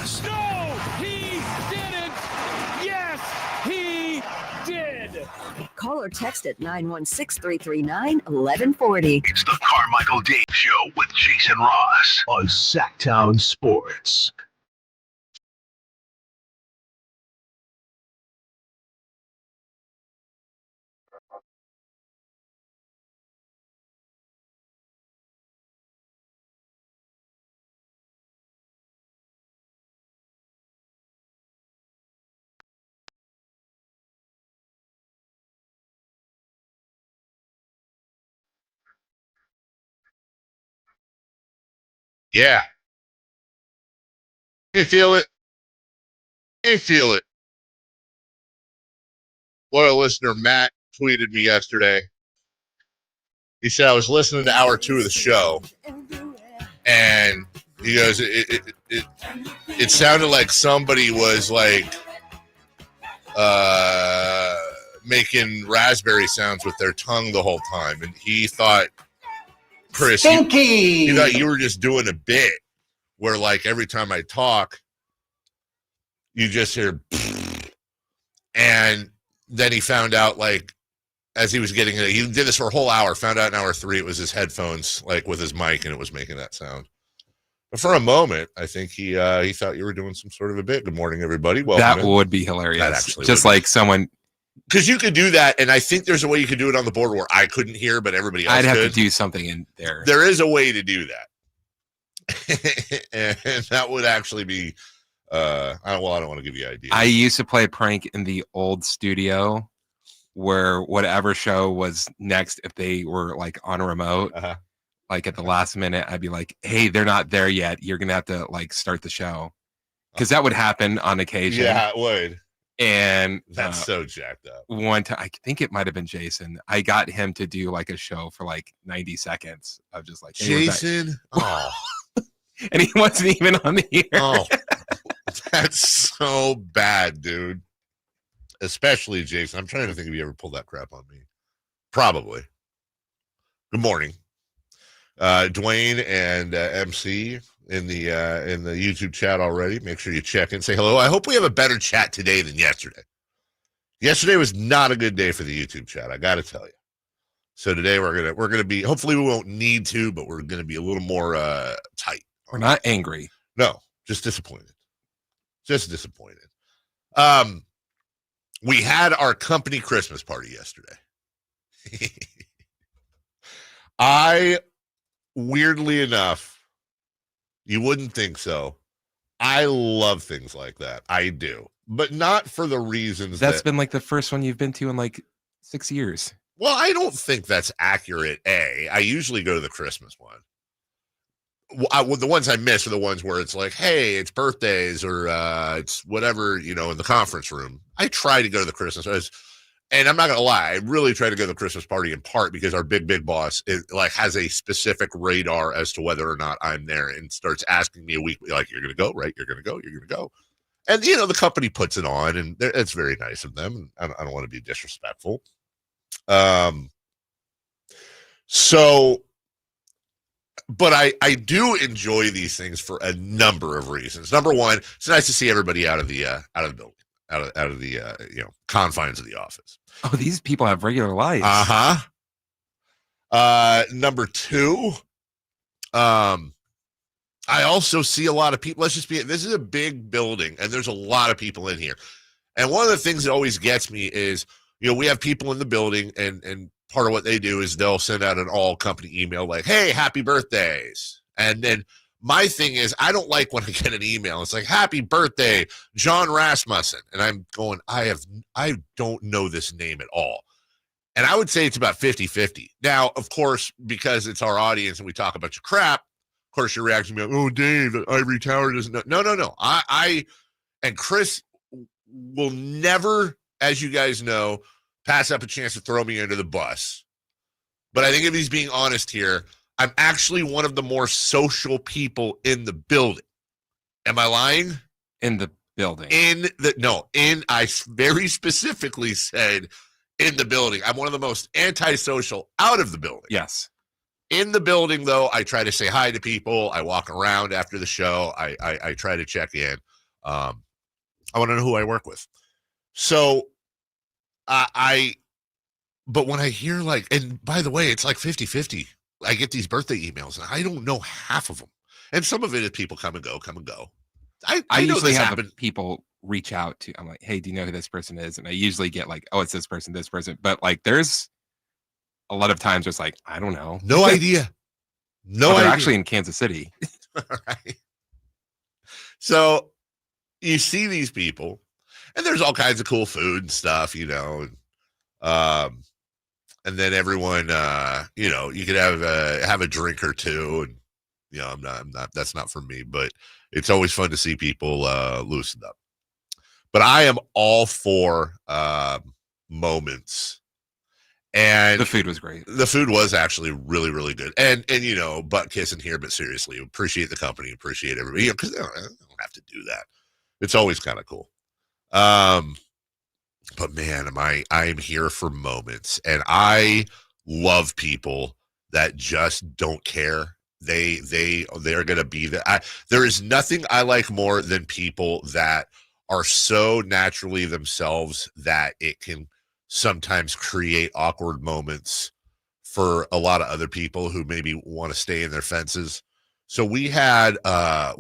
Ross. No, he didn't. Yes, he did. Call or text at 916-339-1140. It's the Carmichael Dave Show with Jason Ross on Sacktown Sports. Yeah. You feel it? You feel it. Loyal listener Matt tweeted me yesterday. He said, I was listening to hour 2 of the show, and he goes, it sounded like somebody was like making raspberry sounds with their tongue the whole time. And he thought, Chris, he thought you were just doing a bit where, like, every time I talk, you just hear, and then he found out, like, as he was getting it, he did this for a whole hour, found out in hour 3 it was his headphones, like, with his mic, and it was making that sound. But for a moment, I think he thought you were doing some sort of a bit. Good morning, everybody. Welcome. That would be hilarious. That actually just like someone. Because you could do that, and I think there's a way you could do it on the board where I couldn't hear, but everybody else I'd have could. to do something in there. There is a way to do that. And that would actually be, I don't want to give you ideas. I used to play a prank in the old studio where whatever show was next, if they were like on a remote, like at the last minute, I'd be like, hey, they're not there yet. You're going to have to like start the show. Because that would happen on occasion. Yeah, it would. And that's so jacked up. One time, I think it might have been Jason. I got him to do like a show for like 90 seconds of just like, hey, Jason? Oh. And he wasn't even on the air. Oh, that's so bad, dude. Especially Jason. I'm trying to think if you ever pulled that crap on me. Probably. Good morning. Dwayne and MC in the YouTube chat already. Make sure you check and say hello. I hope we have a better chat today than yesterday. Yesterday was not a good day for the YouTube chat, I got to tell you. So today we're gonna be. Hopefully we won't need to, but we're gonna be a little more tight. We're not angry. No, just disappointed. Just disappointed. We had our company Christmas party yesterday. Weirdly enough, you wouldn't think so, I love things like that. I do. But not for the reasons That's been like the first one you've been to in like 6 years. Well, I don't think that's accurate, I usually go to the Christmas one. The ones I miss are the ones where it's like, hey, it's birthdays or it's whatever, in the conference room. I try to go to the Christmas, and I'm not going to lie, I really try to go to the Christmas party in part because our big boss has a specific radar as to whether or not I'm there and starts asking me a week, like, you're going to go, right? You're going to go, you're going to go. And, the company puts it on, and it's very nice of them. I don't want to be disrespectful. But I do enjoy these things for a number of reasons. Number one, it's nice to see everybody out of the building, out of the confines of the office. Oh, these people have regular lives. Number two, I also see a lot of people. This is a big building, and there's a lot of people in here. And one of the things that always gets me is, we have people in the building, and part of what they do is they'll send out an all company email like, hey, happy birthdays. And then my thing is, I don't like when I get an email. It's like, happy birthday, John Rasmussen. And I'm going, I don't know this name at all. And I would say it's about 50-50. Now, of course, because it's our audience and we talk a bunch of crap, of course, your reaction will be, oh, Dave, Ivory Tower doesn't know. No. I and Chris will never, as you guys know, pass up a chance to throw me under the bus. But I think if he's being honest here, I'm actually one of the more social people in the building. Am I lying? In the building. I very specifically said in the building. I'm one of the most antisocial out of the building. Yes. In the building, though, I try to say hi to people. I walk around after the show. I try to check in. I want to know who I work with. So but when I hear like, and by the way, it's like 50-50. I get these birthday emails and I don't know half of them. And some of it is people come and go. I know usually this have happened. people reach out to, I'm like, hey, do you know who this person is? And I usually get like, oh, it's this person. But like, there's a lot of times it's like, I don't know. No idea. No they're idea. actually in Kansas City. Right. So you see these people and there's all kinds of cool food and stuff, you know, and then everyone, you know, you could have a drink or two, and you know, I'm not. That's not for me, but it's always fun to see people loosen up. But I am all for moments, and The food was great. The food was actually really, really good, and you know, butt kissing here, but seriously, appreciate the company, appreciate everybody, because you know, I don't have to do that. It's always kind of cool. But man, I'm here for moments, and I love people that just don't care. They're going to be there. There is nothing I like more than people that are so naturally themselves that it can sometimes create awkward moments for a lot of other people who maybe want to stay in their fences. So we had a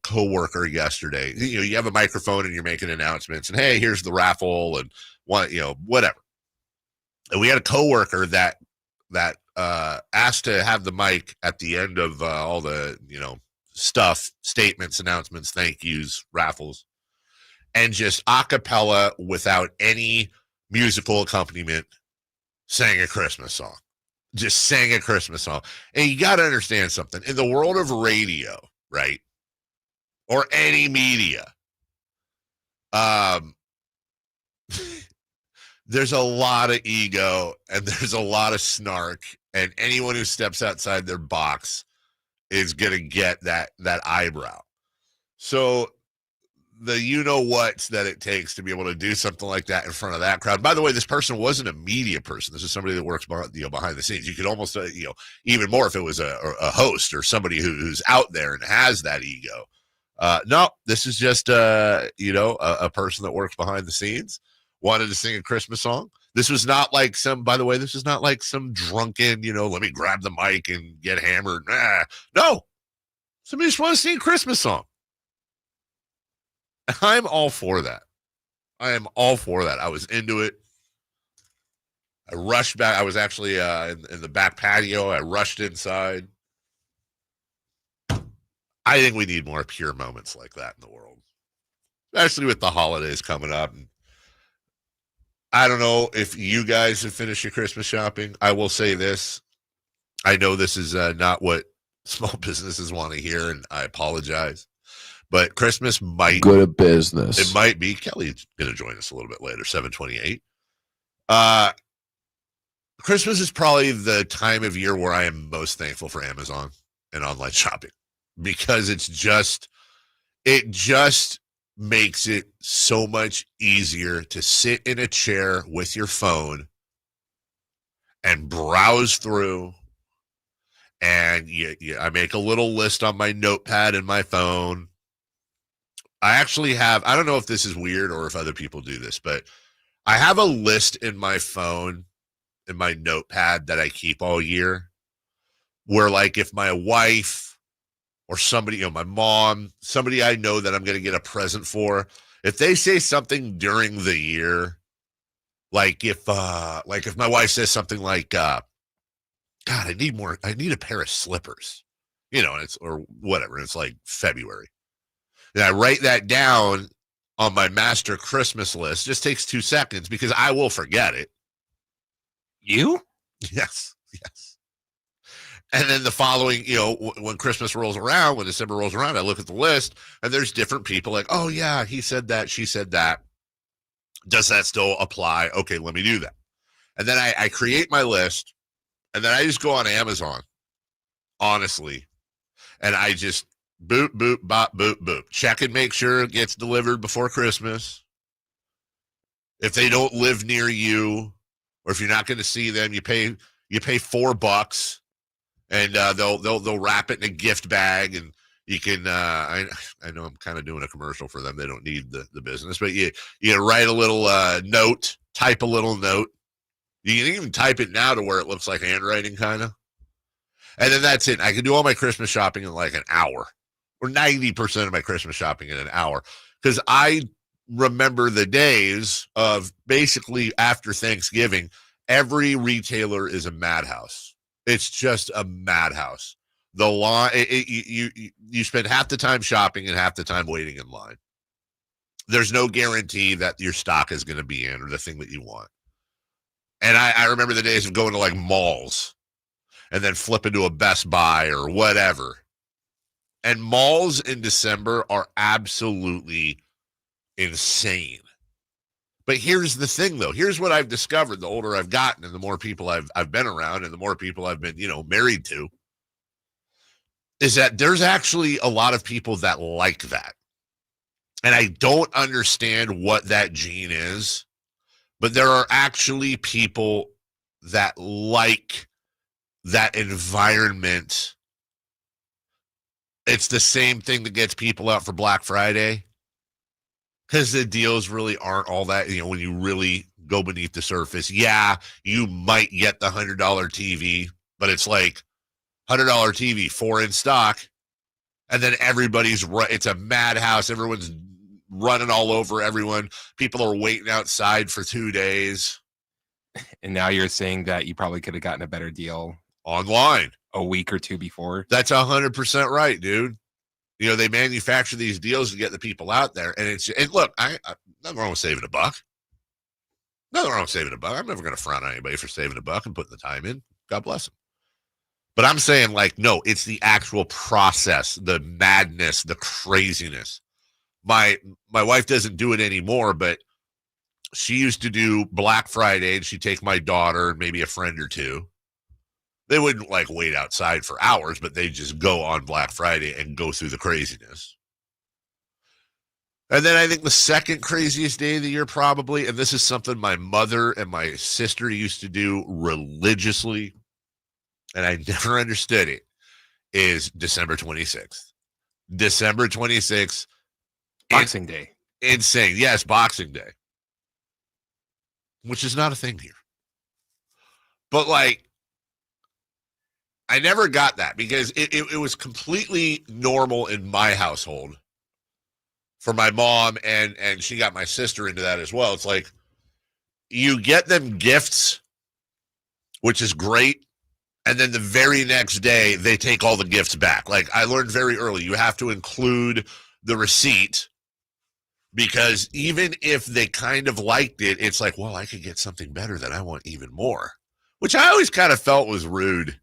coworker yesterday. You know, you have a microphone and you're making announcements, and hey, here's the raffle and whatever. And we had a coworker that asked to have the mic at the end of all the stuff, statements, announcements, thank yous, raffles, and just a cappella without any musical accompaniment sang a Christmas song. Just sang a Christmas song. And you got to understand something. In the world of radio, right, or any media, there's a lot of ego and there's a lot of snark, and anyone who steps outside their box is going to get that eyebrow. So the you-know-whats that it takes to be able to do something like that in front of that crowd. By the way, this person wasn't a media person. This is somebody that works behind the scenes. You could almost, even more if it was a host or somebody who's out there and has that ego. No, this is just, a person that works behind the scenes, wanted to sing a Christmas song. This was not like this is not like some drunken, let me grab the mic and get hammered. No, somebody just wanted to sing a Christmas song. I'm all for that. I am all for that. I was into it. I rushed back. I was actually in the back patio. I rushed inside. I think we need more pure moments like that in the world, especially with the holidays coming up. And I don't know if you guys have finished your Christmas shopping. I will say this. I know this is not what small businesses want to hear, and I apologize. But Christmas might go to business. It might be. Kelly's going to join us a little bit later, 7:28. Christmas is probably the time of year where I am most thankful for Amazon and online shopping, because it just makes it so much easier to sit in a chair with your phone and browse through. And I make a little list on my notepad in my phone. I actually have, I don't know if this is weird or if other people do this, but I have a list in my phone, in my notepad that I keep all year, where like if my wife or somebody, my mom, somebody I know that I'm going to get a present for, if they say something during the year, like if my wife says something like, God, I need a pair of slippers, and it's, or whatever. And it's like February. And I write that down on my master Christmas list. Just takes 2 seconds because I will forget it. You? Yes. And then the following, when Christmas rolls around, when December rolls around, I look at the list and there's different people like, oh yeah, he said that, she said that. Does that still apply? Okay, let me do that. And then I create my list, and then I just go on Amazon, honestly, and I just boop, boop, bop, boop, boop. Check and make sure it gets delivered before Christmas. If they don't live near you, or if you're not going to see them, you pay $4, and they'll wrap it in a gift bag, and You can, I know I'm kind of doing a commercial for them. They don't need the business, but you write a little note, type a little note. You can even type it now to where it looks like handwriting, kind of. And then that's it. I can do all my Christmas shopping in like an hour, or 90% of my Christmas shopping in an hour. Because I remember the days of basically after Thanksgiving, every retailer is a madhouse. It's just a madhouse. The line, you spend half the time shopping and half the time waiting in line. There's no guarantee that your stock is going to be in or the thing that you want. And I remember the days of going to like malls and then flipping to a Best Buy or whatever. And malls in December are absolutely insane. But here's the thing, though. Here's what I've discovered the older I've gotten and the more people I've been around and the more people I've been, married to, is that there's actually a lot of people that like that. And I don't understand what that gene is, but there are actually people that like that environment. It's the same thing that gets people out for Black Friday, because the deals really aren't all that, when you really go beneath the surface. Yeah, you might get the $100 TV, but it's like $100 TV, 4 in stock. And then it's a madhouse. Everyone's running all over everyone. People are waiting outside for 2 days. And now you're saying that you probably could have gotten a better deal online a week or two before. That's 100% right, dude. They manufacture these deals to get the people out there. And look, nothing wrong with saving a buck. Nothing wrong with saving a buck. I'm never going to frown on anybody for saving a buck and putting the time in. God bless them. But I'm saying, like, no, it's the actual process, the madness, the craziness. My wife doesn't do it anymore, but she used to do Black Friday, and she'd take my daughter and maybe a friend or two. They wouldn't, like, wait outside for hours, but they'd just go on Black Friday and go through the craziness. And then I think the second craziest day of the year probably, and this is something my mother and my sister used to do religiously, and I never understood it, is December 26th. December 26th. Boxing Day. Insane. Yes, Boxing Day. Which is not a thing here. But, like, I never got that because it was completely normal in my household for my mom, and she got my sister into that as well. It's like you get them gifts, which is great. And then the very next day, they take all the gifts back. Like, I learned very early, you have to include the receipt, because even if they kind of liked it, it's like, well, I could get something better that I want even more, which I always kind of felt was rude.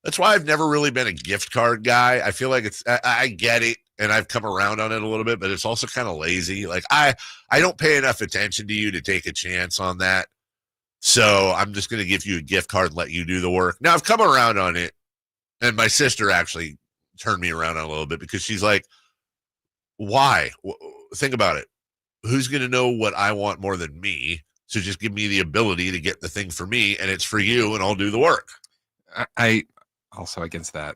That's why I've never really been a gift card guy. I feel like I get it, and I've come around on it a little bit, but it's also kind of lazy. Like, I don't pay enough attention to you to take a chance on that. So I'm just going to give you a gift card and let you do the work. Now, I've come around on it, and my sister actually turned me around on a little bit, because she's like, why? Think about it. Who's going to know what I want more than me? So just give me the ability to get the thing for me, and it's for you, and I'll do the work. I also against that.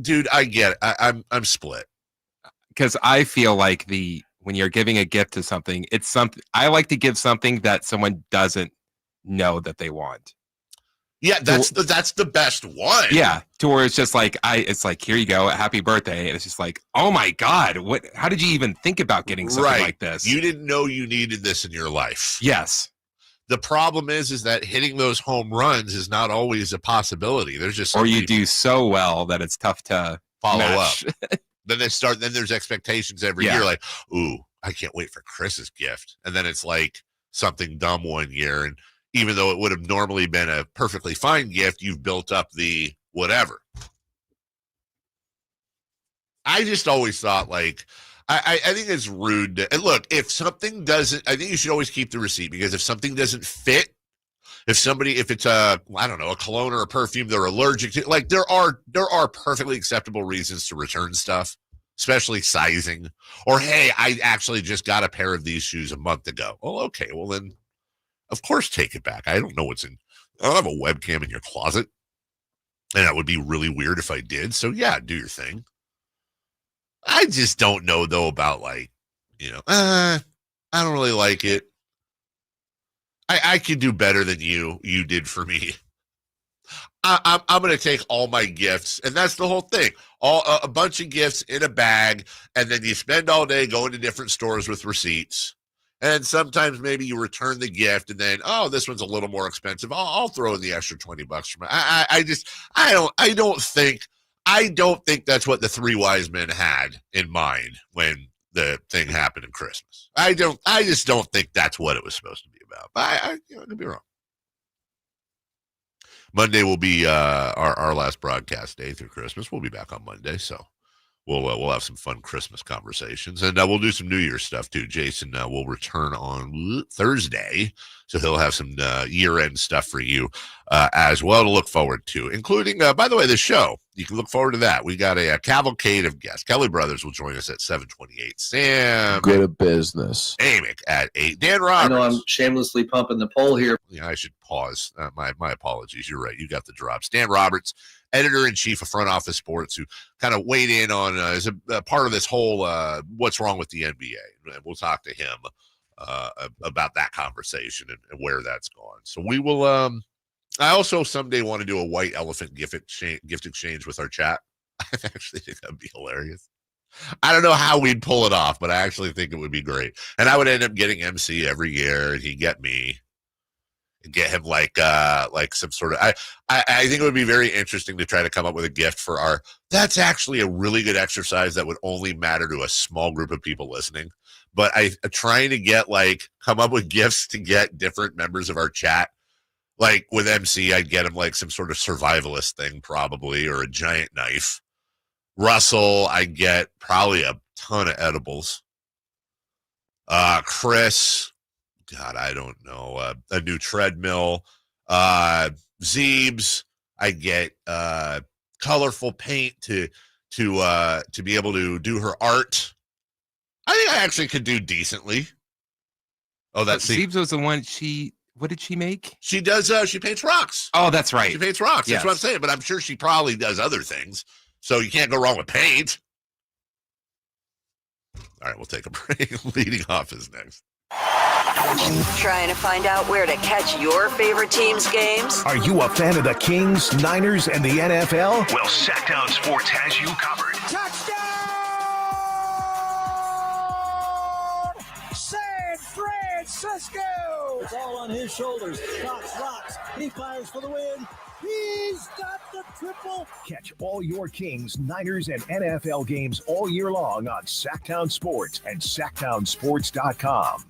Dude, I get it. I'm split. Because I feel like when you're giving a gift to something, it's something I like to give something that someone doesn't know that they want. Yeah, that's the best one. Yeah, to where it's just like it's like, here you go, happy birthday, and it's just like, oh my God, how did you even think about getting something like this? You didn't know you needed this in your life. Yes. The problem is that hitting those home runs is not always a possibility. There's just or you do so well that it's tough to follow match. up. Then there's expectations every year, like, ooh, I can't wait for Chris's gift. And then it's like something dumb one year, and even though it would have normally been a perfectly fine gift, you've built up the whatever. I just always thought, like, I think it's rude. And look, if something doesn't, I think you should always keep the receipt, because if something doesn't fit, if it's a cologne or a perfume they're allergic to, like, there are perfectly acceptable reasons to return stuff, especially sizing. Or, hey, I actually just got a pair of these shoes a month ago. Well, okay, well then, of course, take it back. I don't know I don't have a webcam in your closet, and that would be really weird if I did. So yeah, do your thing. I just don't know though about like, I don't really like it. I could do better than you did for me. I'm going to take all my gifts, and that's the whole thing. A bunch of gifts in a bag, and then you spend all day going to different stores with receipts. And sometimes maybe you return the gift, and then this one's a little more expensive. I'll throw in the extra $20 for my. I don't think that's what the three wise men had in mind when the thing happened in Christmas. I just don't think that's what it was supposed to be about. But I could be wrong. Monday will be our last broadcast day through Christmas. We'll be back on Monday, so we'll have some fun Christmas conversations, and we'll do some New Year's stuff too. Jason will return on Thursday, so he'll have some year-end stuff for you as well to look forward to, including, by the way, the show. You can look forward to that. We got a cavalcade of guests. Kelly Brothers will join us at 7:28. Sam, good business. Amick at 8. Dan Roberts. I know I'm shamelessly pumping the poll here. Yeah, I should pause. My apologies. You're right. You got the drops. Dan Roberts, editor-in-chief of Front Office Sports, who kind of weighed in on as a part of this whole what's wrong with the NBA. And we'll talk to him about that conversation and where that's gone. So we will I also someday want to do a white elephant gift exchange with our chat. I actually think that'd be hilarious. I don't know how we'd pull it off, but I actually think it would be great. And I would end up getting MC every year, and he'd get me and get him like some sort of. I think it would be very interesting to try to come up with a gift for our. That's actually a really good exercise that would only matter to a small group of people listening. But trying to come up with gifts to get different members of our chat. Like with MC, I'd get him like some sort of survivalist thing probably, or a giant knife. Russell, I'd get probably a ton of edibles. Chris, God, I don't know, a new treadmill. Zeebs, I'd get colorful paint to be able to do her art. I think I actually could do decently. Oh, that's Zeebs was the one what did she make? She does. She paints rocks. Oh, that's right. She paints rocks. Yes. That's what I'm saying. But I'm sure she probably does other things. So you can't go wrong with paint. All right, we'll take a break. Leading off is next. Trying to find out where to catch your favorite team's games? Are you a fan of the Kings, Niners, and the NFL? Well, Sacktown Sports has you covered. Touchdown! San Francisco! It's all on his shoulders. Fox rocks. He fires for the win. He's got the triple. Catch all your Kings, Niners, and NFL games all year long on Sacktown Sports and SacktownSports.com.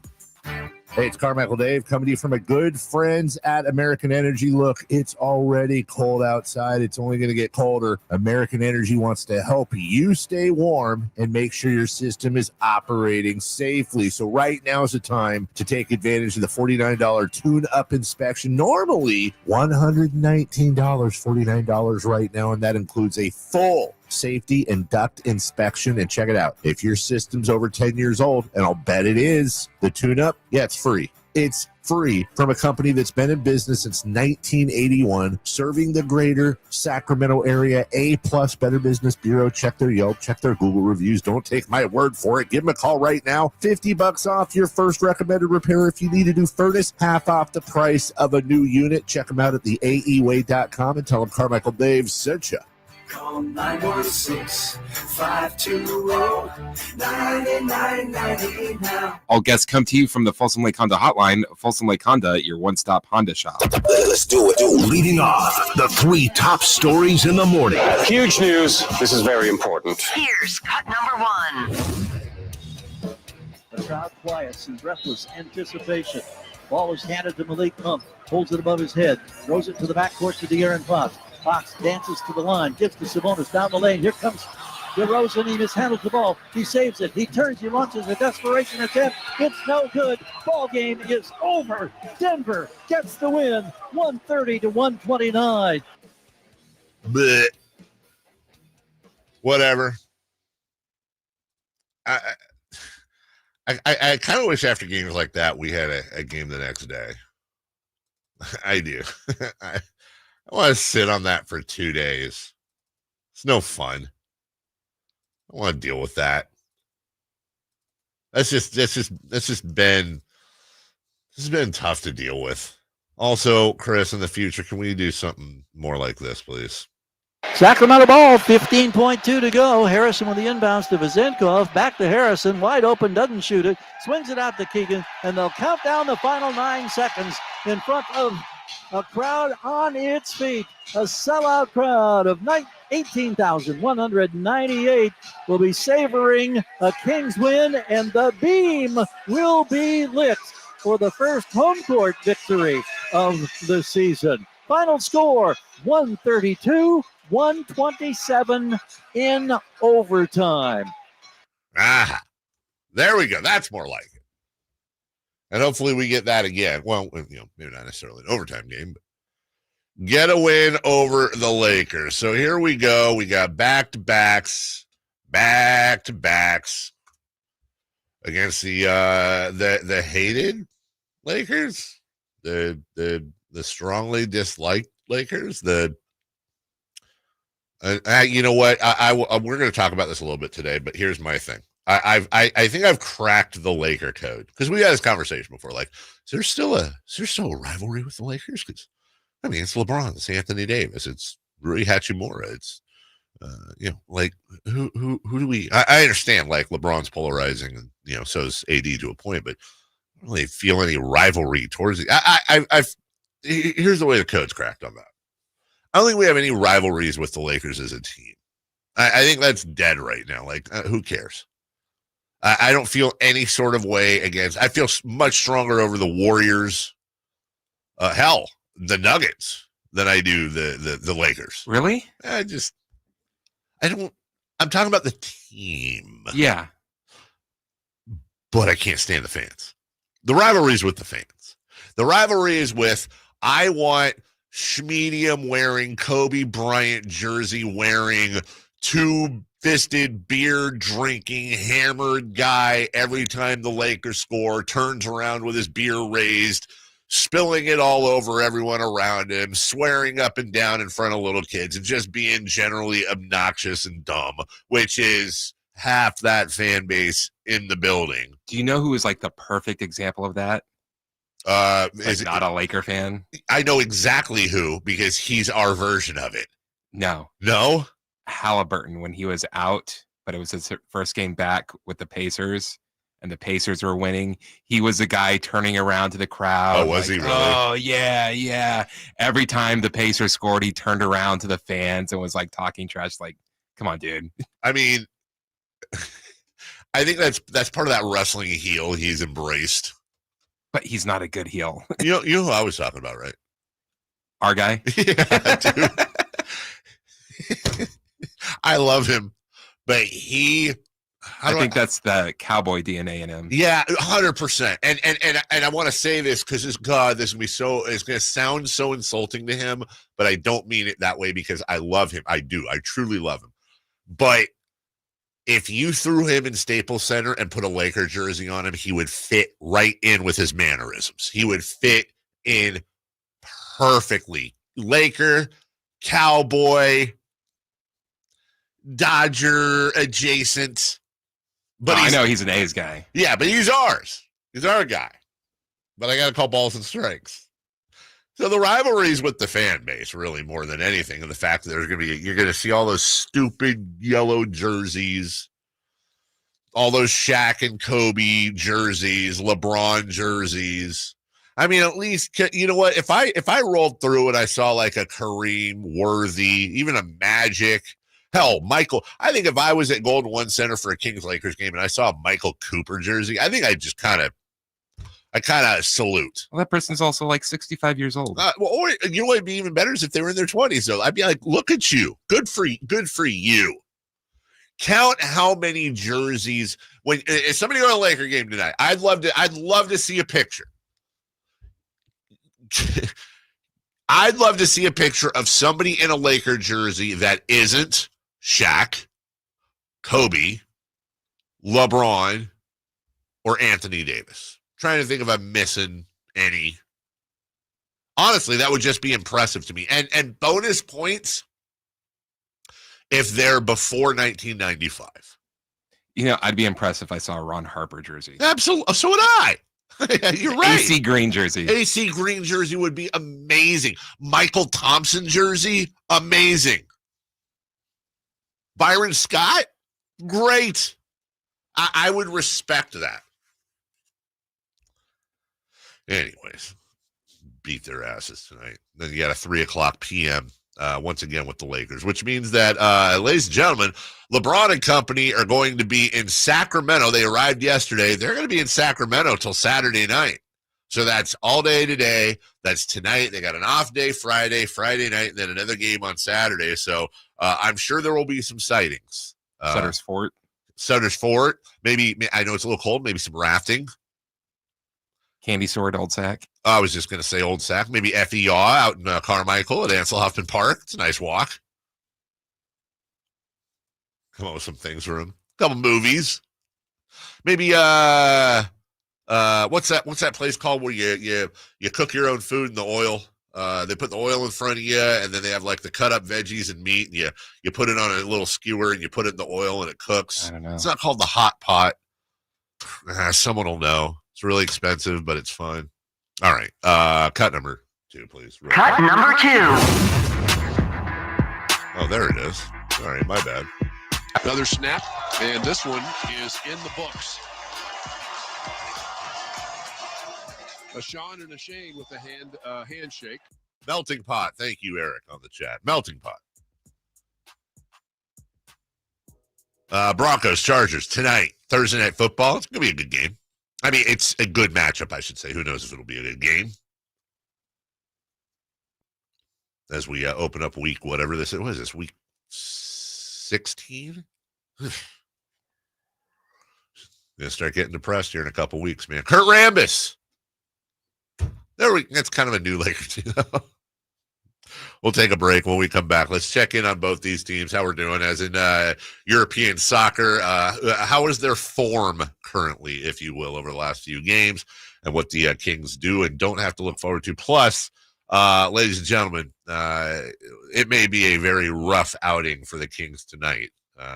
Hey, it's Carmichael Dave coming to you from my good friends at American Energy. Look, it's already cold outside. It's only going to get colder. American Energy wants to help you stay warm and make sure your system is operating safely. So right now is the time to take advantage of the $49 tune-up inspection. Normally $119, $49 right now, and that includes a full safety and duct inspection. And check it out. If your system's over 10 years old, and I'll bet it is, the tune-up, yeah, it's free. It's free from a company that's been in business since 1981, serving the greater Sacramento area. A+ Better Business Bureau. Check their Yelp, check their Google reviews. Don't take my word for it. Give them a call right now. $50 off your first recommended repair. If you need a new furnace, half off the price of a new unit. Check them out at theaeway.com and tell them Carmichael Dave sent you. Call 916-520-9990 now. All guests come to you from the Folsom Lake Honda Hotline. Folsom Lake Honda, your one-stop Honda shop. Let's do it. Leading off, the three top stories in the morning. Huge news. This is very important. Here's cut number one. The crowd quiets in breathless anticipation. Ball is handed to Malik Monk. Holds it above his head. Throws it to the backcourt to De'Aaron Fox. Fox dances to the line, gives to Sabonis down the lane. Here comes DeRozan. He mishandles the ball. He saves it. He turns. He launches a desperation attempt. It's no good. Ball game is over. Denver gets the win, 130-129. Blech. Whatever. I kind of wish after games like that we had a game the next day. I do. I want to sit on that for 2 days. It's no fun. I don't want to deal with that. This has been tough to deal with. Also, Chris, in the future, can we do something more like this, please? Sacramento ball, 15.2 to go. Harrison with the inbounds to Vazenkov. Back to Harrison, wide open, doesn't shoot it. Swings it out to Keegan, and they'll count down the final 9 seconds in front of a crowd on its feet. A sellout crowd of 18,198 will be savoring a Kings win, and the beam will be lit for the first home court victory of the season. Final score, 132-127 in overtime. There we go. That's more like it. And hopefully we get that again. Well, maybe not necessarily an overtime game, but get a win over the Lakers. So here we go. We got back-to-backs against the hated Lakers, the strongly disliked Lakers. You know what? We're going to talk about this a little bit today, but here's my thing. I think I've cracked the Laker code, because we had this conversation before. Like, is there still a rivalry with the Lakers? Because I mean, it's LeBron, it's Anthony Davis, it's Rui Hachimura, it's like who do we? I understand, like, LeBron's polarizing, and so is AD to a point, but I don't really feel any rivalry towards it. Here's the way the code's cracked on that. I don't think we have any rivalries with the Lakers as a team. I think that's dead right now. Like, who cares? I don't feel any sort of way against. I feel much stronger over the Warriors, the Nuggets, than I do the Lakers. Really? I'm talking about the team. Yeah. But I can't stand the fans. The rivalry is with the fans. The rivalry is with, I want Schmedium wearing, Kobe Bryant jersey wearing, two-fisted, beer-drinking, hammered guy every time the Lakers score, turns around with his beer raised, spilling it all over everyone around him, swearing up and down in front of little kids, and just being generally obnoxious and dumb, which is half that fan base in the building. Do you know who is like the perfect example of that? Is not a Laker fan? I know exactly who, because he's our version of it. No. Halliburton, when he was out, but it was his first game back with the Pacers, and the Pacers were winning. He was the guy turning around to the crowd. Oh, was he really? Oh, yeah. Every time the Pacers scored, he turned around to the fans and was like talking trash. Like, come on, dude. I mean, I think that's part of that wrestling heel he's embraced. But he's not a good heel. You know who I was talking about, right? Our guy? Yeah, dude. I love him, but I think that's the cowboy DNA in him. Yeah, 100%. And I want to say this because it's going to sound so insulting to him, but I don't mean it that way, because I love him. I do. I truly love him. But if you threw him in Staples Center and put a Laker jersey on him, he would fit right in with his mannerisms. He would fit in perfectly. Laker, cowboy, Dodger adjacent. But I know he's an A's guy. Yeah, but he's ours. He's our guy. But I got to call balls and strikes. So the rivalry is with the fan base, really, more than anything, and the fact that you're going to see all those stupid yellow jerseys, all those Shaq and Kobe jerseys, LeBron jerseys. I mean, at least, you know what? If I rolled through and I saw like a Kareem, Worthy, even a Magic, hell, Michael. I think if I was at Golden One Center for a Kings Lakers game and I saw a Michael Cooper jersey, I think I kind of salute. Well, that person's also like 65 years old. Or you know what would be even better is if they were in their 20s, though. I'd be like, look at you. Good for you. Count how many jerseys. If somebody go to a Laker game tonight, I'd love to see a picture. I'd love to see a picture of somebody in a Laker jersey that isn't Shaq, Kobe, LeBron, or Anthony Davis. Trying to think if I'm missing any. Honestly, that would just be impressive to me. And bonus points if they're before 1995. I'd be impressed if I saw a Ron Harper jersey. Absolutely. So would I. You're right. AC green jersey. AC green jersey would be amazing. Michael Thompson jersey, amazing. Byron Scott, great. I would respect that. Anyways, beat their asses tonight. Then you got a 3:00 p.m. Once again with the Lakers, which means that, ladies and gentlemen, LeBron and company are going to be in Sacramento. They arrived yesterday. They're going to be in Sacramento till Saturday night. So that's all day today. That's tonight. They got an off day Friday night, and then another game on Saturday. So I'm sure there will be some sightings. Sutter's Fort. Maybe, I know it's a little cold, maybe some rafting. Candy Sword, Old Sac. I was just going to say Old Sac. Maybe FER out in Carmichael at Ansel Huffman Park. It's a nice walk. Come up with some things for him. A couple movies. Maybe what's that place called where you cook your own food in the oil? They put the oil in front of you, and then they have like the cut up veggies and meat, and you put it on a little skewer and you put it in the oil and it cooks. I don't know. It's not called the hot pot. Someone will know. It's really expensive, but it's fun. All right. Cut number 2, please. Cut number 2. Oh, there it is. All right, my bad. Another snap, and this one is in the books. A Sean and a Shane with a handshake. Melting pot. Thank you, Eric, on the chat. Melting pot. Broncos, Chargers, tonight. Thursday Night Football. It's going to be a good game. I mean, it's a good matchup, I should say. Who knows if it'll be a good game? As we open up week, whatever this is. What is this, week 16? Gonna start getting depressed here in a couple weeks, man. Kurt Rambis. That's kind of a new Laker team. We'll take a break when we come back. Let's check in on both these teams, how we're doing as in European soccer. How is their form currently, if you will, over the last few games, and what the Kings do and don't have to look forward to. Plus, ladies and gentlemen, it may be a very rough outing for the Kings tonight.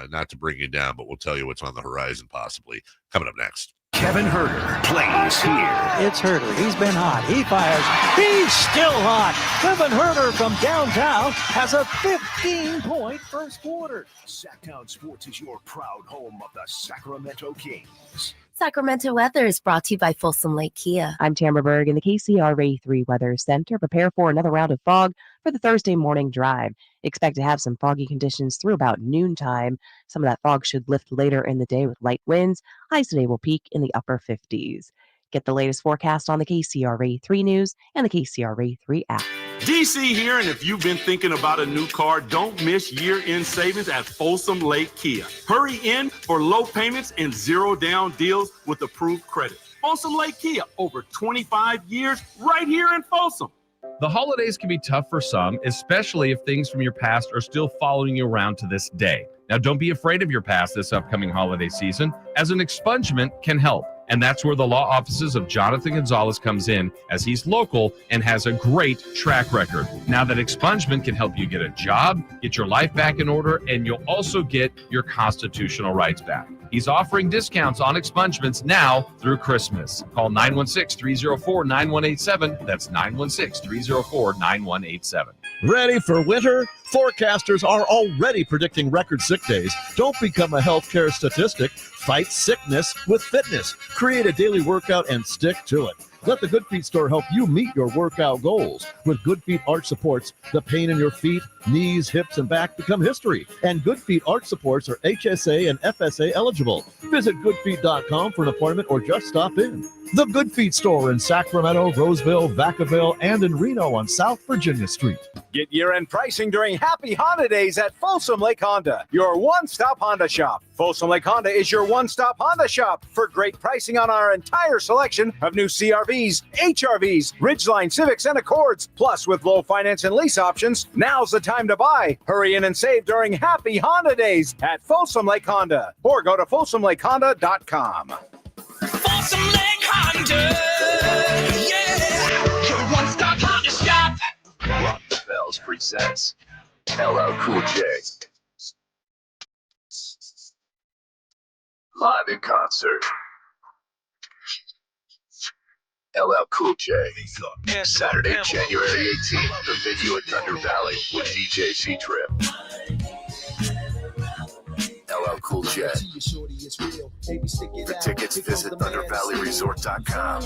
Not to bring you down, but we'll tell you what's on the horizon possibly coming up next. Kevin Herter plays here. It's Herter. He's been hot. He fires. He's still hot. Kevin Herter from downtown has a 15-point first quarter. Sacktown Sports is your proud home of the Sacramento Kings. Sacramento weather is brought to you by Folsom Lake Kia. I'm Tamara Berg in the KCRA 3 Weather Center. Prepare for another round of fog for the Thursday morning drive. Expect to have some foggy conditions through about noontime. Some of that fog should lift later in the day with light winds. Highs today will peak in the upper 50s. Get the latest forecast on the KCRA 3 News and the KCRA 3 app. DC here, and if you've been thinking about a new car, don't miss year-end savings at Folsom Lake Kia. Hurry in for low payments and zero-down deals with approved credit. Folsom Lake Kia, over 25 years, right here in Folsom. The holidays can be tough for some, especially if things from your past are still following you around to this day. Now, don't be afraid of your past this upcoming holiday season, as an expungement can help. And that's where the law offices of Jonathan Gonzalez comes in, as he's local and has a great track record. Now that expungement can help you get a job, get your life back in order, and you'll also get your constitutional rights back. He's offering discounts on expungements now through Christmas. Call 916-304-9187. That's 916-304-9187. Ready for winter? Forecasters are already predicting record sick days. Don't become a healthcare statistic. Fight sickness with fitness. Create a daily workout and stick to it. Let the Good Feet store help you meet your workout goals. With Good Feet Arch Supports, the pain in your feet, knees, hips, and back become history. And Good Feet Arch Supports are HSA and FSA eligible. Visit goodfeet.com for an appointment or just stop in. The Good Feet store in Sacramento, Roseville, Vacaville, and in Reno on South Virginia Street. Get year-end pricing during Happy Honda Days at Folsom Lake Honda, your one-stop Honda shop. Folsom Lake Honda is your one-stop Honda shop for great pricing on our entire selection of new CRVs, HRVs, Ridgeline, Civics, and Accords. Plus, with low finance and lease options, now's the time to buy. Hurry in and save during Happy Honda Days at Folsom Lake Honda, or go to folsomlakehonda.com. Folsom Lake Honda, yeah, your one-stop Honda shop. Rock the Bells presents LL Cool J. Live in concert. LL Cool J. Saturday, January 18th, the venue at Thunder Valley with DJ C-Trip. LL Cool J. For tickets, visit ThunderValleyResort.com.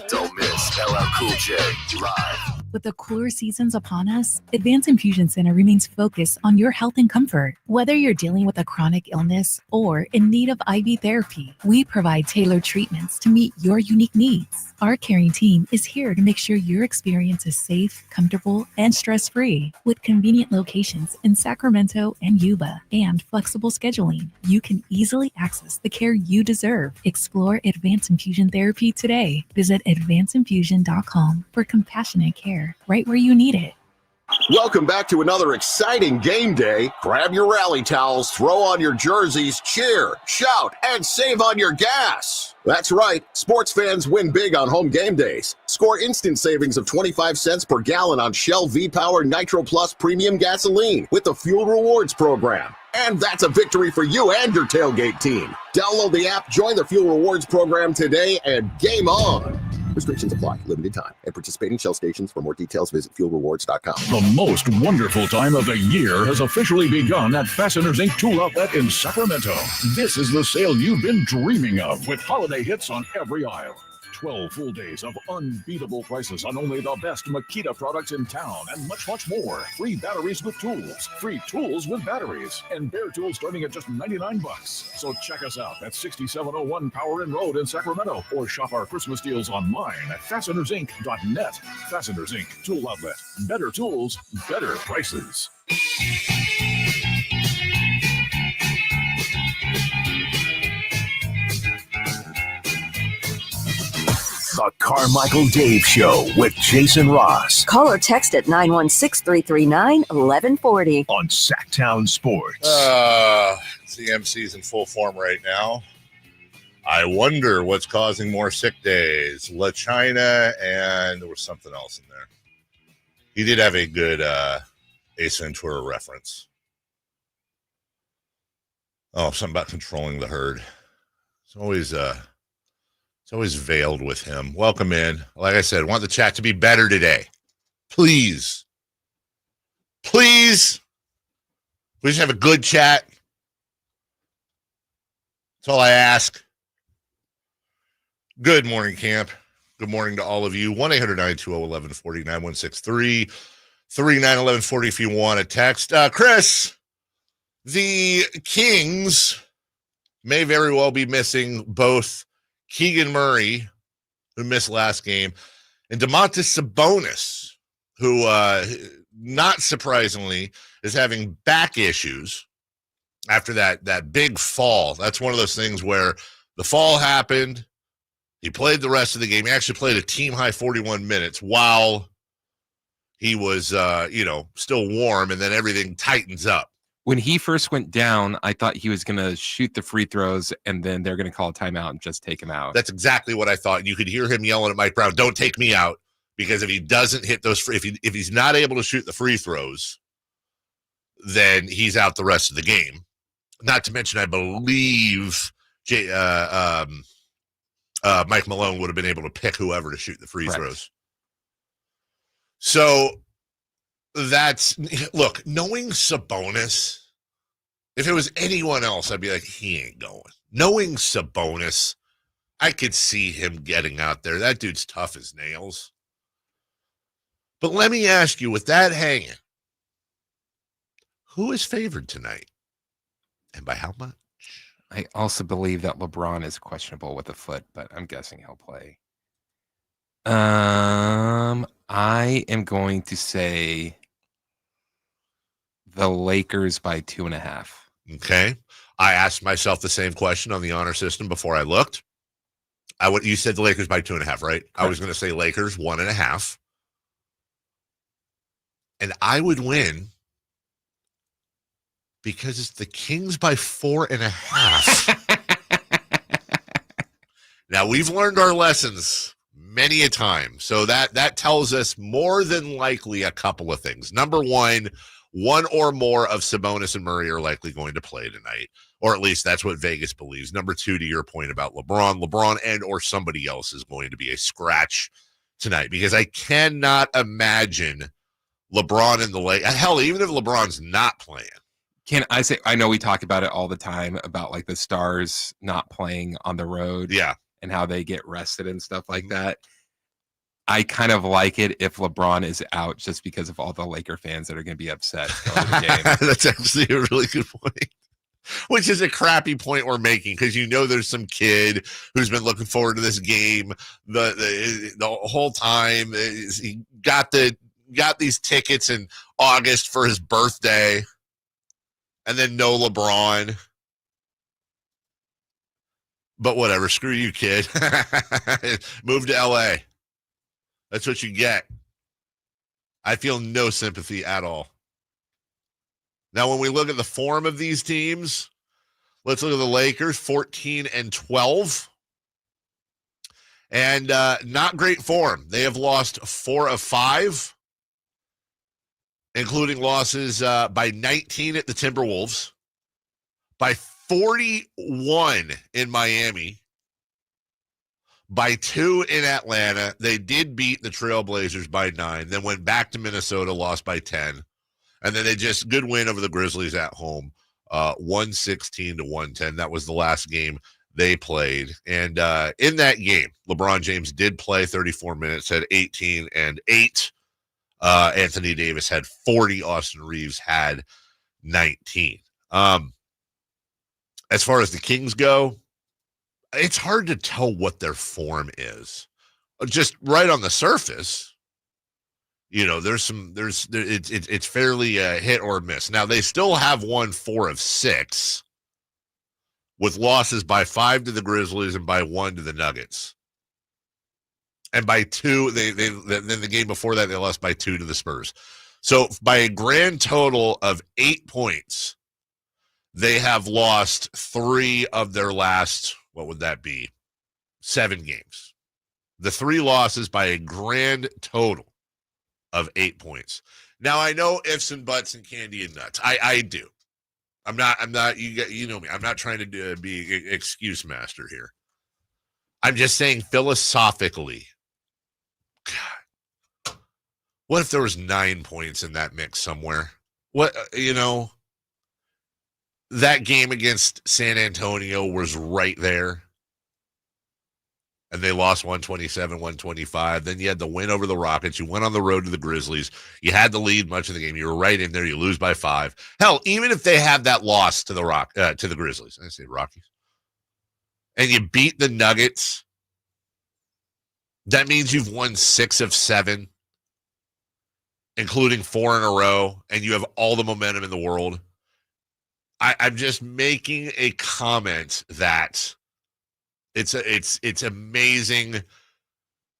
Don't miss LL Cool J live. With the cooler seasons upon us, Advanced Infusion Center remains focused on your health and comfort. Whether you're dealing with a chronic illness or in need of IV therapy, we provide tailored treatments to meet your unique needs. Our caring team is here to make sure your experience is safe, comfortable, and stress-free. With convenient locations in Sacramento and Yuba and flexible scheduling, you can easily access the care you deserve. Explore Advanced Infusion Therapy today. Visit advancedinfusion.com for compassionate care right where you need it. Welcome back to another exciting game day. Grab your rally towels, throw on your jerseys, cheer, shout, and save on your gas. That's right, sports fans win big on home game days. Score instant savings of 25 cents per gallon on Shell V-Power Nitro Plus Premium Gasoline with the Fuel Rewards program. And that's a victory for you and your tailgate team. Download the app, join the Fuel Rewards program today, and game on. Restrictions apply. Limited time. And participating Shell stations. For more details, visit fuelrewards.com. The most wonderful time of the year has officially begun at Fasteners Inc. Tool Outlet in Sacramento. This is the sale you've been dreaming of, with holiday hits on every aisle. 12 full days of unbeatable prices on only the best Makita products in town, and much, much more. Free batteries with tools, free tools with batteries, and bare tools starting at just $99. So check us out at 6701 Power Inn Road in Sacramento, or shop our Christmas deals online at fastenersinc.net. Fasteners Inc. Tool Outlet. Better tools, better prices. The Carmichael Dave Show with Jason Ross. Call or text at 916-339-1140. On Sacktown Sports. CMC's in full form right now. I wonder what's causing more sick days. La China, and there was something else in there. He did have a good Ace Ventura reference. Oh, something about controlling the herd. It's always veiled with him. Welcome in. Like I said, I want the chat to be better today. Please. Please. We just have a good chat. That's all I ask. Good morning, camp. Good morning to all of you. 1-800-920-1140, 916-339-1140 if you want to text. Chris, the Kings may very well be missing both Keegan Murray, who missed last game, and Domantas Sabonis, who, not surprisingly, is having back issues after that big fall. That's one of those things where the fall happened. He played the rest of the game. He actually played a team-high 41 minutes while he was, still warm, and then everything tightens up. When he first went down, I thought he was going to shoot the free throws, and then they're going to call a timeout and just take him out. That's exactly what I thought. You could hear him yelling at Mike Brown, "Don't take me out," because if he doesn't hit those, if he's not able to shoot the free throws, then he's out the rest of the game. Not to mention, I believe Mike Malone would have been able to pick whoever to shoot the free throws. So look, knowing Sabonis, if it was anyone else, I'd be like, he ain't going. Knowing Sabonis, I could see him getting out there. That dude's tough as nails. But let me ask you, with that hanging, who is favored tonight? And by how much? I also believe that LeBron is questionable with a foot, but I'm guessing he'll play. I am going to say the Lakers by 2.5. Okay. I asked myself the same question on the honor system before I looked. You said the Lakers by 2.5, right? Correct. I was going to say Lakers 1.5. And I would win because it's the Kings by 4.5. Now, we've learned our lessons many a time. So that tells us more than likely a couple of things. Number one or more of Sabonis and Murray are likely going to play tonight. or at least that's what Vegas believes. Number 2, to your point about LeBron and or somebody else is going to be a scratch tonight, because I cannot imagine LeBron in the Lakers. Hell, even if LeBron's not playing. Can I say, I know we talk about it all the time about like the stars not playing on the road. Yeah. And how they get rested and stuff like that. I kind of like it if LeBron is out, just because of all the Laker fans that are going to be upset over the game. That's actually a really good point. Which is a crappy point we're making, because there's some kid who's been looking forward to this game the whole time. He got these tickets in August for his birthday, and then no LeBron. But whatever, screw you, kid. Move to LA. That's what you get. I feel no sympathy at all. Now, when we look at the form of these teams, let's look at the Lakers, 14-12. And not great form. They have lost 4 of 5, including losses by 19 at the Timberwolves, by 41 in Miami, by 2 in Atlanta. They did beat the Trailblazers by 9, then went back to Minnesota, lost by 10. And then they just good win over the Grizzlies at home, 116-110. That was the last game they played. And in that game, LeBron James did play 34 minutes, had 18 and 8. Anthony Davis had 40. Austin Reeves had 19. As far as the Kings go, it's hard to tell what their form is. Just right on the surface, it's fairly hit or miss. Now, they still have won 4 of 6, with losses by 5 to the Grizzlies and by 1 to the Nuggets. And by 2, then the game before that, they lost by 2 to the Spurs. So by a grand total of 8 points, they have lost 3 of their last, what would that be, 7 games. The 3 losses by a grand total of 8 points. Now, I know ifs and buts and candy and nuts. I do. I'm not, you know me. I'm not trying to be excuse master here. I'm just saying philosophically, God, what if there was 9 points in that mix somewhere? That game against San Antonio was right there. And they lost 127-125. Then you had the win over the Rockets. You went on the road to the Grizzlies. You had the lead much of the game. You were right in there. You lose by 5. Hell, even if they have that loss to the Grizzlies, I say Rockies, and you beat the Nuggets, that means you've won 6 of 7, including 4 in a row, and you have all the momentum in the world. I'm just making a comment that it's amazing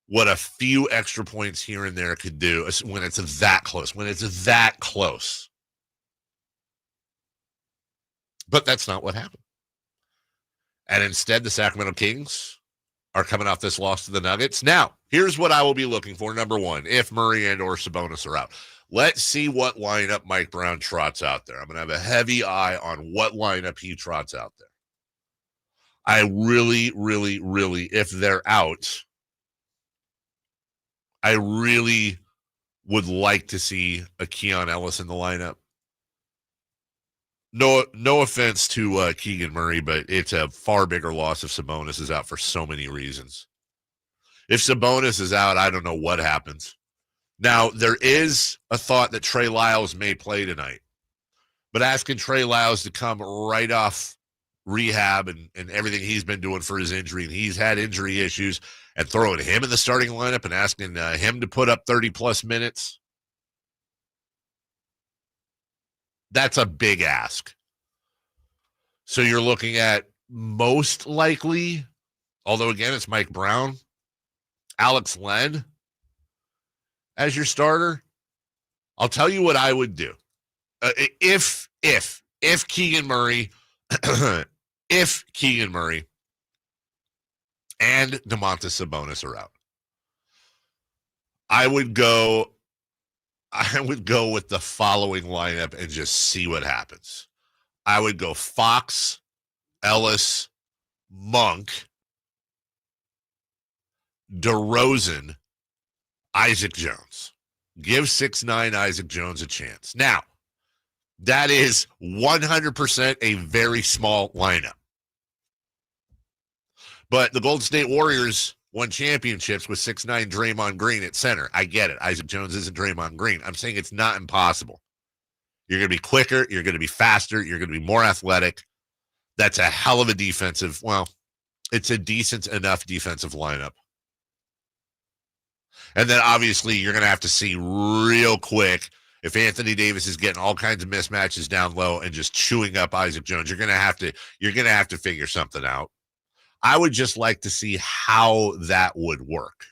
what a few extra points here and there could do when it's that close. But that's not what happened. And instead, the Sacramento Kings are coming off this loss to the Nuggets. Now, here's what I will be looking for. Number 1, if Murray and or Sabonis are out, let's see what lineup Mike Brown trots out there. I'm going to have a heavy eye on what lineup he trots out there. I really, really, really, if they're out, I really would like to see a Keon Ellis in the lineup. No offense to Keegan Murray, but it's a far bigger loss if Sabonis is out for so many reasons. If Sabonis is out, I don't know what happens. Now, there is a thought that Trey Lyles may play tonight, but asking Trey Lyles to come right off rehab and everything he's been doing for his injury, and he's had injury issues, and throwing him in the starting lineup and asking him to put up 30-plus minutes, that's a big ask. So you're looking at most likely, although again, it's Mike Brown, Alex Len as your starter. I'll tell you what I would do. If Keegan Murray, if Keegan Murray and Domantas Sabonis are out, I would go with the following lineup and just see what happens. I would go Fox, Ellis, Monk, DeRozan, Isaac Jones. Give 6'9" Isaac Jones a chance. Now, that is 100% a very small lineup. But the Golden State Warriors won championships with 6'9" Draymond Green at center. I get it. Isaac Jones isn't Draymond Green. I'm saying it's not impossible. You're going to be quicker. You're going to be faster. You're going to be more athletic. That's a hell of a defensive. Well, it's a decent enough defensive lineup. And then obviously you're going to have to see real quick if Anthony Davis is getting all kinds of mismatches down low and just chewing up Isaac Jones. You're going to have to figure something out. I would just like to see how that would work.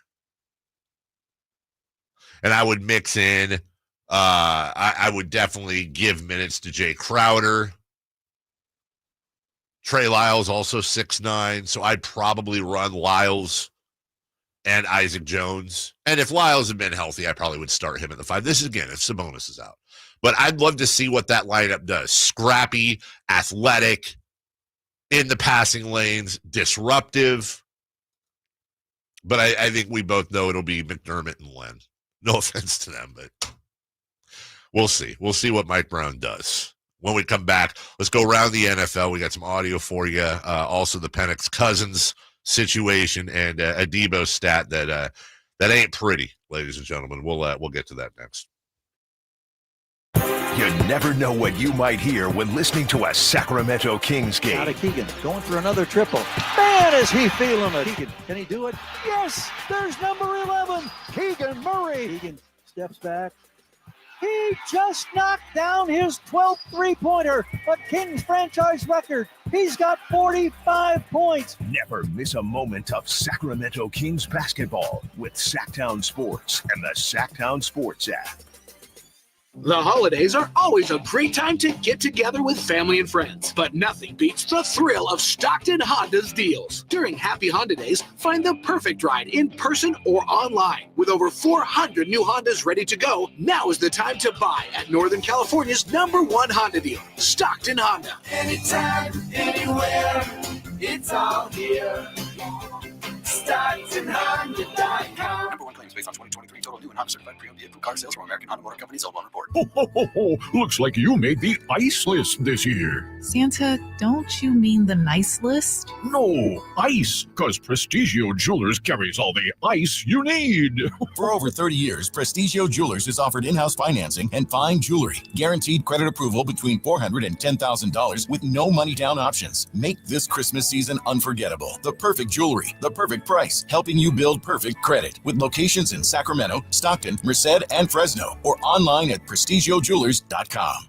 And I would mix in, I would definitely give minutes to Jay Crowder. Trey Lyles also 6'9", so I'd probably run Lyles and Isaac Jones. And if Lyles had been healthy, I probably would start him at the 5. This is, again, if Sabonis is out. But I'd love to see what that lineup does. Scrappy, athletic, in the passing lanes, disruptive. But I think we both know it'll be McDermott and Len. No offense to them, but we'll see. We'll see what Mike Brown does. When we come back, let's go around the NFL. We got some audio for you. Also, the Penix Cousins situation and a Debo stat that ain't pretty, ladies and gentlemen. We'll get to that next. You never know what you might hear when listening to a Sacramento Kings game. Out of Keegan, going for another triple. Man, is he feeling it. Keegan, can he do it? Yes, there's number 11, Keegan Murray. Keegan steps back. He just knocked down his 12th three-pointer, a Kings franchise record. He's got 45 points. Never miss a moment of Sacramento Kings basketball with Sacktown Sports and the Sacktown Sports app. The holidays are always a great time to get together with family and friends, but nothing beats the thrill of Stockton Honda's deals. During Happy Honda Days, find the perfect ride in person or online. With over 400 new Hondas ready to go, now is the time to buy at Northern California's #1 Honda dealer, Stockton Honda. Anytime, anywhere, it's all here. StocktonHonda.com. #1 claims based on 2023 total new and Honda certified pre-owned vehicle car sales from American Honda Motor Company sold on report. Ho, ho, ho, ho. Looks like you made the ice list this year. Santa, don't you mean the nice list? No, ice, because Prestigio Jewelers carries all the ice you need. For over 30 years, Prestigio Jewelers has offered in-house financing and fine jewelry. Guaranteed credit approval between $400 and $10,000 with no money down options. Make this Christmas season unforgettable. The perfect jewelry, the perfect price, helping you build perfect credit. With locations in Sacramento, Stockton, Merced, and Fresno, or online at prestigiojewelers.com.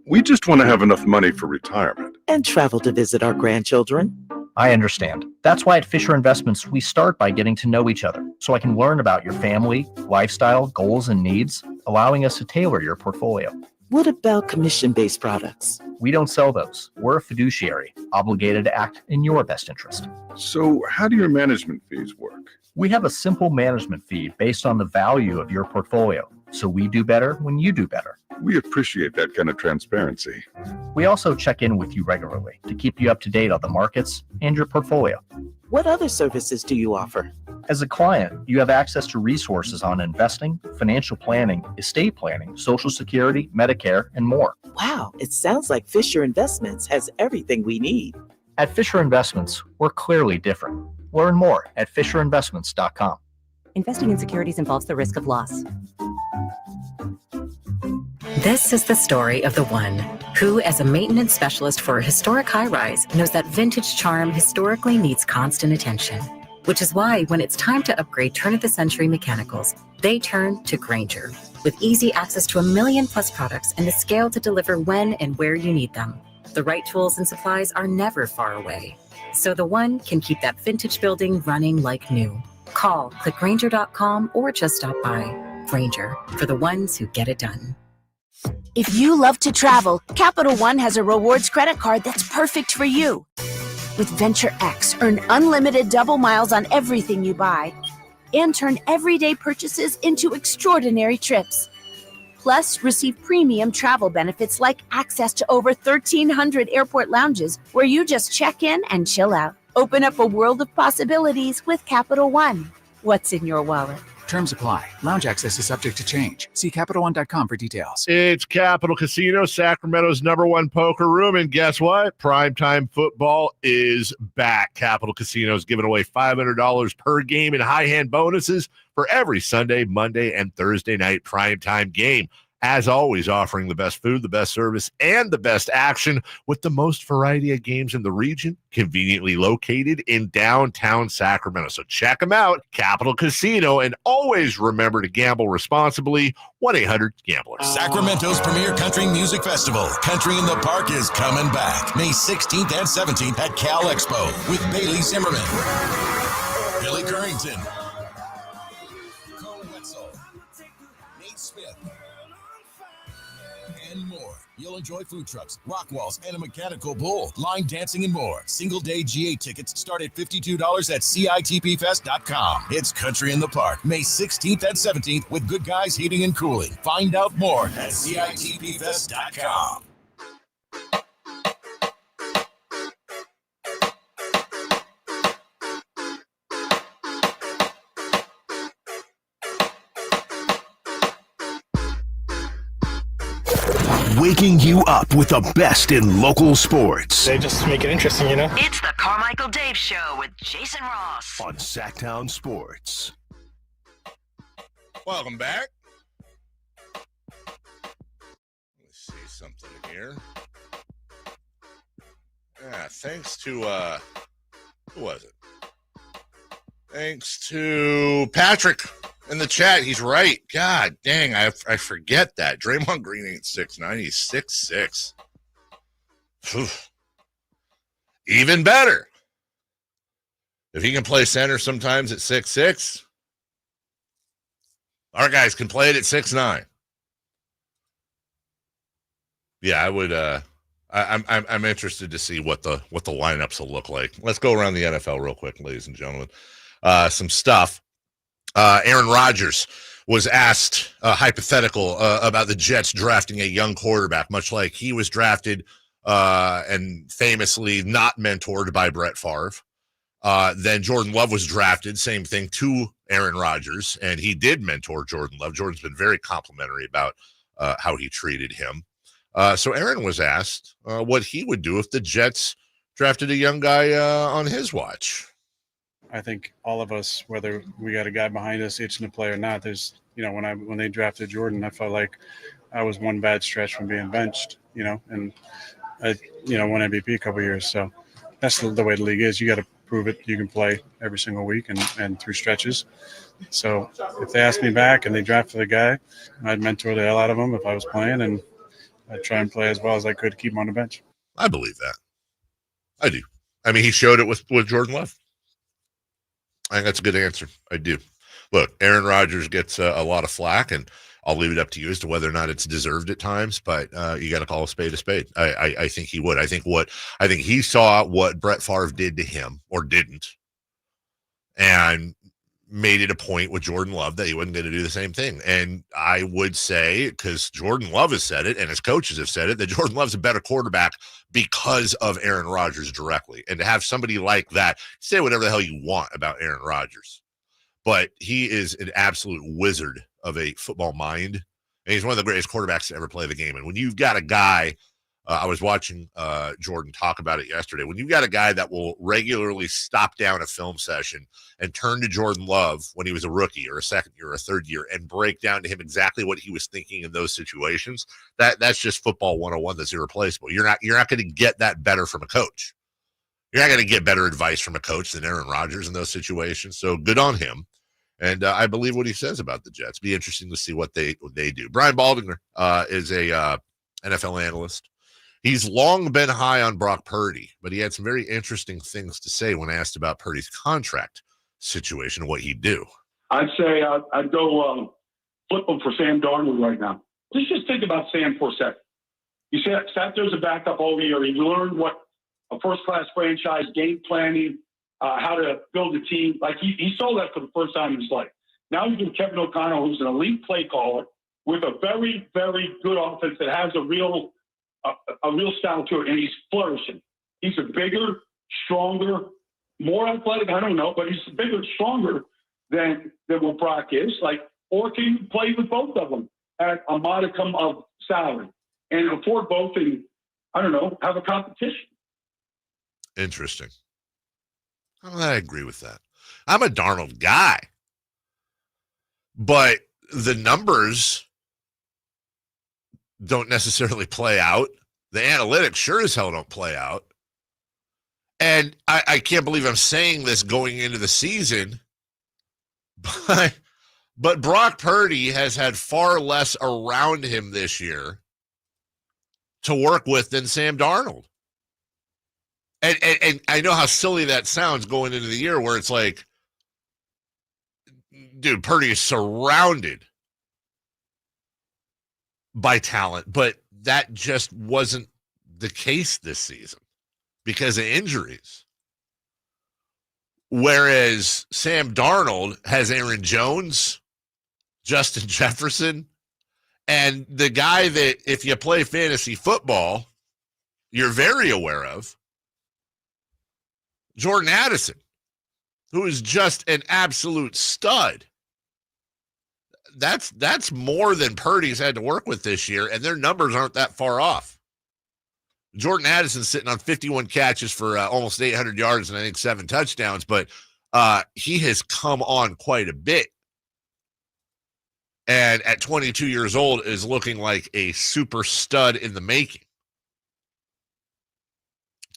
We just want to have enough money for retirement. And travel to visit our grandchildren. I understand. That's why at Fisher Investments, we start by getting to know each other so I can learn about your family, lifestyle, goals, and needs, allowing us to tailor your portfolio. What about commission-based products? We don't sell those. We're a fiduciary, obligated to act in your best interest. So how do your management fees work? We have a simple management fee based on the value of your portfolio, so we do better when you do better. We appreciate that kind of transparency. We also check in with you regularly to keep you up to date on the markets and your portfolio. What other services do you offer? As a client, you have access to resources on investing, financial planning, estate planning, Social Security, Medicare, and more. Wow, it sounds like Fisher Investments has everything we need. At Fisher Investments, we're clearly different. Learn more at FisherInvestments.com. Investing in securities involves the risk of loss. This is the story of the one who, as a maintenance specialist for a historic high-rise, knows that vintage charm historically needs constant attention. Which is why when it's time to upgrade turn-of-the-century mechanicals, they turn to Grainger. With easy access to 1 million+ products and the scale to deliver when and where you need them. The right tools and supplies are never far away. So the one can keep that vintage building running like new. Call, click Grainger.com, or just stop by. Grainger, for the ones who get it done. If you love to travel, Capital One has a rewards credit card that's perfect for you. With Venture X, earn unlimited double miles on everything you buy and turn everyday purchases into extraordinary trips. Plus, receive premium travel benefits like access to over 1,300 airport lounges where you just check in and chill out. Open up a world of possibilities with Capital One. What's in your wallet? Terms apply. Lounge access is subject to change. See CapitalOne.com for details. It's Capital Casino, Sacramento's #1 poker room. And guess what? Primetime football is back. Capital Casino is giving away $500 per game in high hand bonuses for every Sunday, Monday, and Thursday night primetime game. As always, offering the best food, the best service, and the best action with the most variety of games in the region, conveniently located in downtown Sacramento. So check them out, Capital Casino, and always remember to gamble responsibly. 1-800-GAMBLER. Sacramento's premier country music festival, Country in the Park, is coming back May 16th and 17th at Cal Expo with Bailey Zimmerman, Billy Currington, Nate Smith, and more. You'll enjoy food trucks, rock walls, and a mechanical bull, line dancing, and more. Single-day GA tickets start at $52 at CITPFest.com. It's Country in the Park, May 16th and 17th with Good Guys Heating and Cooling. Find out more at CITPFest.com. Waking you up with the best in local sports. They just make it interesting, you know? It's the Carmichael Dave Show with Jason Ross on Sacktown Sports. Welcome back. Let's see something here. Yeah, thanks to, who was it? Thanks to Patrick in the chat. He's right. God dang, I forget that. Draymond Green ain't 6'9", he's 6'6". Even better. If he can play center sometimes at 6'6", our guys can play it at 6'9". Yeah, I would. I'm interested to see what the lineups will look like. Let's go around the NFL real quick, ladies and gentlemen. Some stuff. Aaron Rodgers was asked hypothetical about the Jets drafting a young quarterback, much like he was drafted and famously not mentored by Brett Favre. Then Jordan Love was drafted, same thing to Aaron Rodgers, and he did mentor Jordan Love. Jordan's been very complimentary about how he treated him. So Aaron was asked what he would do if the Jets drafted a young guy on his watch. I think all of us, whether we got a guy behind us itching to play or not, there's, when they drafted Jordan, I felt like I was one bad stretch from being benched, and I, won MVP a couple of years. So that's the way the league is. You got to prove it. You can play every single week and through stretches. So if they asked me back and they drafted a guy, I'd mentor the hell out of him if I was playing, and I'd try and play as well as I could to keep him on the bench. I believe that. I do. I mean, he showed it with Jordan Love. I think that's a good answer. I do. Look, Aaron Rodgers gets a lot of flack, and I'll leave it up to you as to whether or not it's deserved at times, but you got to call a spade a spade. I think he would. I think he saw what Brett Favre did to him, or didn't, and made it a point with Jordan Love that he wasn't going to do the same thing. And I would say, because Jordan Love has said it and his coaches have said it, that Jordan Love's a better quarterback because of Aaron Rodgers directly. And to have somebody like that, say whatever the hell you want about Aaron Rodgers, but he is an absolute wizard of a football mind. And he's one of the greatest quarterbacks to ever play the game. And when you've got a guy, I was watching Jordan talk about it yesterday. When you've got a guy that will regularly stop down a film session and turn to Jordan Love when he was a rookie or a second year or a third year and break down to him exactly what he was thinking in those situations, that's just football 101 that's irreplaceable. You're not going to get that better from a coach. You're not going to get better advice from a coach than Aaron Rodgers in those situations. So good on him. And I believe what he says about the Jets. Be interesting to see what they do. Brian Baldinger is a NFL analyst. He's long been high on Brock Purdy, but he had some very interesting things to say when asked about Purdy's contract situation and what he'd do. I'd say I'd go flip him for Sam Darnold right now. Let's just think about Sam for a second. You sat there as a backup all year. He learned what a first-class franchise, game planning, how to build a team. Like he saw that for the first time in his life. Now he's with Kevin O'Connell, who's an elite play caller, with a very, very good offense that has a real style to it, and he's flourishing. He's a bigger, stronger, more athletic. I don't know, but he's bigger, stronger than what Brock is. Or can you play with both of them at a modicum of salary and afford both and, I don't know, have a competition? Interesting. I agree with that. I'm a Darnold guy, but the numbers don't necessarily play out. The analytics sure as hell don't play out. And I can't believe I'm saying this going into the season, but Brock Purdy has had far less around him this year to work with than Sam Darnold. And I know how silly that sounds going into the year where it's like, dude, Purdy is surrounded by talent, but that just wasn't the case this season because of injuries. Whereas Sam Darnold has Aaron Jones, Justin Jefferson, and the guy that if you play fantasy football, you're very aware of, Jordan Addison, who is just an absolute stud. That's more than Purdy's had to work with this year, and their numbers aren't that far off. Jordan Addison's sitting on 51 catches for almost 800 yards and I think 7 touchdowns, but he has come on quite a bit. And at 22 years old is looking like a super stud in the making.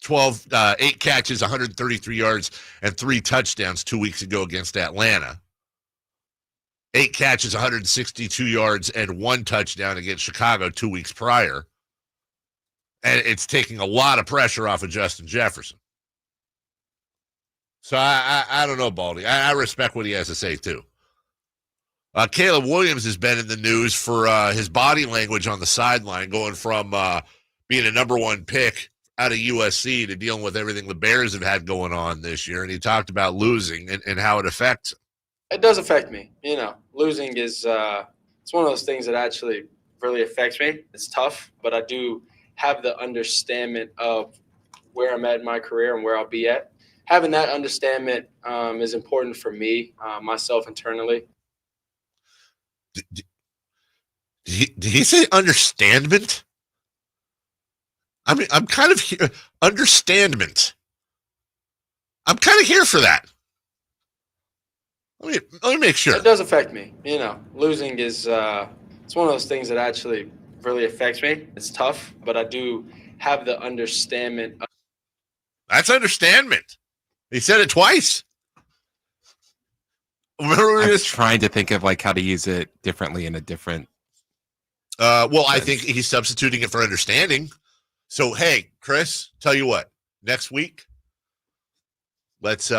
8 catches, 133 yards, and 3 touchdowns 2 weeks ago against Atlanta. 8 catches, 162 yards, and 1 touchdown against Chicago 2 weeks prior. And it's taking a lot of pressure off of Justin Jefferson. So I don't know, Baldy. I respect what he has to say, too. Caleb Williams has been in the news for his body language on the sideline, going from being a number 1 pick out of USC to dealing with everything the Bears have had going on this year. And he talked about losing and how it affects him. It does affect me. Losing is it's one of those things that actually really affects me. It's tough, but I do have the understanding of where I'm at in my career and where I'll be at. Having that understanding is important for me, myself internally. Did he say understandment? I mean, I'm kind of here. Understandment. I'm kind of here for that. Let me make sure. It does affect me. Losing is it's one of those things that actually really affects me. It's tough, but I do have the understanding. That's understandment. He said it twice. I'm trying to think of how to use it differently in a different. Well, I think he's substituting it for understanding. So, hey, Chris, tell you what. Next week, let's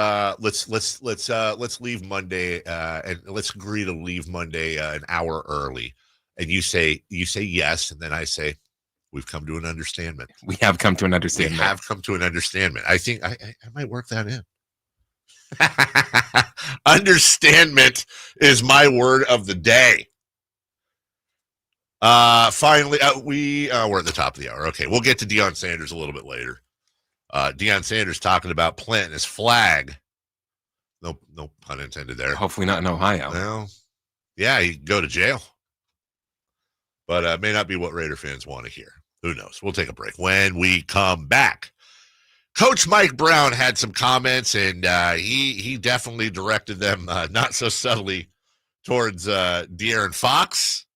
leave Monday and let's agree to leave Monday an hour early. And you say yes, and then I say we've come to an understanding. We have come to an understanding. We have come to an understanding. I think I might work that in. Understandment is my word of the day. Finally, we're at the top of the hour. Okay, we'll get to Deion Sanders a little bit later. Deion Sanders talking about planting his flag. No pun intended there. Hopefully not in Ohio. Well, yeah, he could go to jail. But may not be what Raider fans want to hear. Who knows? We'll take a break. When we come back, Coach Mike Brown had some comments, and he definitely directed them not so subtly towards De'Aaron Fox.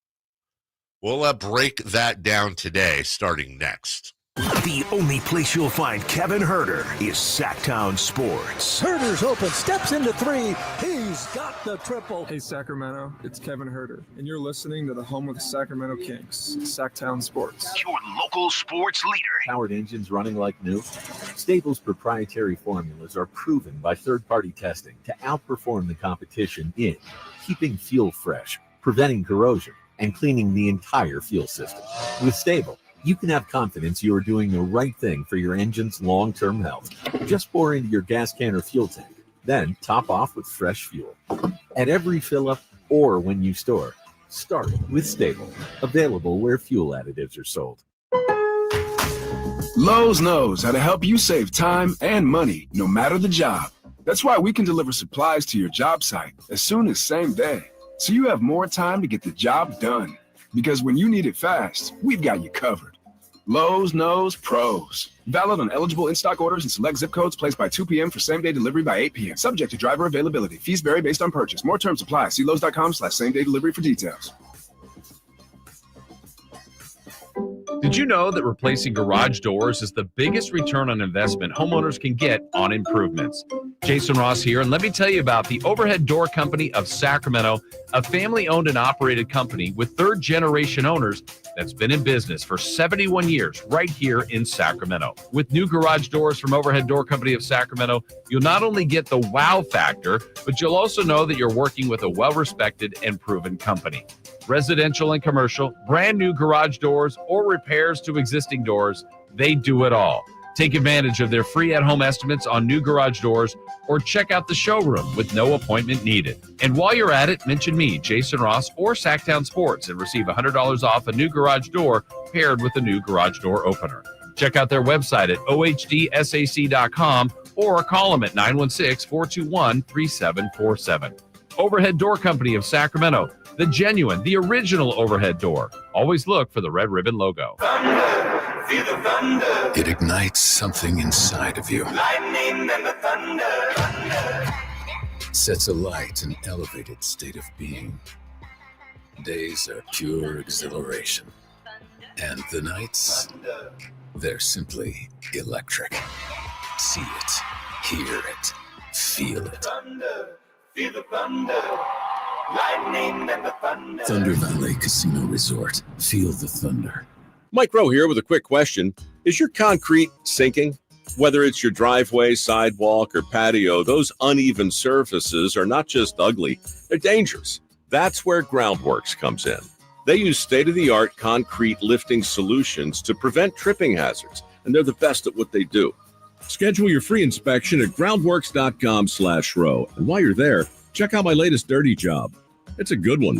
We'll break that down today, starting next. The only place you'll find Kevin Herter is Sacktown Sports. Herter's open, steps into 3. He's got the triple. Hey, Sacramento, it's Kevin Herter, and you're listening to the home of the Sacramento Kings, Sacktown Sports. Your local sports leader. Powered engines running like new? Stable's proprietary formulas are proven by third-party testing to outperform the competition in keeping fuel fresh, preventing corrosion, and cleaning the entire fuel system. With Stable, you can have confidence you are doing the right thing for your engine's long-term health. Just pour into your gas can or fuel tank, then top off with fresh fuel. At every fill-up or when you store, Start with Stable. Available where fuel additives are sold. Lowe's knows how to help you save time and money, no matter the job. That's why we can deliver supplies to your job site as soon as same day, so you have more time to get the job done. Because when you need it fast, we've got you covered. Lowe's knows pros. Valid on eligible in-stock orders and select zip codes placed by 2 p.m. for same-day delivery by 8 p.m. Subject to driver availability. Fees vary based on purchase. More terms apply. See Lowe's.com/same-day delivery for details. Did you know that replacing garage doors is the biggest return on investment homeowners can get on improvements? Jason Ross here, and let me tell you about the Overhead Door Company of Sacramento, a family-owned and operated company with third-generation owners that's been in business for 71 years right here in Sacramento. With new garage doors from Overhead Door Company of Sacramento, you'll not only get the wow factor, but you'll also know that you're working with a well-respected and proven company. Residential and commercial, brand new garage doors, or repairs to existing doors, they do it all. Take advantage of their free at-home estimates on new garage doors or check out the showroom with no appointment needed. And while you're at it, mention me, Jason Ross, or Sacktown Sports and receive $100 off a new garage door paired with a new garage door opener. Check out their website at ohdsac.com or call them at 916-421-3747. Overhead Door Company of Sacramento, the genuine, the original overhead door. Always look for the red ribbon logo. Thunder, feel the thunder. It ignites something inside of you. Lightning and the thunder. Sets alight an elevated state of being. Days are pure exhilaration. And the nights, they're simply electric. See it, hear it, feel it. Thunder, feel the thunder. Lightning and the thunder. Thunder Valley Casino Resort. Feel the thunder. Mike Rowe here with a quick question. Is your concrete sinking? Whether it's your driveway, sidewalk, or patio, those uneven surfaces are not just ugly, they're dangerous. That's where Groundworks comes in. They use state-of-the-art concrete lifting solutions to prevent tripping hazards, and they're the best at what they do. Schedule your free inspection at groundworks.com/row. And while you're there, check out my latest dirty job. It's a good one.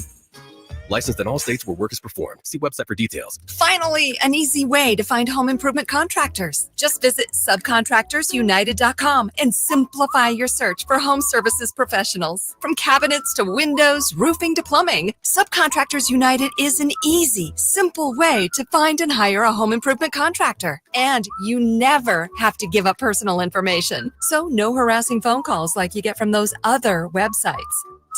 Licensed in all states where work is performed. See website for details. Finally, an easy way to find home improvement contractors. Just visit subcontractorsunited.com and simplify your search for home services professionals. From cabinets to windows, roofing to plumbing, Subcontractors United is an easy, simple way to find and hire a home improvement contractor. And you never have to give up personal information. So no harassing phone calls like you get from those other websites.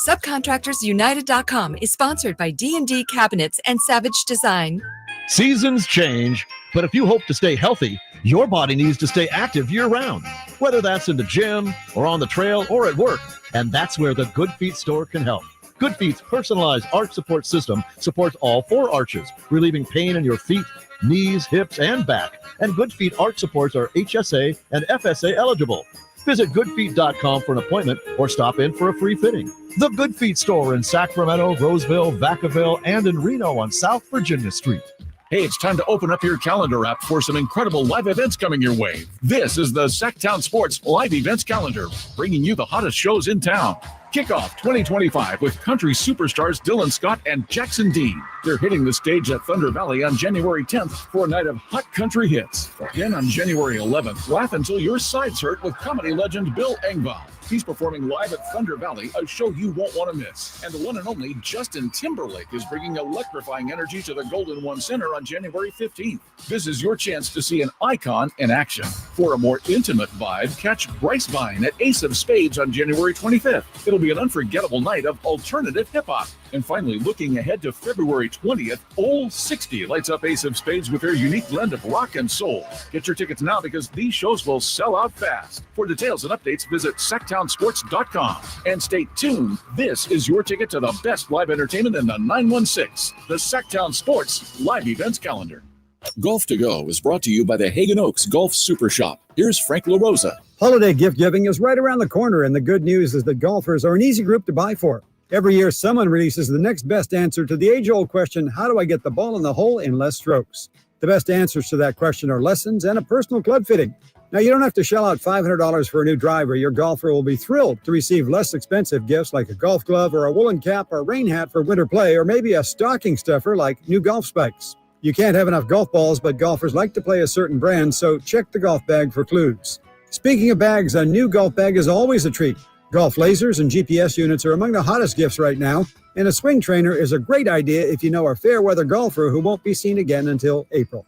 Subcontractorsunited.com is sponsored by D&D Cabinets and Savage Design. Seasons change, but if you hope to stay healthy, your body needs to stay active year-round, whether that's in the gym or on the trail or at work, and that's where the Good Feet store can help. Good Feet's personalized arch support system supports all 4 arches, relieving pain in your feet, knees, hips, and back. And Good Feet arch supports are HSA and FSA eligible. Visit goodfeet.com for an appointment or stop in for a free fitting. The Good Feet store in Sacramento, Roseville, Vacaville, and in Reno on South Virginia Street. Hey, it's time to open up your calendar app for some incredible live events coming your way. This is the Sacktown Sports Live Events Calendar, bringing you the hottest shows in town. Kick off 2025 with country superstars Dylan Scott and Jackson Dean. They're hitting the stage at Thunder Valley on January 10th for a night of hot country hits. Again on January 11th, laugh until your sides hurt with comedy legend Bill Engvall. He's performing live at Thunder Valley, a show you won't want to miss. And the one and only Justin Timberlake is bringing electrifying energy to the Golden One Center on January 15th. This is your chance to see an icon in action. For a more intimate vibe, catch Bryce Vine at Ace of Spades on January 25th. It'll be an unforgettable night of alternative hip-hop. And finally, looking ahead to February 20th, Old 60 lights up Ace of Spades with their unique blend of rock and soul. Get your tickets now because these shows will sell out fast. For details and updates, visit sacktownsports.com. And stay tuned. This is your ticket to the best live entertainment in the 916, the Sacktown Sports Live Events Calendar. Golf to Go is brought to you by the Hagen Oaks Golf Super Shop. Here's Frank LaRosa. Holiday gift giving is right around the corner, and the good news is that golfers are an easy group to buy for. Every year, someone releases the next best answer to the age-old question, how do I get the ball in the hole in less strokes? The best answers to that question are lessons and a personal club fitting. Now, you don't have to shell out $500 for a new driver. Your golfer will be thrilled to receive less expensive gifts like a golf glove or a woolen cap or a rain hat for winter play, or maybe a stocking stuffer like new golf spikes. You can't have enough golf balls, but golfers like to play a certain brand, so check the golf bag for clues. Speaking of bags, a new golf bag is always a treat. Golf lasers and GPS units are among the hottest gifts right now, and a swing trainer is a great idea if you know a fair weather golfer who won't be seen again until April.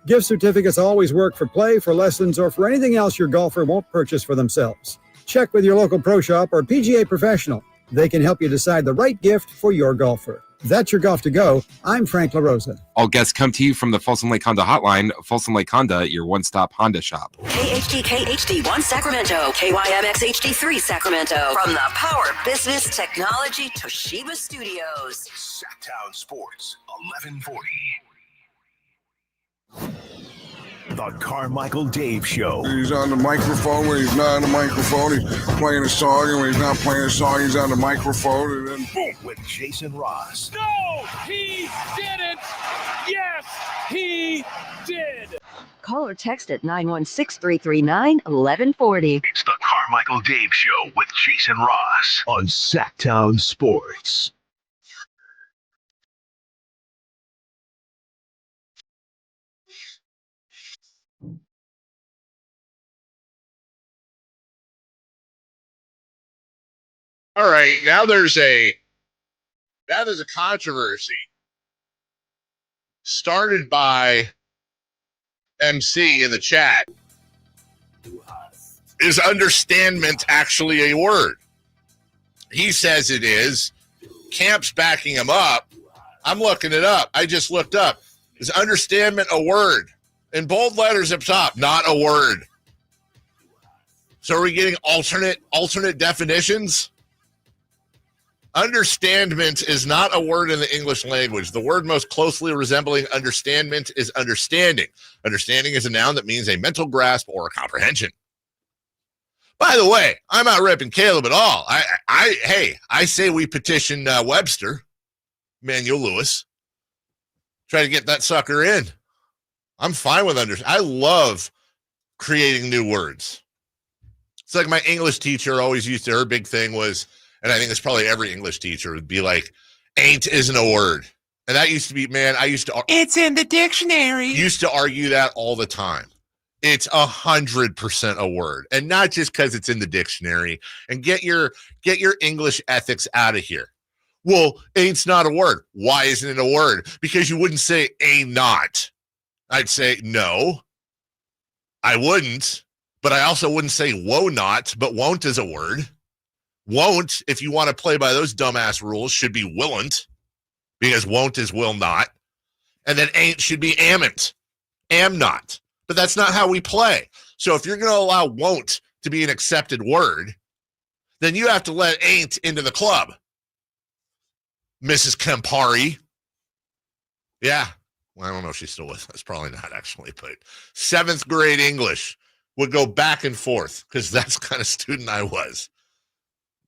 Gift certificates always work for play, for lessons, or for anything else your golfer won't purchase for themselves. Check with your local pro shop or PGA professional. They can help you decide the right gift for your golfer. That's your Golf to Go. I'm Frank LaRosa. All guests come to you from the Folsom Lake Honda Hotline. Folsom Lake Honda, your one-stop Honda shop. KHDK HD1 Sacramento, KYMX HD3 Sacramento. From the Power Business Technology Toshiba Studios. Sacktown Sports, 1140. The Carmichael Dave Show. He's on the microphone when he's not on the microphone. He's playing a song, and when he's not playing a song, he's on the microphone. And then boom. With Jason Ross. No, he didn't. Yes, he did. Call or text at 916-339-1140. It's the Carmichael Dave Show with Jason Ross on Sacktown Sports. All right, now there's a controversy started by MC in the chat. Is understandment actually a word? He says it is. Camp's backing him up. I'm looking it up. I just looked up. Is understandment a word? In bold letters up top, not a word. So are we getting alternate definitions? Understandment is not a word in the English language. The word most closely resembling understandment is understanding. Understanding is a noun that means a mental grasp or a comprehension. By the way, I'm not ripping Caleb at all. I say we petition Webster, Manuel Lewis, try to get that sucker in. I'm fine with I love creating new words. It's like my English teacher always used to, her big thing was, and I think it's probably every English teacher would be like, ain't isn't a word. And that used to be, man, it's in the dictionary. Used to argue that all the time. It's 100% a word. And not just because it's in the dictionary. And get your English ethics out of here. Well, ain't's not a word. Why isn't it a word? Because you wouldn't say a not. I'd say no. I wouldn't. But I also wouldn't say whoa not, but won't is a word. Won't, if you want to play by those dumbass rules, should be willn't, because won't is will not. And then ain't should be amn't, am not. But that's not how we play. So if you're going to allow won't to be an accepted word, then you have to let ain't into the club. Mrs. Campari. Yeah. Well, I don't know if she's still with us. Probably not, actually. But 7th grade English would go back and forth because that's the kind of student I was.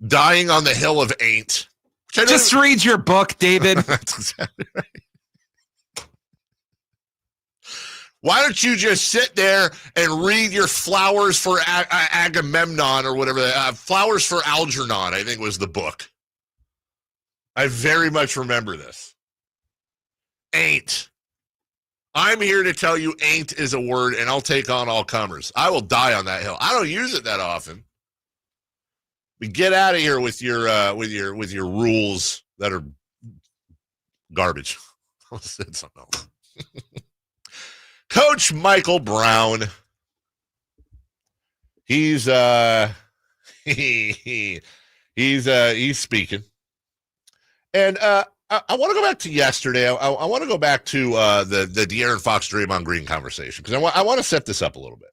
Dying on the hill of ain't. Just read your book, David. That's exactly right. Why don't you just sit there and read your Flowers for Agamemnon or whatever, Flowers for Algernon, I think was the book. I very much remember this. Ain't. I'm here to tell you ain't is a word, and I'll take on all comers. I will die on that hill. I don't use it that often. But get out of here with your rules that are garbage. I said something else. Coach Michael Brown. He's he's speaking. And I want to go back to yesterday. I want to go back to the De'Aaron Fox Draymond Green conversation because I want to set this up a little bit.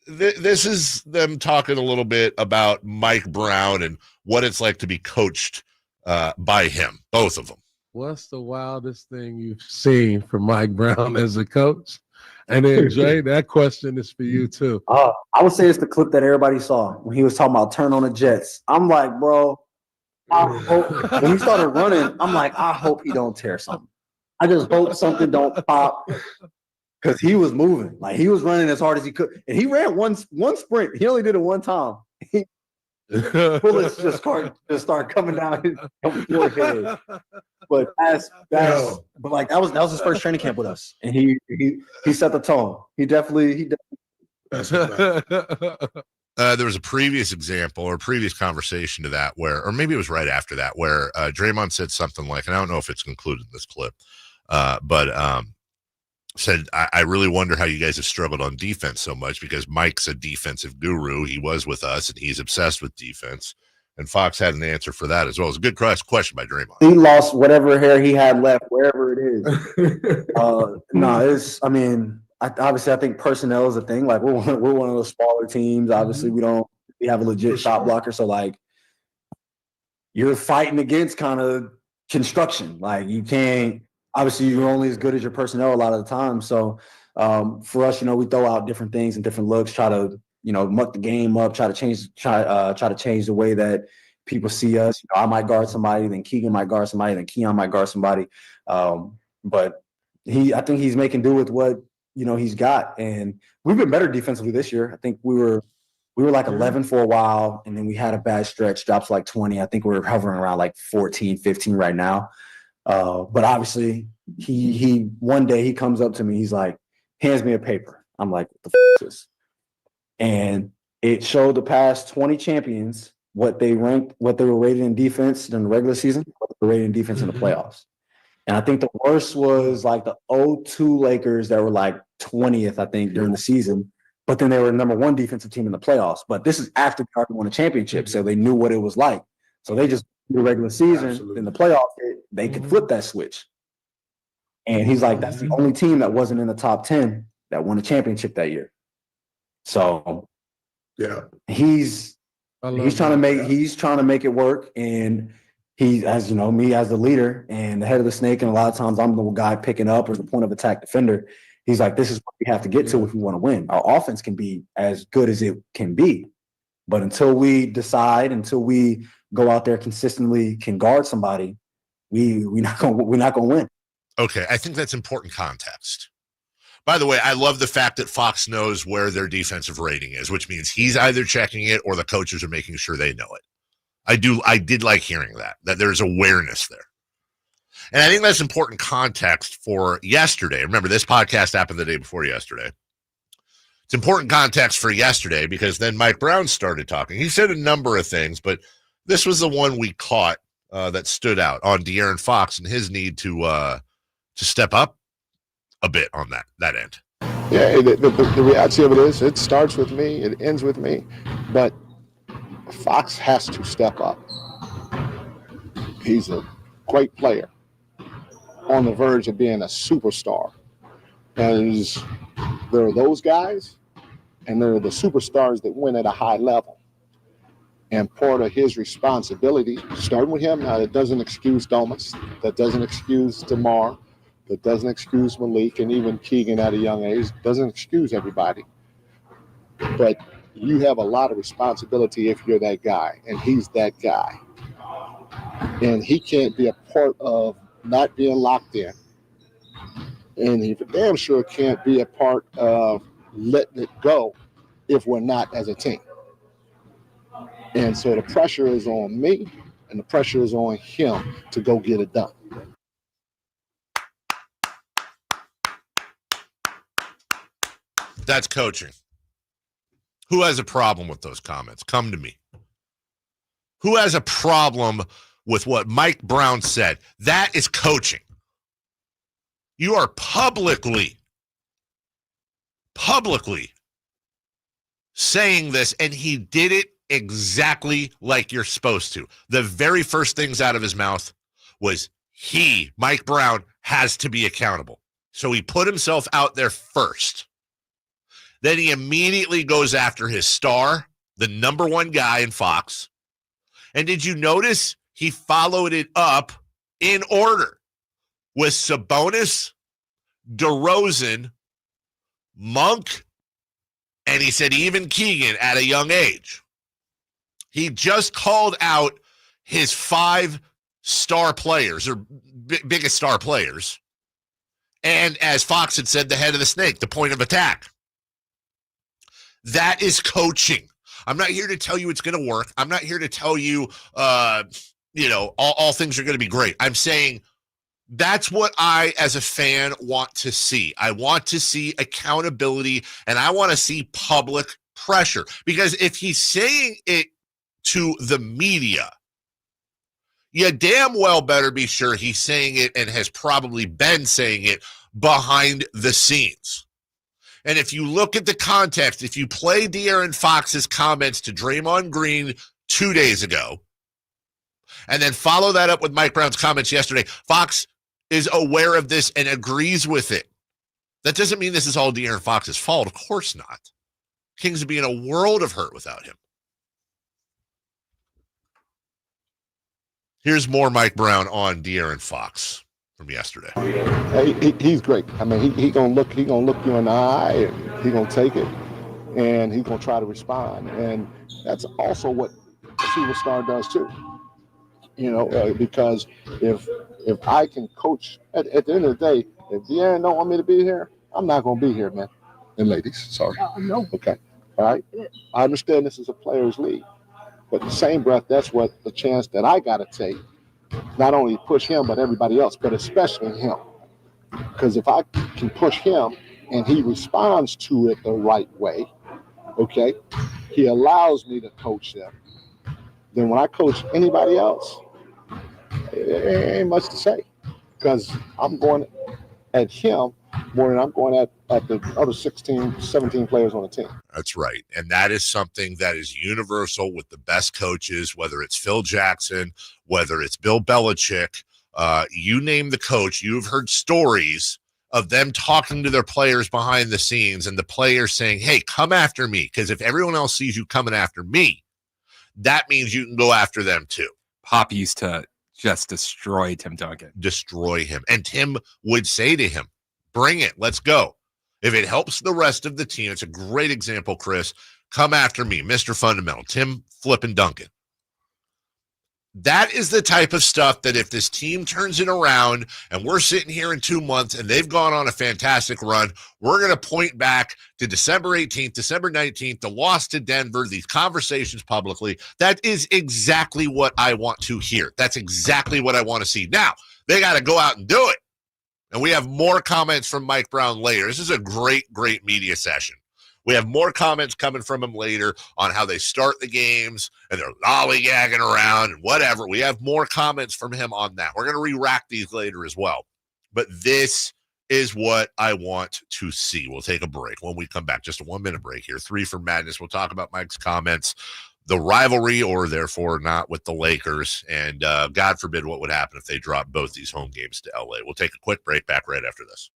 This is them talking a little bit about Mike Brown and what it's like to be coached by him, both of them. What's the wildest thing you've seen from Mike Brown as a coach? And then, Jay, that question is for you, too. I would say it's the clip that everybody saw when he was talking about turn on the Jets. I'm like, bro, I hope, when he started running, I'm like, I hope he don't tear something. I just hope something don't pop. because he was moving. Like, he was running as hard as he could. And he ran one sprint. He only did it one time. Bullets just start coming down his forehead. But but like that was his first training camp with us. And he set the tone. He definitely there was a previous example or previous conversation to that or maybe it was right after that, where Draymond said something like, and I don't know if it's included in this clip, but said, I really wonder how you guys have struggled on defense so much, because Mike's a defensive guru. He was with us and he's obsessed with defense. And Fox had an answer for that as well. It was a good question by Draymond. He lost whatever hair he had left, wherever it is. Obviously I think personnel is a thing. Like, we're one of those smaller teams. Obviously we have a legit shot blocker. So like, you're fighting against kind of construction. Like, you can't, obviously you're only as good as your personnel a lot of the time. So for us, we throw out different things and different looks, try to, muck the game up, try to change the way that people see us. I might guard somebody, then Keegan might guard somebody, then Keon might guard somebody. But I think he's making do with what, he's got. And we've been better defensively this year. I think we were like 11 for a while, and then we had a bad stretch, drops like 20. I think we're hovering around like 14, 15 right now. But obviously he one day he comes up to me, he's like, hands me a paper. I'm like, what the f is this? And it showed the past 20 champions, what they ranked, what they were rated in defense in the regular season, what they were rated in defense in the playoffs. And I think the worst was like the 02 Lakers that were like 20th, I think, during the season. But then they were the number one defensive team in the playoffs. But this is after they already won a championship, so they knew what it was like. So they just the regular season, in the playoffs, they could flip that switch. And he's like, that's the only team that wasn't in the top 10 that won a championship that year. So he's trying to make it work. And he, as me as the leader and the head of the snake, and a lot of times I'm the guy picking up or the point of attack defender. He's like, this is what we have to get to if we want to win. Our offense can be as good as it can be, but until we go out there consistently, can guard somebody, we're not gonna win. Okay, I think that's important context. By the way, I love the fact that Fox knows where their defensive rating is, which means he's either checking it or the coaches are making sure they know it. I did like hearing that there's awareness there. And I think that's important context for yesterday. Remember, this podcast happened the day before yesterday. It's important context for yesterday because then Mike Brown started talking. He said a number of things, but this was the one we caught that stood out on De'Aaron Fox and his need to step up a bit on that end. Yeah, the reality of it is it starts with me, it ends with me, but Fox has to step up. He's a great player on the verge of being a superstar. And there are those guys, and there are the superstars that win at a high level. And part of his responsibility, starting with him, now that doesn't excuse Domantas, that doesn't excuse DeMar, that doesn't excuse Malik, and even Keegan at a young age, doesn't excuse everybody. But you have a lot of responsibility if you're that guy, and he's that guy. And he can't be a part of not being locked in. And he for damn sure can't be a part of letting it go if we're not as a team. And so the pressure is on me and the pressure is on him to go get it done. That's coaching. Who has a problem with those comments? Come to me. Who has a problem with what Mike Brown said? That is coaching. You are publicly saying this, and he did it exactly like you're supposed to. The very first things out of his mouth was Mike Brown, has to be accountable. So he put himself out there first. Then he immediately goes after his star, the number one guy in Fox. And did you notice he followed it up in order with Sabonis, DeRozan, Monk, and he said even Keegan at a young age. He just called out his 5 star players or biggest star players. And as Fox had said, the head of the snake, the point of attack. That is coaching. I'm not here to tell you it's going to work. I'm not here to tell you, all things are going to be great. I'm saying that's what I, as a fan, want to see. I want to see accountability, and I want to see public pressure. Because if he's saying it to the media, you damn well better be sure he's saying it and has probably been saying it behind the scenes. And if you look at the context, if you play De'Aaron Fox's comments to Draymond Green 2 days ago, and then follow that up with Mike Brown's comments yesterday, Fox is aware of this and agrees with it. That doesn't mean this is all De'Aaron Fox's fault. Of course not. Kings would be in a world of hurt without him. Here's more Mike Brown on De'Aaron Fox from yesterday. He's great. I mean, he gonna look you in the eye, and he gonna take it, and he's gonna try to respond. And that's also what a superstar does too. Because if I can coach at the end of the day, if De'Aaron don't want me to be here, I'm not gonna be here, man. And ladies, sorry. No. Okay. All right. I understand this is a players' league, but in the same breath, that's what the chance that I gotta take. Not only push him, but everybody else, but especially him. Because if I can push him and he responds to it the right way, okay, he allows me to coach them. Then when I coach anybody else, it ain't much to say. Because I'm going at him more than I'm going at the other 16, 17 players on the team. That's right. And that is something that is universal with the best coaches, whether it's Phil Jackson, whether it's Bill Belichick, you name the coach. You've heard stories of them talking to their players behind the scenes and the players saying, hey, come after me. Because if everyone else sees you coming after me, that means you can go after them too. Pop used to just destroy Tim Duncan. Destroy him. And Tim would say to him, bring it. Let's go. If it helps the rest of the team, it's a great example, Chris. Come after me, Mr. Fundamental, Tim flipping Duncan. That is the type of stuff that if this team turns it around and we're sitting here in 2 months and they've gone on a fantastic run, we're going to point back to December 18th, December 19th, the loss to Denver, these conversations publicly. That is exactly what I want to hear. That's exactly what I want to see. Now, they got to go out and do it. And we have more comments from Mike Brown later. This is a great, great media session. We have more comments coming from him later on how they start the games and they're lollygagging around and whatever. We have more comments from him on that. We're going to re-rack these later as well. But this is what I want to see. We'll take a break when we come back. Just a 1-minute break here. 3 for Madness. We'll talk about Mike's comments, the rivalry, or therefore not, with the Lakers, and God forbid what would happen if they drop both these home games to LA. We'll take a quick break, back right after this.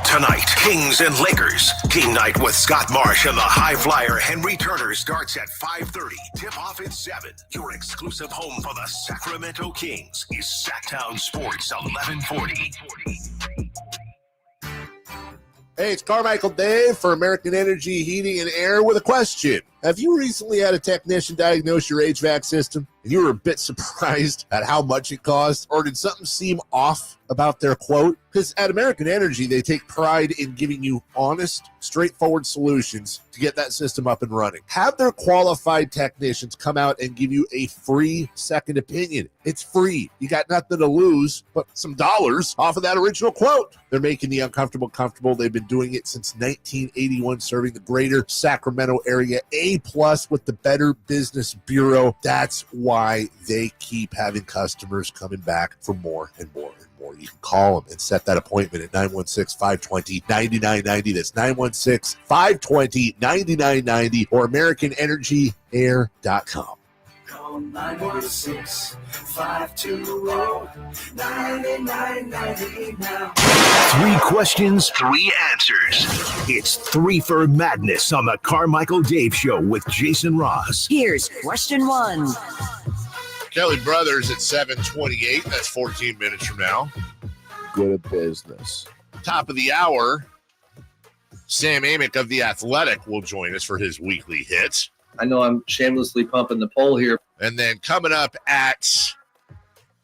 Tonight, Kings and Lakers. Game night with Scott Marsh and the high flyer Henry Turner starts at 5:30. Tip-off at 7. Your exclusive home for the Sacramento Kings is Sacktown Sports 1140. Hey, it's Carmichael Dave for American Energy Heating and Air with a question. Have you recently had a technician diagnose your HVAC system and you were a bit surprised at how much it cost? Or did something seem off about their quote? Because at American Energy, they take pride in giving you honest, straightforward solutions to get that system up and running. Have their qualified technicians come out and give you a free second opinion. It's free. You got nothing to lose but some dollars off of that original quote. They're making the uncomfortable comfortable. They've been doing it since 1981, serving the greater Sacramento area. A+ with the Better Business Bureau. That's why they keep having customers coming back for more and more and more. You can call them and set that appointment at 916-520-9990. That's 916-520-9990 or AmericanEnergyAir.com. Call 916-520-9990 now. 3 questions, 3 answers. It's 3 for Madness on the Carmichael Dave Show with Jason Ross. Here's question 1. Kelly Brothers at 7:28. That's 14 minutes from now. Good business. Top of the hour, Sam Amick of The Athletic will join us for his weekly hits. I know I'm shamelessly pumping the poll here. And then coming up at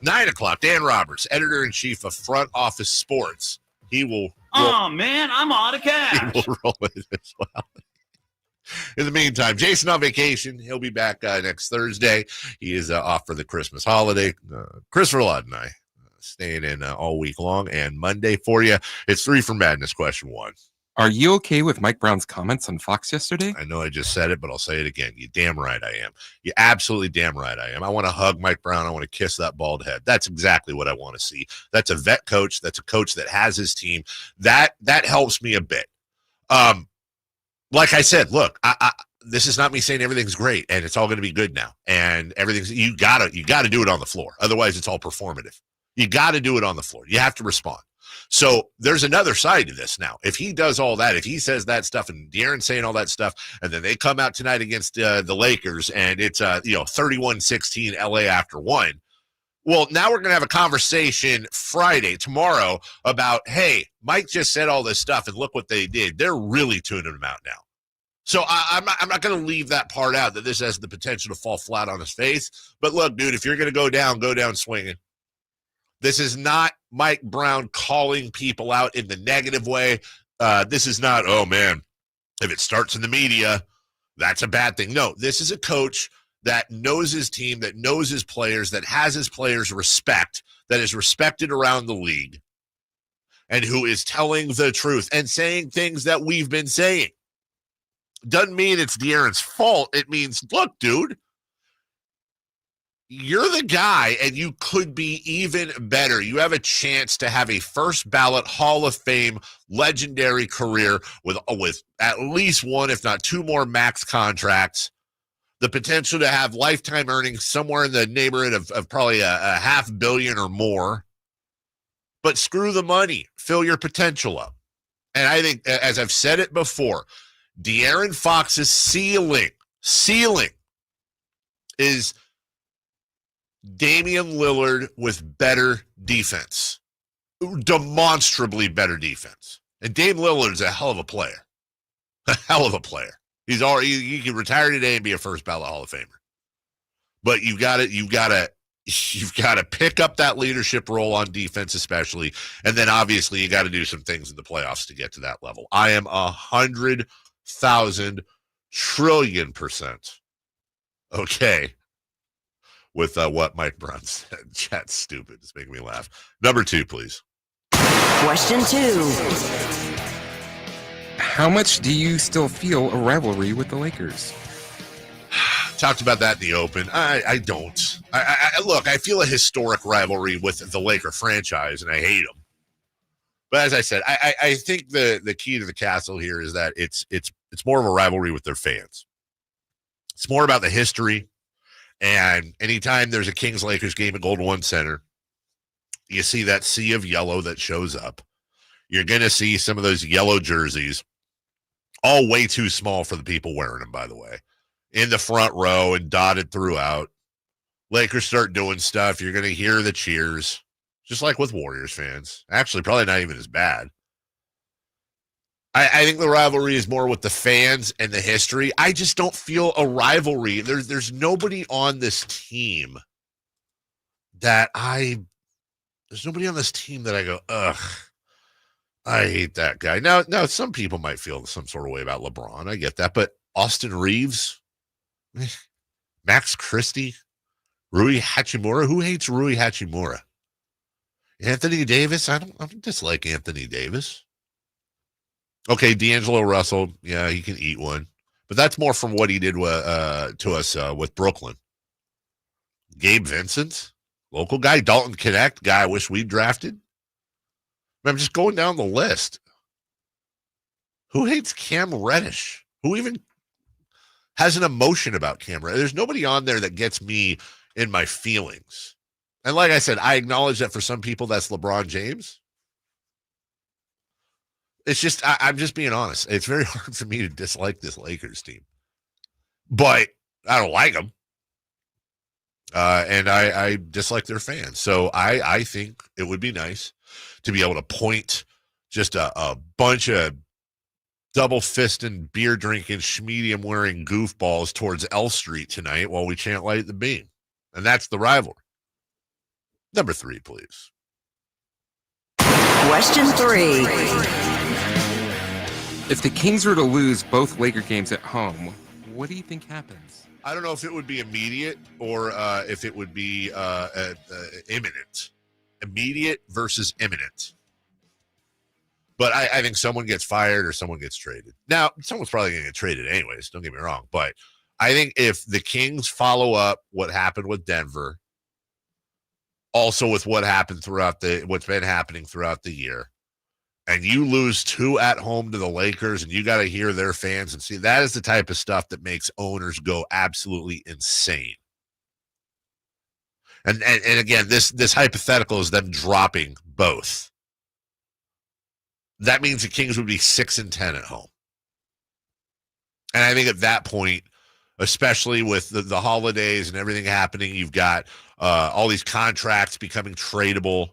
9 o'clock, Dan Roberts, editor-in-chief of Front Office Sports. He will Oh, man, I'm out of cash. He will roll it as well. In the meantime, Jason on vacation. He'll be back next Thursday. He is off for the Christmas holiday. Christopher Lott and I staying in all week long. And Monday for you, it's 3 for Madness, question 1. Are you okay with Mike Brown's comments on Fox yesterday? I know I just said it, but I'll say it again. You damn right I am. You absolutely damn right I am. I want to hug Mike Brown. I want to kiss that bald head. That's exactly what I want to see. That's a vet coach. That's a coach that has his team. That helps me a bit. Like I said, look, this is not me saying everything's great and it's all going to be good now. And everything's you gotta do it on the floor. Otherwise, it's all performative. You got to do it on the floor. You have to respond. So there's another side to this now. If he does all that, if he says that stuff and De'Aaron's saying all that stuff, and then they come out tonight against the Lakers and it's 31-16 LA after 1. Well, now we're going to have a conversation tomorrow about, hey, Mike just said all this stuff and look what they did. They're really tuning him out now. So I'm not going to leave that part out, that this has the potential to fall flat on his face. But look, dude, if you're going to go down swinging. This is not Mike Brown calling people out in the negative way. This is not, oh, man, if it starts in the media, that's a bad thing. No, this is a coach that knows his team, that knows his players, that has his players respect, that is respected around the league, and who is telling the truth and saying things that we've been saying. Doesn't mean it's De'Aaron's fault. It means, look, dude, you're the guy, and you could be even better. You have a chance to have a first ballot Hall of Fame legendary career with at least 1, if not 2 more max contracts. The potential to have lifetime earnings somewhere in the neighborhood of probably a $500 million or more. But screw the money. Fill your potential up. And I think, as I've said it before, De'Aaron Fox's ceiling is Damian Lillard with better defense, demonstrably better defense. And Dame Lillard's a hell of a player, He's already, he can retire today and be a first ballot Hall of Famer. But you've got to pick up that leadership role on defense, especially, and then obviously you got to do some things in the playoffs to get to that level. I am 100,000 trillion % okay with what Mike Brown said. Chat's stupid. It's making me laugh. Number 2, please. Question 2. How much do you still feel a rivalry with the Lakers? Talked about that in the open. I don't. Look, I feel a historic rivalry with the Laker franchise, and I hate them. But as I said, I think the key to the castle here is that it's more of a rivalry with their fans. It's more about the history. And anytime there's a Kings-Lakers game at Golden One Center, you see that sea of yellow that shows up. You're going to see some of those yellow jerseys, all way too small for the people wearing them, by the way, in the front row and dotted throughout. Lakers start doing stuff. You're going to hear the cheers, just like with Warriors fans. Actually, probably not even as bad. I think the rivalry is more with the fans and the history. I just don't feel a rivalry. There's nobody on this team that there's nobody on this team that I go, ugh, I hate that guy. Now, some people might feel some sort of way about LeBron. I get that. But Austin Reeves, Max Christie, Rui Hachimura. Who hates Rui Hachimura? Anthony Davis. I don't dislike Anthony Davis. Okay, D'Angelo Russell, yeah, he can eat one. But that's more from what he did to us with Brooklyn. Gabe Vincent, local guy. Dalton Connect, guy I wish we'd drafted. I'm just going down the list. Who hates Cam Reddish? Who even has an emotion about Cam Reddish? There's nobody on there that gets me in my feelings. And like I said, I acknowledge that for some people that's LeBron James. It's just, I'm just being honest. It's very hard for me to dislike this Lakers team. But I don't like them. And I dislike their fans. So I think it would be nice to be able to point just a bunch of double-fisting, beer-drinking, schmedium-wearing goofballs towards L Street tonight while we chant Light the Beam. And that's the rivalry. Number 3, please. Question 3. If the Kings were to lose both Laker games at home, what do you think happens? I don't know if it would be immediate or if it would be imminent. Immediate versus imminent. But I think someone gets fired or someone gets traded. Now, someone's probably going to get traded anyways, don't get me wrong. But I think if the Kings follow up what happened with Denver, also with what's been happening throughout the year, and you lose 2 at home to the Lakers, and you got to hear their fans and see, that is the type of stuff that makes owners go absolutely insane. And again, this hypothetical is them dropping both. That means the Kings would be 6-10 at home. And I think at that point, especially with the holidays and everything happening, you've got all these contracts becoming tradable.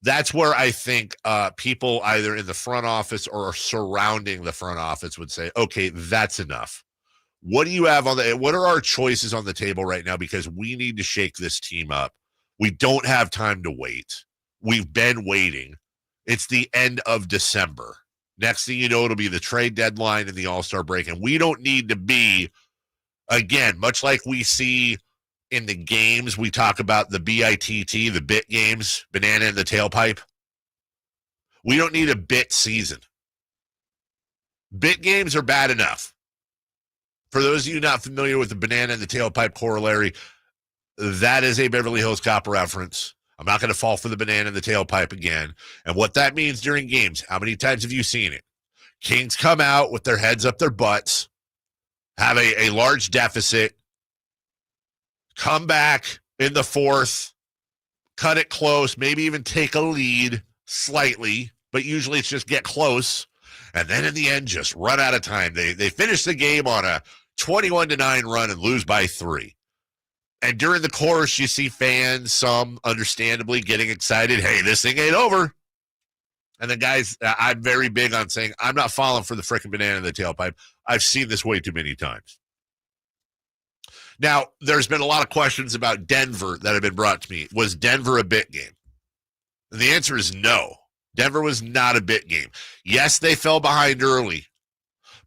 That's where I think people either in the front office or surrounding the front office would say, okay, that's enough. What do you have what are our choices on the table right now? Because we need to shake this team up. We don't have time to wait. We've been waiting. It's the end of December. Next thing you know, it'll be the trade deadline and the All-Star break. And we don't need to be, again, much like we see in the games, we talk about the BITT, the bit games, banana in the tailpipe. We don't need a bit season. Bit games are bad enough. For those of you not familiar with the banana in the tailpipe corollary, that is a Beverly Hills Cop reference. I'm not going to fall for the banana in the tailpipe again. And what that means during games, how many times have you seen it? Kings come out with their heads up their butts, have a large deficit, come back in the fourth, cut it close, maybe even take a lead slightly, but usually it's just get close. And then in the end, just run out of time. They finish the game on a 21-9 run and lose by 3. And during the course, you see fans, some understandably getting excited. Hey, this thing ain't over. And the guys, I'm very big on saying, I'm not falling for the freaking banana in the tailpipe. I've seen this way too many times. Now, there's been a lot of questions about Denver that have been brought to me. Was Denver a bit game? And the answer is no. Denver was not a bit game. Yes, they fell behind early.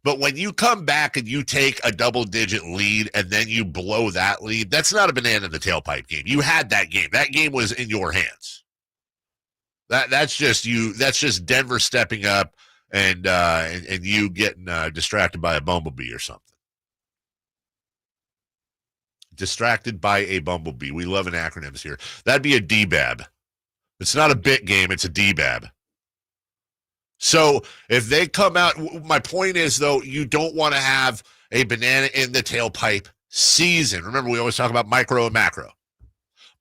But when you come back and you take a double-digit lead and then you blow that lead, that's not a banana in the tailpipe game. You had that game. That game was in your hands. That's just you. That's just Denver stepping up and you getting distracted by a bumblebee or something. Distracted by a bumblebee. We love an acronyms here. That'd be a DBAB. It's not a bit game. It's a DBAB. So if they come out, my point is, though, you don't want to have a banana in the tailpipe season. Remember, we always talk about micro and macro.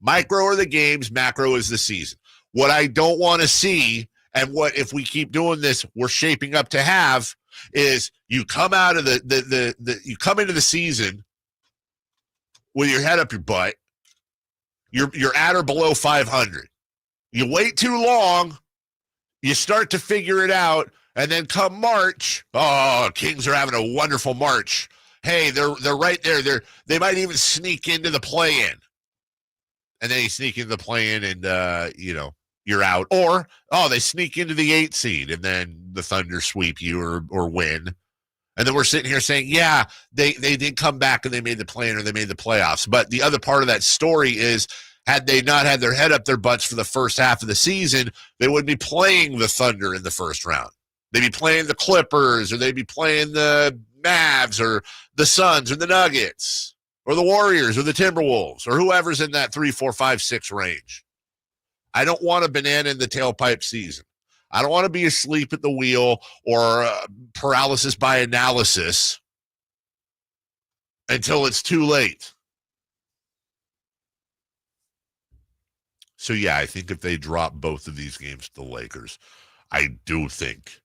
Micro are the games, macro is the season. What I don't want to see, and what if we keep doing this, we're shaping up to have, is you come out of you come into the season with your head up your butt. You're at or below 500. You wait too long. You start to figure it out, and then come March, Kings are having a wonderful March. Hey, they're right there. They might even sneak into the play-in. And then you sneak into the play-in and, you're out. Or, they sneak into the 8 seed, and then the Thunder sweep you or win. And then we're sitting here saying, yeah, they did come back and they made the play-in or they made the playoffs. But the other part of that story is, had they not had their head up their butts for the first half of the season, they wouldn't be playing the Thunder in the first round. They'd be playing the Clippers, or they'd be playing the Mavs, or the Suns, or the Nuggets, or the Warriors, or the Timberwolves, or whoever's in that 3, 4, 5, 6 range. I don't want a banana in the tailpipe season. I don't want to be asleep at the wheel or paralysis by analysis until it's too late. So, yeah, I think if they drop both of these games to the Lakers, I do think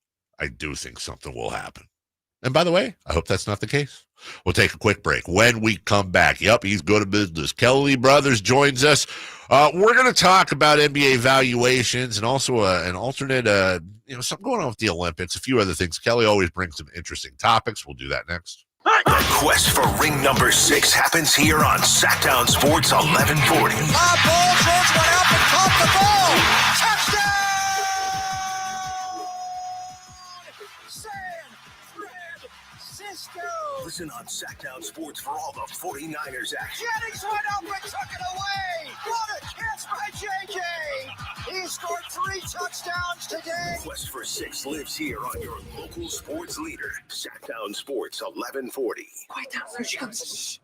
something will happen. And by the way, I hope that's not the case. We'll take a quick break. When we come back, he's good at business. Kelly Brothers joins us. We're going to talk about NBA valuations and also an alternate, something going on with the Olympics, a few other things. Kelly always brings some interesting topics. We'll do that next. The quest for ring number 6 happens here on Sacktown Sports 1140. Ball throws one up and caught the ball. Touchdown! Listen on Sacktown Sports for all the 49ers action. Jennings went up and took it away. What a catch by JJ. He scored 3 touchdowns today. Quest for 6 lives here on your local sports leader. Sacktown Sports 1140. Quiet down. Here she comes.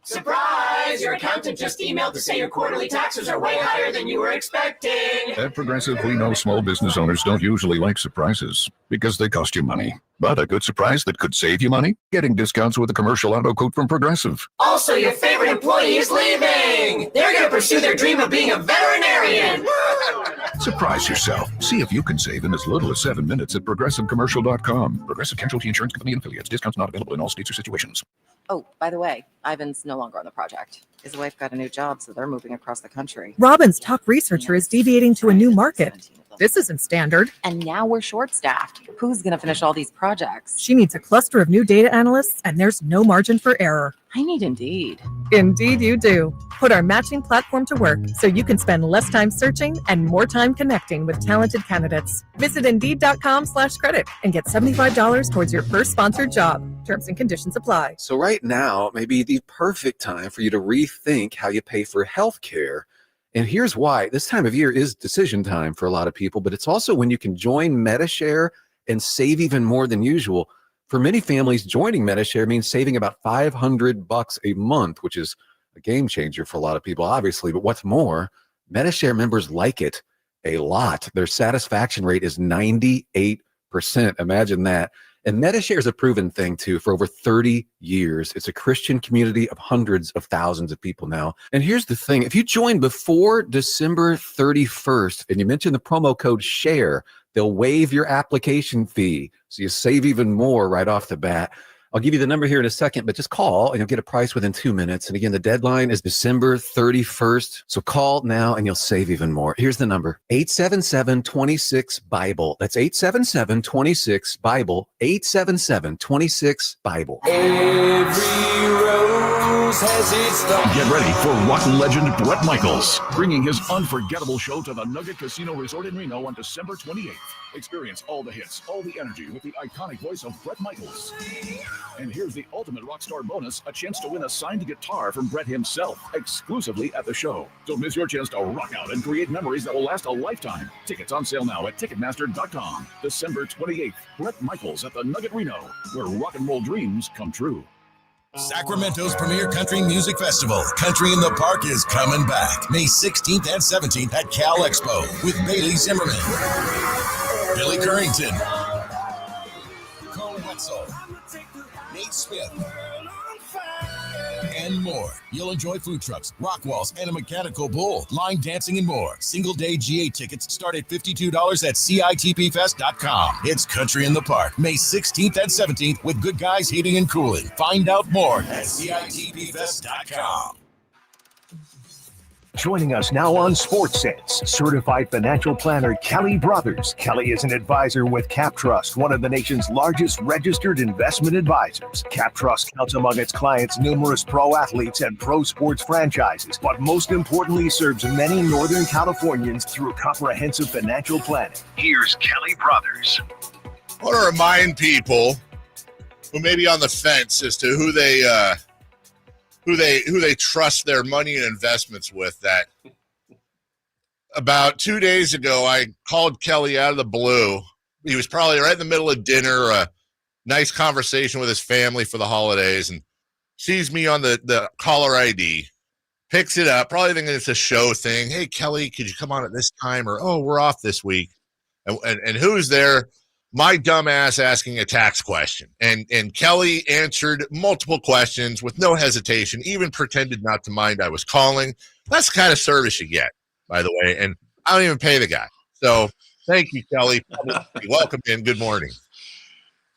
Surprise! Your accountant just emailed to say your quarterly taxes are way higher than you were expecting. At Progressive, we know small business owners don't usually like surprises because they cost you money. But a good surprise that could save you money? Getting discounts with a commercial auto quote from Progressive. Also, your favorite employee is leaving. They're going to pursue their dream of being a veterinarian. Surprise yourself. See if you can save in as little as 7 minutes at ProgressiveCommercial.com. Progressive Casualty Insurance Company and Affiliates. Discounts not available in all states or situations. Oh, by the way, Ivan's no longer on the project. His wife got a new job, so they're moving across the country. Robin's top researcher is deviating to a new market. This isn't standard. And now we're short-staffed. Who's going to finish all these projects? She needs a cluster of new data analysts, and there's no margin for error. I need Indeed. Indeed you do. Put our matching platform to work so you can spend less time searching and more time connecting with talented candidates. Visit Indeed.com/credit and get $75 towards your first sponsored job. Terms and conditions apply. So right now may be the perfect time for you to rethink how you pay for health care. And here's why. This time of year is decision time for a lot of people, but it's also when you can join MediShare and save even more than usual. For many families, joining MediShare means saving about $500 a month, which is a game changer for a lot of people, obviously. But what's more, MediShare members like it a lot. Their satisfaction rate is 98%. Imagine that. And MediShare is a proven thing, too, for over 30 years. It's a Christian community of hundreds of thousands of people now. And here's the thing. If you join before December 31st and you mention the promo code SHARE, they'll waive your application fee. So you save even more right off the bat. I'll give you the number here in a second, but just call and you'll get a price within 2 minutes. And again, the deadline is December 31st. So call now and you'll save even more. Here's the number, 877-26-BIBLE. That's 877-26-BIBLE, 877-26-BIBLE. Every rose has its thorn. Get ready for rock legend Bret Michaels, bringing his unforgettable show to the Nugget Casino Resort in Reno on December 28th. Experience all the hits, all the energy with the iconic voice of Bret Michaels. And here's the ultimate rock star bonus, a chance to win a signed guitar from Bret himself, exclusively at the show. Don't miss your chance to rock out and create memories that will last a lifetime. Tickets on sale now at Ticketmaster.com. December 28th, Bret Michaels at the Nugget Reno, where rock and roll dreams come true. Sacramento's premier country music festival, Country in the Park, is coming back May 16th and 17th at Cal Expo with Bailey Zimmerman, Billy Currington, Cole Wetzel, Nate Smith, and more. You'll enjoy food trucks, rock walls, and a mechanical bull, line dancing, and more. Single-day GA tickets start at $52 at CITPFest.com. It's Country in the Park, May 16th and 17th with Good Guys Heating and Cooling. Find out more at CITPFest.com. Joining us now on Sports Sense, certified financial planner Kelly Brothers. Kelly is an advisor with CapTrust, one of the nation's largest registered investment advisors. CapTrust counts among its clients numerous pro athletes and pro sports franchises, but most importantly serves many Northern Californians through comprehensive financial planning. Here's Kelly Brothers. I want to remind people who may be on the fence as to who they trust their money and investments with, that about 2 days ago, I called Kelly out of the blue. He was probably right in the middle of dinner, a nice conversation with his family for the holidays, and sees me on the caller ID, picks it up, probably thinking it's a show thing. Hey, Kelly, could you come on at this time? Or, oh, we're off this week. And who's there? My dumb ass asking a tax question. And Kelly answered multiple questions with no hesitation, even pretended not to mind I was calling. That's the kind of service you get, by the way. And I don't even pay the guy. So thank you, Kelly. Welcome in. Good morning.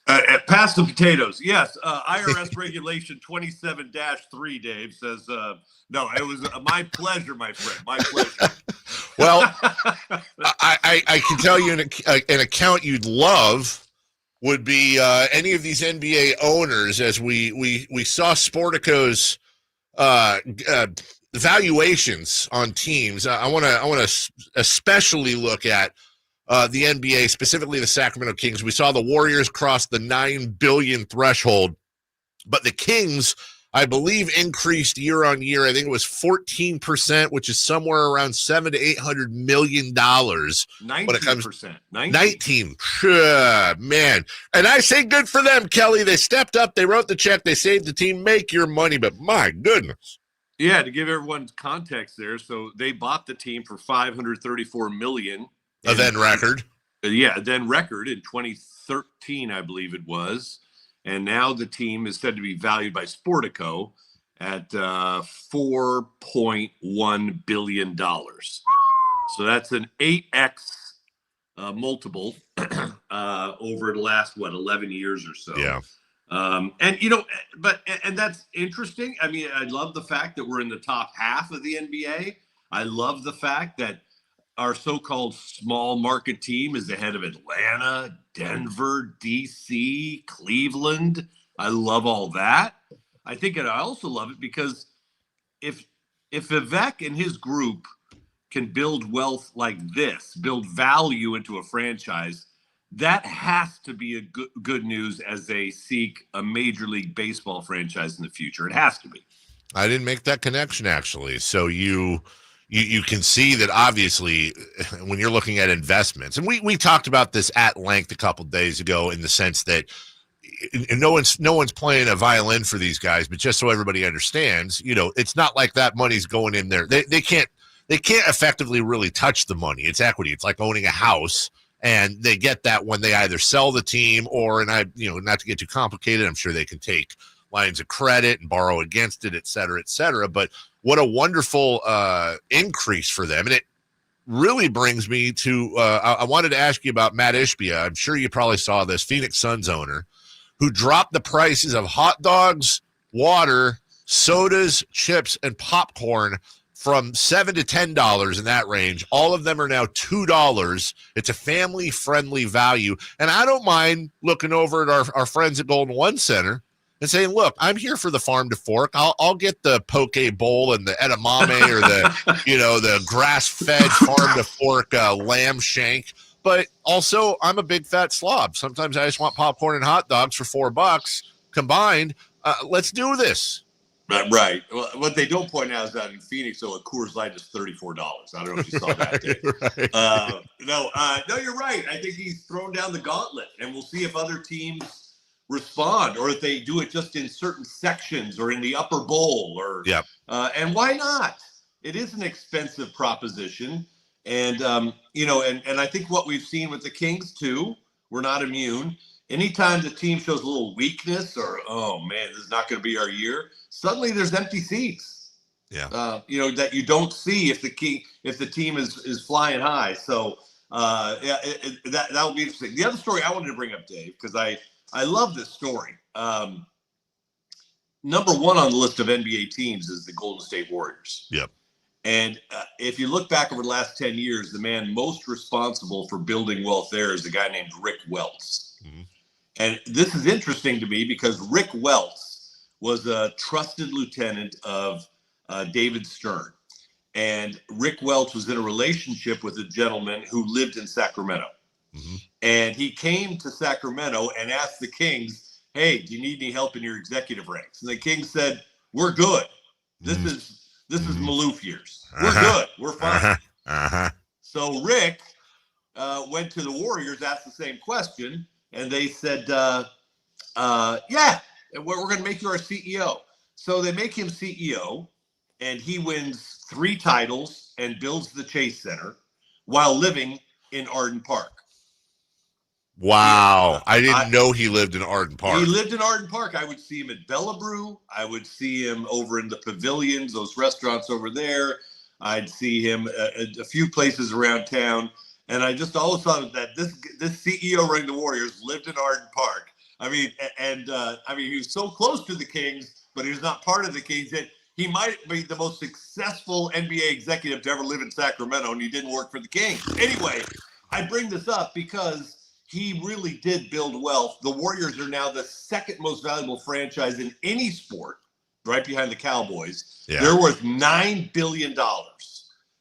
Pass the potatoes. Yes, IRS regulation 27-3, Dave says, no, it was my pleasure, my friend, my pleasure. Well, I can tell you an account you'd love. would be any of these NBA owners, as we saw Sportico's valuations on teams. I want to especially look at the NBA, specifically the Sacramento Kings. We saw the Warriors cross the $9 billion threshold, but the Kings, I believe, increased year on year. I think it was 14%, which is somewhere around $700 to $800 million. 19%. 19. Man. And I say good for them, Kelly. They stepped up. They wrote the check. They saved the team. Make your money. But my goodness. Yeah, to give everyone context there, so they bought the team for $534 million. A then record. Yeah, then record in 2013, I believe it was. And now the team is said to be valued by Sportico at $4.1 billion. So that's an 8x multiple over the last, 11 years or so. Yeah. And that's interesting. I mean, I love the fact that we're in the top half of the NBA. I love the fact that our so-called small market team is ahead of Atlanta, Denver, DC, Cleveland. I love all that. I also love it because if Vivek and his group can build wealth like this, build value into a franchise, that has to be a good news as they seek a Major League Baseball franchise in the future. It has to be. I didn't make that connection, actually. So you can see that obviously when you're looking at investments, and we talked about this at length a couple of days ago in the sense that no one's playing a violin for these guys, but just so everybody understands, it's not like that money's going in there. They can't effectively really touch the money. It's equity. It's like owning a house, and they get that when they either sell the team or, and not to get too complicated, I'm sure they can take lines of credit and borrow against it, et cetera, but what a wonderful increase for them. And it really brings me to, I wanted to ask you about Matt Ishbia. I'm sure you probably saw this, Phoenix Suns owner, who dropped the prices of hot dogs, water, sodas, chips, and popcorn from $7 to $10 in that range. All of them are now $2. It's a family-friendly value. And I don't mind looking over at our friends at Golden One Center and saying, look, I'm here for the farm to fork. I'll get the poke bowl and the edamame or the, the grass-fed farm to fork lamb shank. But also, I'm a big fat slob. Sometimes I just want popcorn and hot dogs for $4 combined. Let's do this. Right. Well, what they don't point out is that in Phoenix, a Coors Light is $34. I don't know if you saw that. Right. No, you're right. I think he's thrown down the gauntlet, and we'll see if other teams respond, or if they do it just in certain sections or in the upper bowl, or and why not? It is an expensive proposition, and and I think what we've seen with the Kings too, we're not immune. Anytime the team shows a little weakness, or oh man, this is not going to be our year, suddenly there's empty seats. Yeah, that you don't see if the team is flying high. So that will be interesting. The other story I wanted to bring up, Dave, because I love this story. Number one on the list of NBA teams is the Golden State Warriors. Yep. And if you look back over the last 10 years, the man most responsible for building wealth there is a guy named Rick Welts. Mm-hmm. And this is interesting to me because Rick Welts was a trusted lieutenant of David Stern. And Rick Welts was in a relationship with a gentleman who lived in Sacramento. Mm-hmm. And he came to Sacramento and asked the Kings, hey, do you need any help in your executive ranks? And the Kings said, we're good. This is Maloof years. We're good. We're fine. So Rick went to the Warriors, asked the same question, and they said, yeah, we're going to make you our CEO. So they make him CEO, and he wins 3 titles and builds the Chase Center while living in Arden Park. Wow. I didn't know he lived in Arden Park. He lived in Arden Park. I would see him at Bella Brew. I would see him over in the pavilions, those restaurants over there. I'd see him at a few places around town. And I just always thought that this CEO running the Warriors lived in Arden Park. I mean, he was so close to the Kings, but he was not part of the Kings. Yet he might be the most successful NBA executive to ever live in Sacramento, and he didn't work for the Kings. Anyway, I bring this up because he really did build wealth. The Warriors are now the second most valuable franchise in any sport, right behind the Cowboys. Yeah. They're worth $9 billion.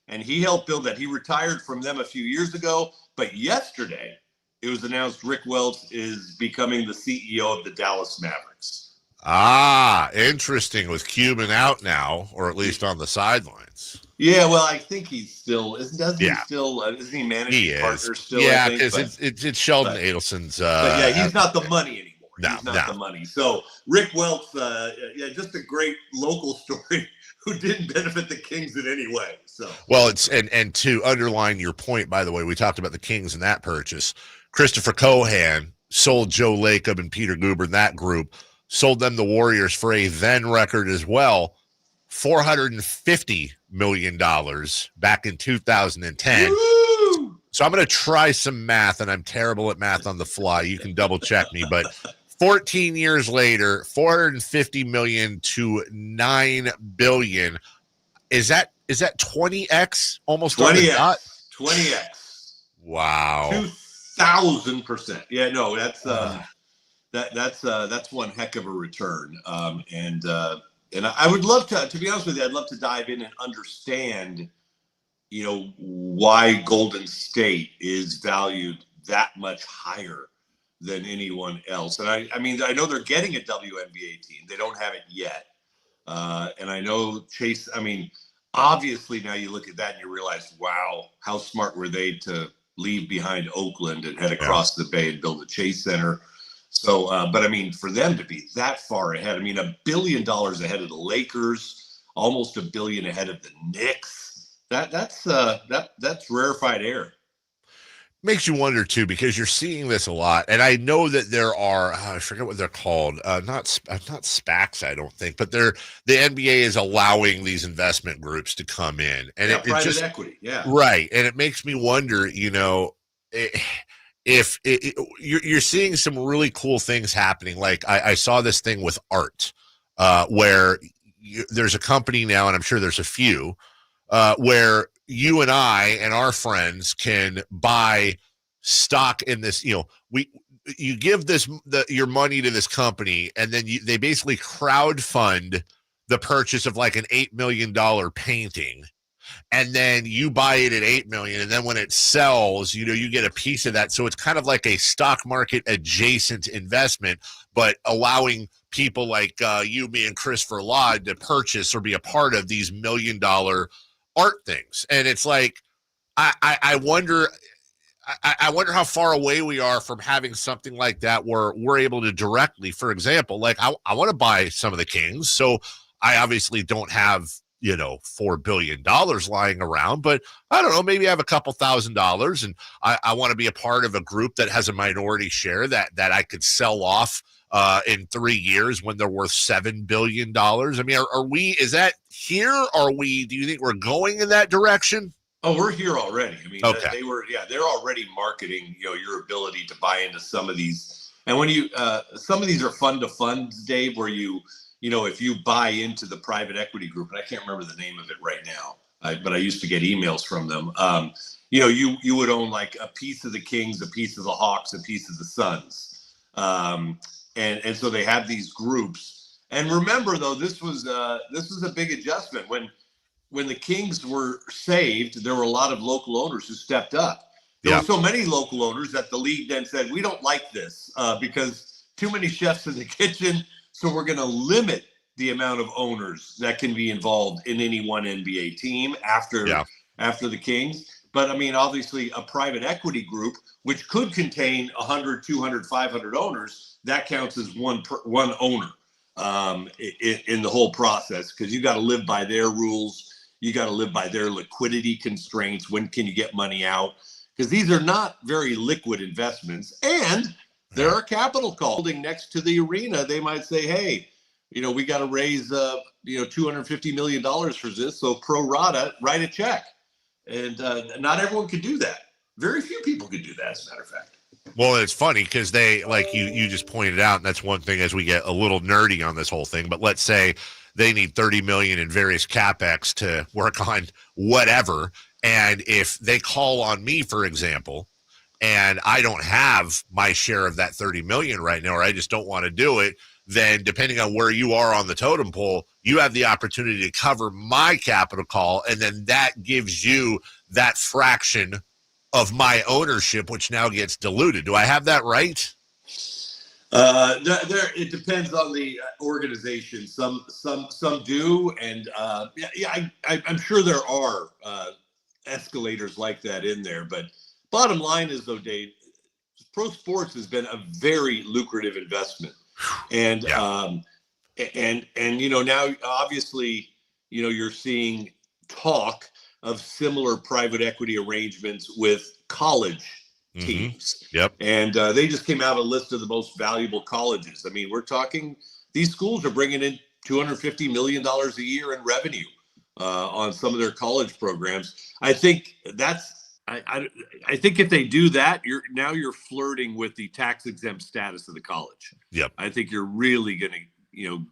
And he helped build that. He retired from them a few years ago. But yesterday, it was announced Rick Welts is becoming the CEO of the Dallas Mavericks. Ah, interesting. With Cuban out now, or at least on the sidelines. Yeah, well, I think he's still isn't Yeah. he managing partner still? Yeah, because it's Sheldon Adelson's. But yeah, he's not the money anymore. No, he's not the money. So Rick Welts, just a great local story who didn't benefit the Kings in any way. So well, it's and to underline your point, by the way, we talked about the Kings and that purchase. Christopher Cohan sold Joe Lacob and Peter Guber in that group, sold them the Warriors for a then record as well. $450 million back in 2010. Woo! So I'm going to try some math, and I'm terrible at math on the fly. You can double check me, but 14 years later, 450 million to 9 billion. Is that 20x almost 20x? 20x. Wow. 2,000%. Yeah, no, that's one heck of a return. And I would love to be honest with you, I'd love to dive in and understand, why Golden State is valued that much higher than anyone else. And I mean, I know they're getting a WNBA team. They don't have it yet. And I know Chase, obviously now you look at that and you realize, wow, how smart were they to leave behind Oakland and head across the bay and build a Chase Center. So, but for them to be that far ahead, $1 billion ahead of the Lakers, almost $1 billion ahead of the Knicks. That's rarefied air. Makes you wonder too, because you're seeing this a lot, and I know that there are I forget what they're called, not SPACs, I don't think, but the NBA is allowing these investment groups to come in, and private equity, right, and it makes me wonder, if you're seeing some really cool things happening. Like I saw this thing with art, where there's a company now, and I'm sure there's a few, where you and I and our friends can buy stock in this. You give your money to this company, and then they basically crowdfund the purchase of like an $8 million painting. And then you buy it at $8 million, and then when it sells, you get a piece of that. So it's kind of like a stock market adjacent investment, but allowing people like you, me, and Christopher Laud to purchase or be a part of these $1 million art things. And it's like, I wonder how far away we are from having something like that where we're able to directly, for example, like I want to buy some of the Kings, so I obviously don't have $4 billion lying around, but I don't know, maybe I have a couple $1,000, and I want to be a part of a group that has a minority share that I could sell off in 3 years when they're worth $7 billion. Is that here? Do you think we're going in that direction? Oh, we're here already. Okay. They're already marketing, your ability to buy into some of these. And when some of these are fund to funds, Dave, where if you buy into the private equity group, and I can't remember the name of it right now, but I used to get emails from them. You would own like a piece of the Kings, a piece of the Hawks, a piece of the Suns. And so they have these groups. And remember though, this was a big adjustment. When the Kings were saved, there were a lot of local owners who stepped up. There were so many local owners that the league then said, we don't like this because too many chefs in the kitchen. So we're going to limit the amount of owners that can be involved in any one NBA team after the Kings. But obviously a private equity group, which could contain 100, 200, 500 owners, that counts as one owner in the whole process, because you got to live by their rules. You got to live by their liquidity constraints. When can you get money out? Because these are not very liquid investments, and there are capital calls next to the arena. They might say, hey, we got to raise, $250 million for this. So pro rata, write a check. And not everyone could do that. Very few people could do that, as a matter of fact. Well, it's funny because they, like you just pointed out, and that's one thing as we get a little nerdy on this whole thing, but let's say they need $30 million in various CapEx to work on whatever. And if they call on me, for example, and I don't have my share of that 30 million right now, or I just don't want to do it, then depending on where you are on the totem pole, you have the opportunity to cover my capital call, and then that gives you that fraction of my ownership, which now gets diluted. Do I have that right? It depends on the organization. Some do, and I'm sure there are escalators like that in there. But bottom line is, though, Dave, pro sports has been a very lucrative investment, and now obviously you're seeing talk of similar private equity arrangements with college teams. Yep. And they just came out a list of the most valuable colleges. I mean, we're talking, these schools are bringing in $250 million a year in revenue on some of their college programs. I think I think if they do that, you're flirting with the tax exempt status of the college. Yep. I think you're really going to,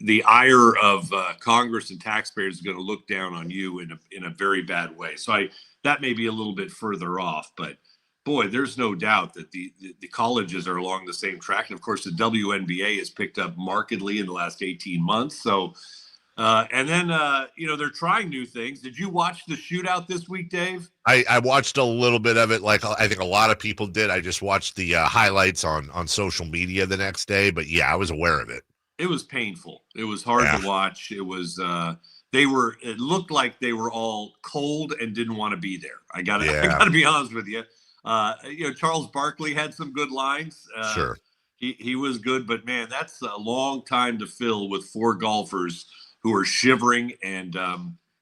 the ire of Congress and taxpayers is going to look down on you in a very bad way. So that may be a little bit further off, but boy, there's no doubt that the colleges are along the same track. And of course, the WNBA has picked up markedly in the last 18 months. So, and then, they're trying new things. Did you watch the shootout this week, Dave? I watched a little bit of it, like I think a lot of people did. I just watched the highlights on social media the next day. But yeah, I was aware of it. It was painful. It was hard to watch. It was it looked like they were all cold and didn't want to be there. I gotta be honest with you. Charles Barkley had some good lines. Sure. He was good, but man, that's a long time to fill with 4 golfers who are shivering and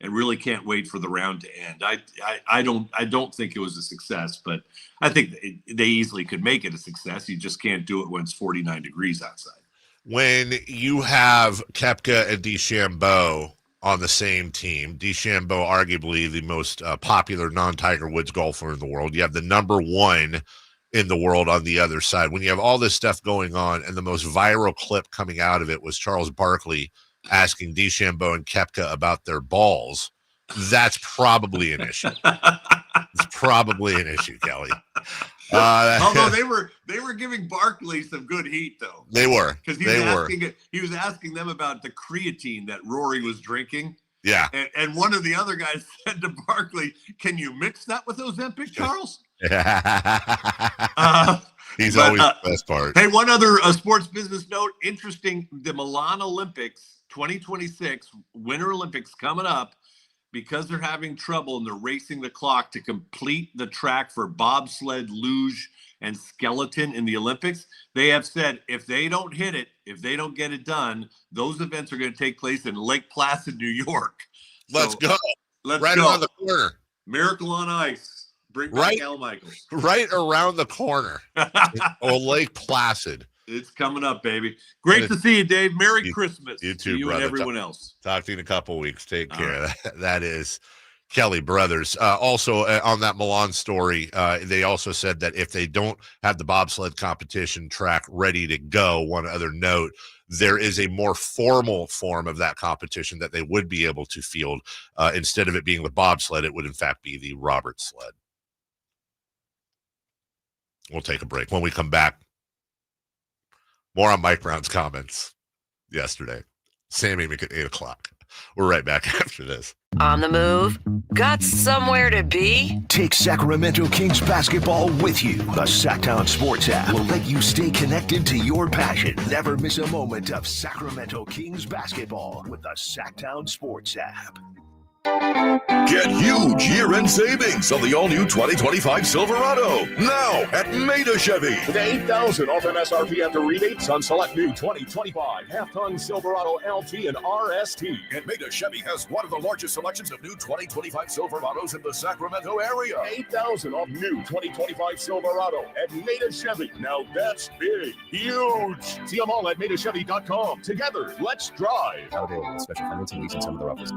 really can't wait for the round to end. I don't think it was a success, but I think they easily could make it a success. You just can't do it when it's 49 degrees outside. When you have Koepka and DeChambeau on the same team, DeChambeau arguably the most popular non-Tiger Woods golfer in the world. You have the number 1 in the world on the other side. When you have all this stuff going on, and the most viral clip coming out of it was Charles Barkley asking DeChambeau and Koepka about their balls, that's probably an issue. It's probably an issue, Kelly. Although they were giving Barkley some good heat, though. They were, because he was asking them about the creatine that Rory was drinking. Yeah, and one of the other guys said to Barkley, "Can you mix that with Ozempic, Charles?" He's always the best part. Hey, one other sports business note. Interesting, the Milan Olympics 2026 Winter Olympics coming up. Because they're having trouble and they're racing the clock to complete the track for bobsled, luge, and skeleton in the Olympics, they have said if they don't hit it, if they don't get it done, those events are going to take place in Lake Placid, New York. Let's go. Let's right go. around the corner. Miracle on Ice. Bring back Carmichael. Right around the corner. Or Lake Placid. It's coming up, baby. Great to see you, Dave. Merry Christmas. You too, to you brother. And everyone else. Talk to you in a couple of weeks. Take care. Right. That is Kelly Brothers. Also, on that Milan story, they also said that if they don't have the bobsled competition track ready to go, one other note, there is a more formal form of that competition that they would be able to field. Instead of it being the bobsled, it would in fact be the Robert sled. We'll take a break. When we come back, more on Mike Brown's comments yesterday. Sam Amick at 8 o'clock. We're right back after this. On the move? Got somewhere to be? Take Sacramento Kings basketball with you. The Sacktown Sports app will let you stay connected to your passion. Never miss a moment of Sacramento Kings basketball with the Sacktown Sports app. Get huge year-end savings on the all-new 2025 Silverado now at Maida Chevy. With $8,000 off MSRP after rebates on select new 2025 half-ton Silverado LT and RST. And Maida Chevy has one of the largest selections of new 2025 Silverados in the Sacramento area. $8,000 off new 2025 Silverado at Maida Chevy. Now that's big, huge. See them all at MaidaChevy.com. Together, let's drive. Available special financing lease and some other offers.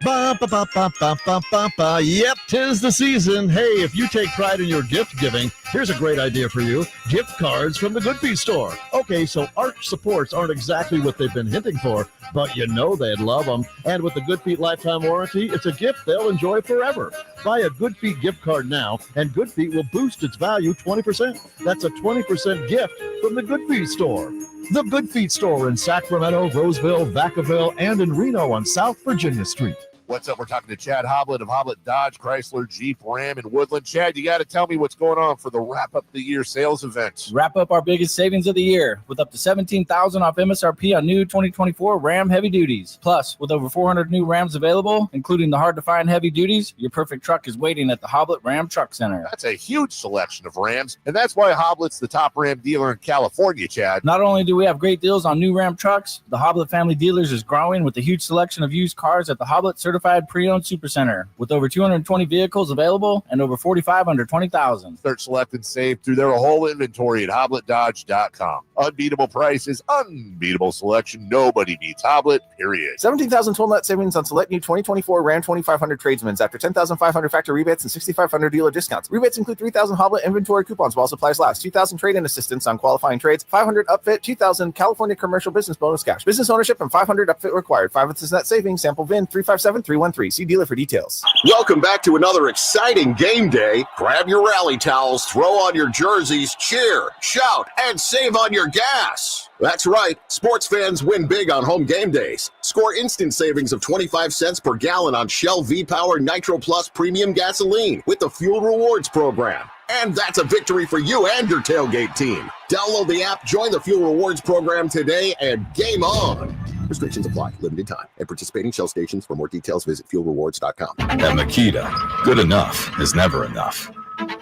Ba, ba, ba, ba, ba, ba, ba, ba. Yep, 'tis the season. Hey, if you take pride in your gift giving, here's a great idea for you. Gift cards from the Goodby store. Okay, so Arch supports aren't exactly what they've been hinting for, but you know they'd love them. And with the Good Feet lifetime warranty, it's a gift they'll enjoy forever. Buy a Good Feet gift card now, and Good Feet will boost its value 20%. That's a 20% gift from the Good Feet store. The Good Feet store in Sacramento, Roseville, Vacaville, and in Reno on South Virginia Street. What's up? We're talking to Chad Hoblet of Hoblet Dodge, Chrysler, Jeep, Ram, and Woodland. Chad, you got to tell me what's going on for the Wrap Up the Year sales event. Wrap up our biggest savings of the year with up to $17,000 off MSRP on new 2024 Ram heavy duties. Plus, with over 400 new Rams available, including the hard-to-find heavy duties, your perfect truck is waiting at the Hoblet Ram Truck Center. That's a huge selection of Rams, and that's why Hoblet's the top Ram dealer in California, Chad. Not only do we have great deals on new Ram trucks, the Hoblet family dealers is growing with a huge selection of used cars at the Hoblet Certified Pre-Owned Super Center, with over 220 vehicles available and over 45 under 20,000. Start selecting save through their whole inventory at HobletDodge.com. Unbeatable prices, unbeatable selection. Nobody beats Hoblet, period. 17,000 total net savings on select new 2024 Ram 2500 tradesmen's after 10,500 factor rebates and 6,500 dealer discounts. Rebates include 3,000 Hoblet inventory coupons while supplies last, 2,000 trade-in assistance on qualifying trades, 500 upfit, 2,000 California commercial business bonus cash, business ownership, and 500 upfit required. 5% net savings. Sample VIN 357313. See dealer for details. Welcome back to another exciting game day. Grab your rally towels, throw on your jerseys, cheer, shout, and save on your gas. That's right. Sports fans win big on home game days. Score instant savings of 25 cents per gallon on Shell V-Power Nitro Plus Premium Gasoline with the Fuel Rewards program. And that's a victory for you and your tailgate team. Download the app, join the Fuel Rewards program today, and game on. Restrictions apply. Limited time. At participating Shell stations. For more details, visit fuelrewards.com. At Makita, good enough is never enough.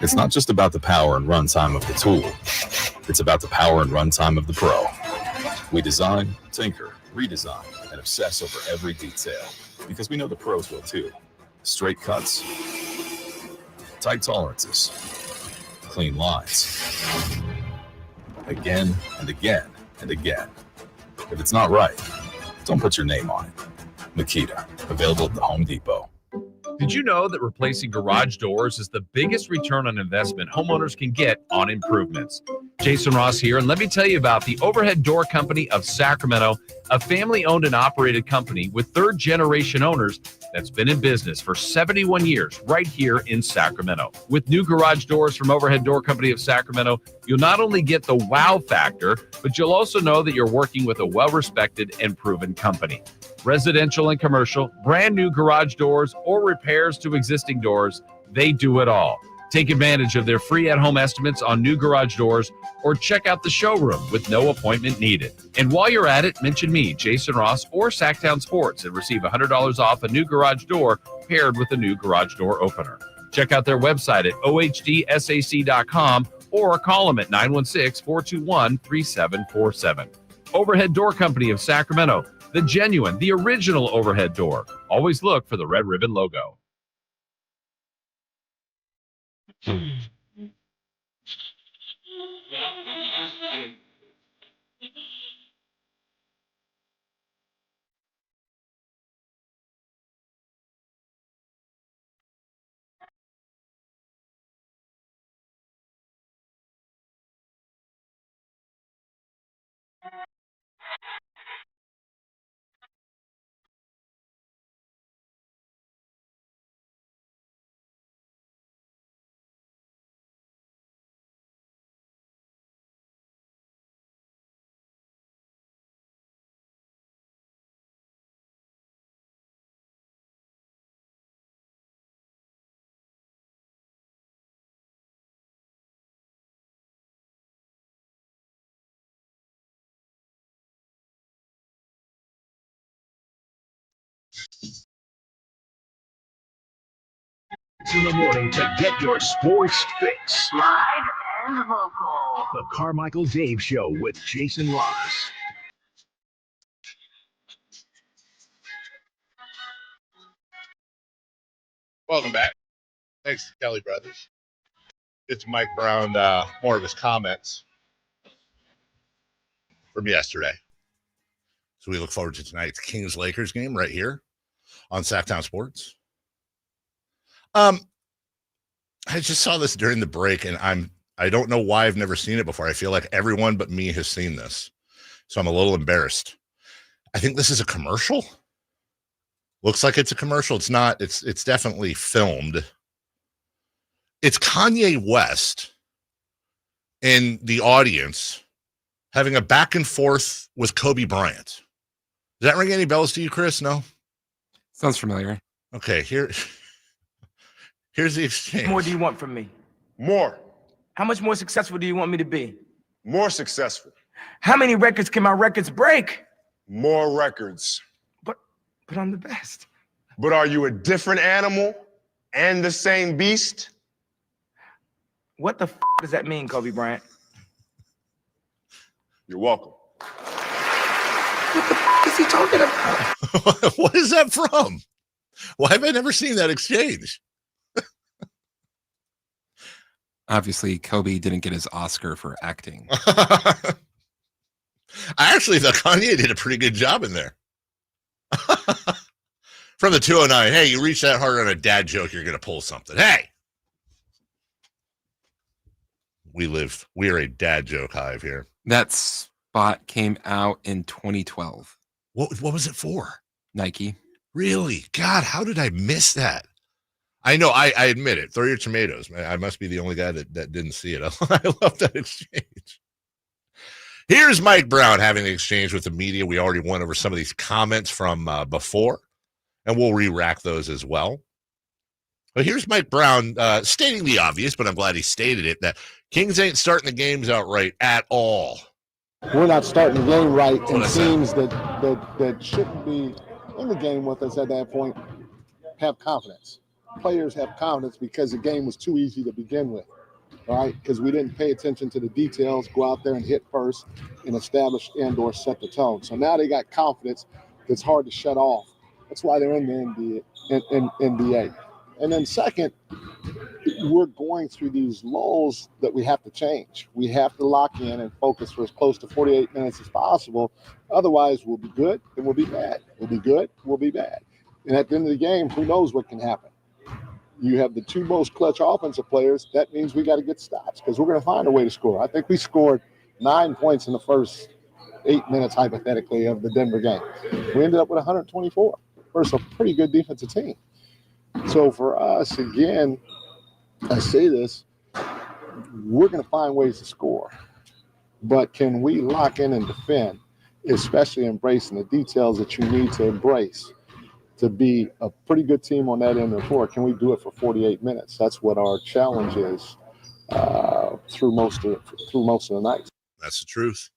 It's not just about the power and runtime of the tool. It's about the power and runtime of the pro. We design, tinker, redesign, and obsess over every detail because we know the pros will too. Straight cuts, tight tolerances, clean lines. Again and again and again. If it's not right, don't put your name on it. Makita, available at the Home Depot. Did you know that replacing garage doors is the biggest return on investment homeowners can get on improvements? Jason Ross here, and let me tell you about the Overhead Door Company of Sacramento, a family-owned and operated company with third-generation owners that's been in business for 71 years right here in Sacramento. With new garage doors from Overhead Door Company of Sacramento, you'll not only get the wow factor, but you'll also know that you're working with a well-respected and proven company. Residential and commercial, brand new garage doors, or repairs to existing doors, they do it all. Take advantage of their free at-home estimates on new garage doors or check out the showroom with no appointment needed. And while you're at it, mention me, Jason Ross, or Sacktown Sports and receive $100 off a new garage door paired with a new garage door opener. Check out their website at ohdsac.com or call them at 916-421-3747. Overhead Door Company of Sacramento, the genuine, the original overhead door. Always look for the red ribbon logo. In the morning to get your sports fix. Live and local. The Carmichael Dave Show with Jason Ross. Welcome back. Thanks to Kelly Brothers. It's Mike Brown, more of his comments from yesterday. So we look forward to tonight's Kings-Lakers game right here on Sacktown Sports. I just saw this during the break, and I don't know why I've never seen it before. I feel like everyone but me has seen this, so I'm a little embarrassed. I think this is a commercial. Looks like it's a commercial. It's not. It's definitely filmed. It's Kanye West in the audience having a back and forth with Kobe Bryant. Does that ring any bells to you, Chris? No? Sounds familiar. Okay, here's the exchange. What more do you want from me? More. How much more successful do you want me to be? More successful. How many records can my records break? More records. But I'm the best. But are you a different animal and the same beast? What the does that mean, Kobe Bryant? You're welcome. What the is he talking about? What is that from? Why have I never seen that exchange? Obviously, Kobe didn't get his Oscar for acting. I actually thought Kanye did a pretty good job in there. From the 209, hey, you reach that hard on a dad joke, you're going to pull something. Hey! We are a dad joke hive here. That spot came out in 2012. What was it for? Nike. Really? God, how did I miss that? I know, I admit it. Throw your tomatoes. I must be the only guy that didn't see it. I love that exchange. Here's Mike Brown having an exchange with the media. We already went over some of these comments from before, and we'll re-rack those as well. But here's Mike Brown stating the obvious, but I'm glad he stated it, that Kings ain't starting the games out right at all. We're not starting the game right, and teams that shouldn't be in the game with us at that point have confidence. Players have confidence because the game was too easy to begin with, all right? Because we didn't pay attention to the details, go out there and hit first and establish and/or set the tone. So now they got confidence that's hard to shut off. That's why they're in the NBA. And then second, we're going through these lulls that we have to change. We have to lock in and focus for as close to 48 minutes as possible. Otherwise, we'll be good and we'll be bad. We'll be good, we'll be bad. And at the end of the game, who knows what can happen? You have the two most clutch offensive players. That means we got to get stops because we're going to find a way to score. I think we scored 9 points in the first 8 minutes, hypothetically, of the Denver game. We ended up with 124 versus a pretty good defensive team. So for us, again, I say this, we're going to find ways to score. But can we lock in and defend, especially embracing the details that you need to embrace to be a pretty good team on that end of the floor? Can we do it for 48 minutes? That's what our challenge is through most of the night. That's the truth.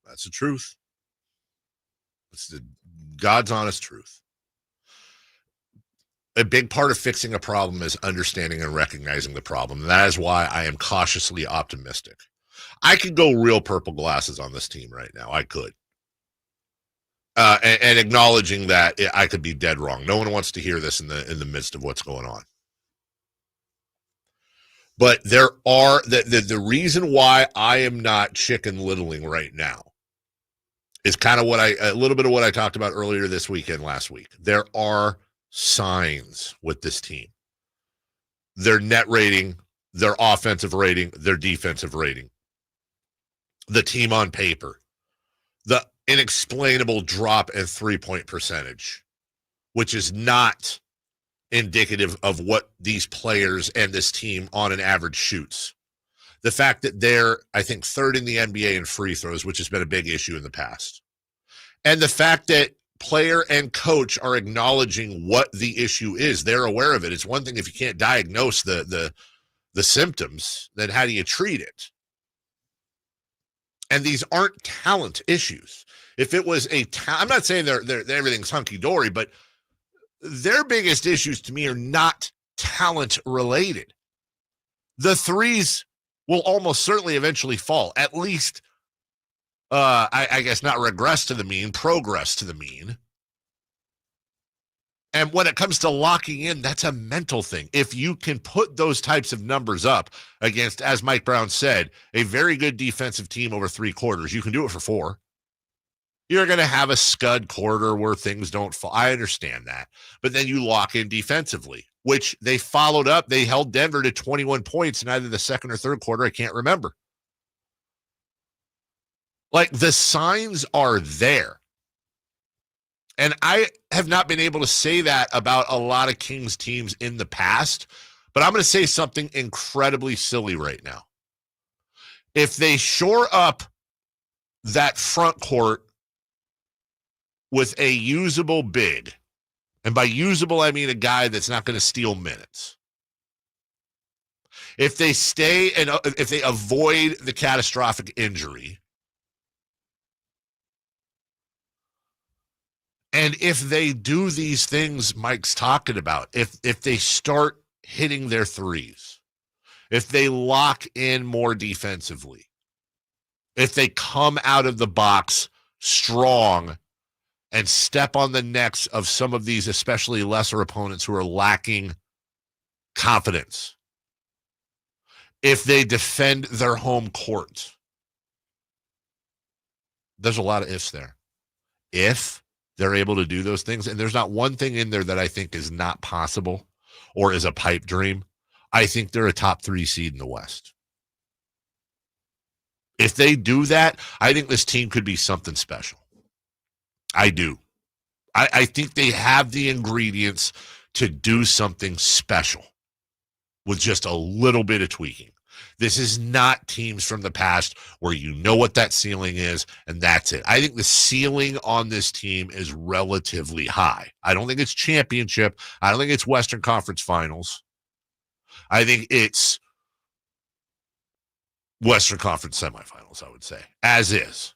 That's the truth. It's the God's honest truth. A big part of fixing a problem is understanding and recognizing the problem. And that is why I am cautiously optimistic. I could go real purple glasses on this team right now. I could. And acknowledging that I could be dead wrong. No one wants to hear this in the midst of what's going on. But there are the reason why I am not chicken littling right now is kind of a little bit of what I talked about earlier this weekend, last week. There are signs with this team. Their net rating, their offensive rating, their defensive rating, the team on paper, the inexplainable drop in 3-point percentage, which is not indicative of what these players and this team on an average shoots. The fact that they're, I think, third in the NBA in free throws, which has been a big issue in the past. And the fact that player and coach are acknowledging what the issue is. They're aware of it. It's one thing if you can't diagnose the symptoms, then how do you treat it? And these aren't talent issues. If it was I'm not saying they're everything's hunky-dory, but their biggest issues to me are not talent related. The threes will almost certainly eventually fall, at least I guess not regress to the mean, progress to the mean. And when it comes to locking in, that's a mental thing. If you can put those types of numbers up against, as Mike Brown said, a very good defensive team over 3 quarters, you can do it for 4. You're going to have a scud quarter where things don't fall. I understand that. But then you lock in defensively, which they followed up. They held Denver to 21 points in either the second or third quarter. I can't remember. Like, the signs are there. And I have not been able to say that about a lot of Kings teams in the past, But I'm going to say something incredibly silly right now. If they shore up that front court with a usable big, and by usable, I mean a guy that's not going to steal minutes. If they stay and if they avoid the catastrophic injury, and if they do these things Mike's talking about, if they start hitting their threes, if they lock in more defensively, if they come out of the box strong and step on the necks of some of these especially lesser opponents who are lacking confidence, if they defend their home court, there's a lot of ifs there. If they're able to do those things, and there's not one thing in there that I think is not possible or is a pipe dream, I think they're a top 3 seed in the West. If they do that, I think this team could be something special. I do. I think they have the ingredients to do something special with just a little bit of tweaking. This is not teams from the past where you know what that ceiling is, and that's it. I think the ceiling on this team is relatively high. I don't think it's championship. I don't think it's Western Conference Finals. I think it's Western Conference semifinals, I would say, as is.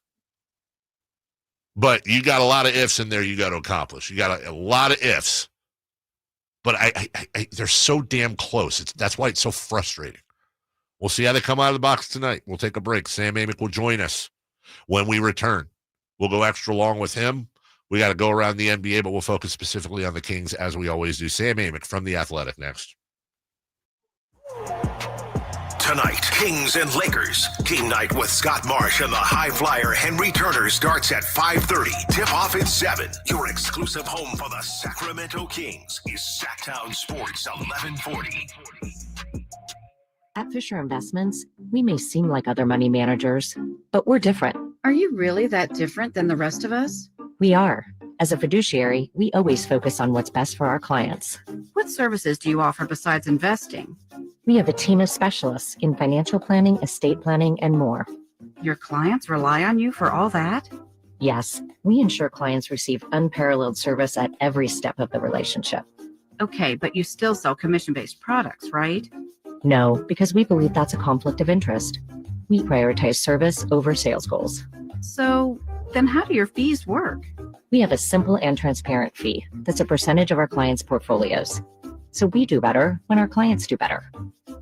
But you got a lot of ifs in there you got to accomplish. You got a lot of ifs. But they're so damn close. That's why it's so frustrating. We'll see how they come out of the box tonight. We'll take a break. Sam Amick will join us when we return. We'll go extra long with him. We got to go around the NBA, but we'll focus specifically on the Kings as we always do. Sam Amick from The Athletic next. Tonight, Kings and Lakers. Game night with Scott Marsh and the high flyer Henry Turner starts at 5:30. Tip-off at 7. Your exclusive home for the Sacramento Kings is Sacktown Sports 1140. At Fisher Investments, we may seem like other money managers, but we're different. Are you really that different than the rest of us? We are. As a fiduciary, we always focus on what's best for our clients. What services do you offer besides investing? We have a team of specialists in financial planning, estate planning, and more. Your clients rely on you for all that? Yes, we ensure clients receive unparalleled service at every step of the relationship. Okay, but you still sell commission-based products, right? No, because we believe that's a conflict of interest. We prioritize service over sales goals. So then how do your fees work? We have a simple and transparent fee that's a percentage of our clients' portfolios. So we do better when our clients do better.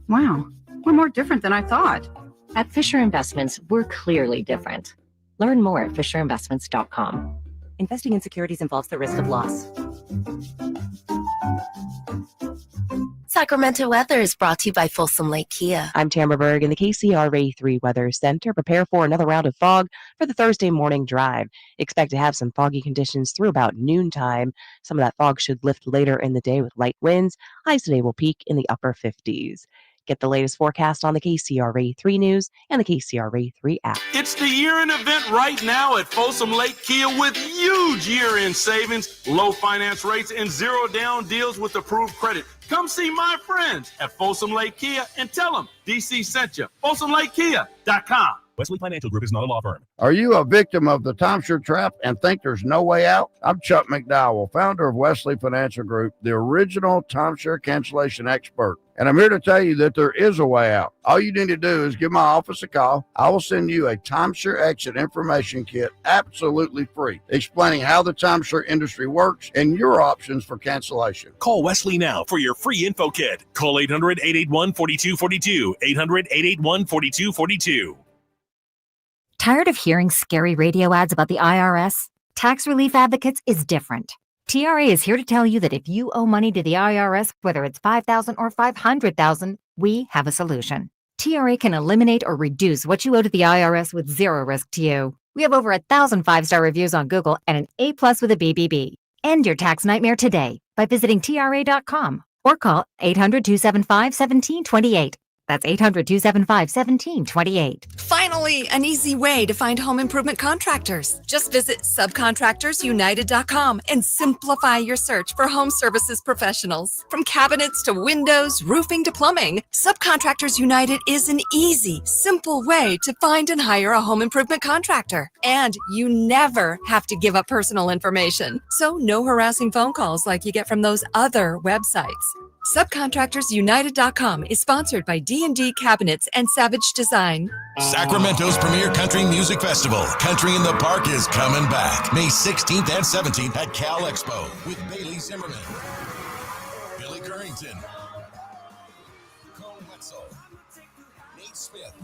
Wow, we're more different than I thought. At Fisher Investments, we're clearly different. Learn more at fisherinvestments.com. Investing in securities involves the risk of loss. Sacramento weather is brought to you by Folsom Lake Kia. I'm Tamara Berg in the KCRA 3 Weather Center. Prepare for another round of fog for the Thursday morning drive. Expect to have some foggy conditions through about noontime. Some of that fog should lift later in the day with light winds. Highs today will peak in the upper 50s. Get the latest forecast on the KCRA 3 News and the KCRA 3 app. It's the year-end event right now at Folsom Lake Kia with huge year-end savings, low finance rates, and zero-down deals with approved credit. Come see my friends at Folsom Lake Kia and tell them DC sent you. FolsomLakeKia.com. Wesley Financial Group is not a law firm. Are you a victim of the timeshare trap and think there's no way out? I'm Chuck McDowell, founder of Wesley Financial Group, the original timeshare cancellation expert. And I'm here to tell you that there is a way out. All you need to do is give my office a call. I will send you a timeshare exit information kit absolutely free, explaining how the timeshare industry works and your options for cancellation. Call Wesley now for your free info kit. Call 800-881-4242. 800-881-4242. Tired of hearing scary radio ads about the IRS? Tax Relief Advocates is different. TRA is here to tell you that if you owe money to the IRS, whether it's $5,000 or $500,000, we have a solution. TRA can eliminate or reduce what you owe to the IRS with zero risk to you. We have over 1,000 5-star reviews on Google and an A+ with a BBB. End your tax nightmare today by visiting TRA.com or call 800-275-1728. That's 800-275-1728. Finally, an easy way to find home improvement contractors. Just visit subcontractorsunited.com and simplify your search for home services professionals. From cabinets to windows, roofing to plumbing, Subcontractors United is an easy, simple way to find and hire a home improvement contractor. And you never have to give up personal information. So no harassing phone calls like you get from those other websites. Subcontractorsunited.com is sponsored by D&D Cabinets and Savage Design. Sacramento's premier country music festival, Country in the Park, is coming back May 16th and 17th at Cal Expo with Bailey Zimmerman, Billy Currington, Cole Wetzel, Nate Smith,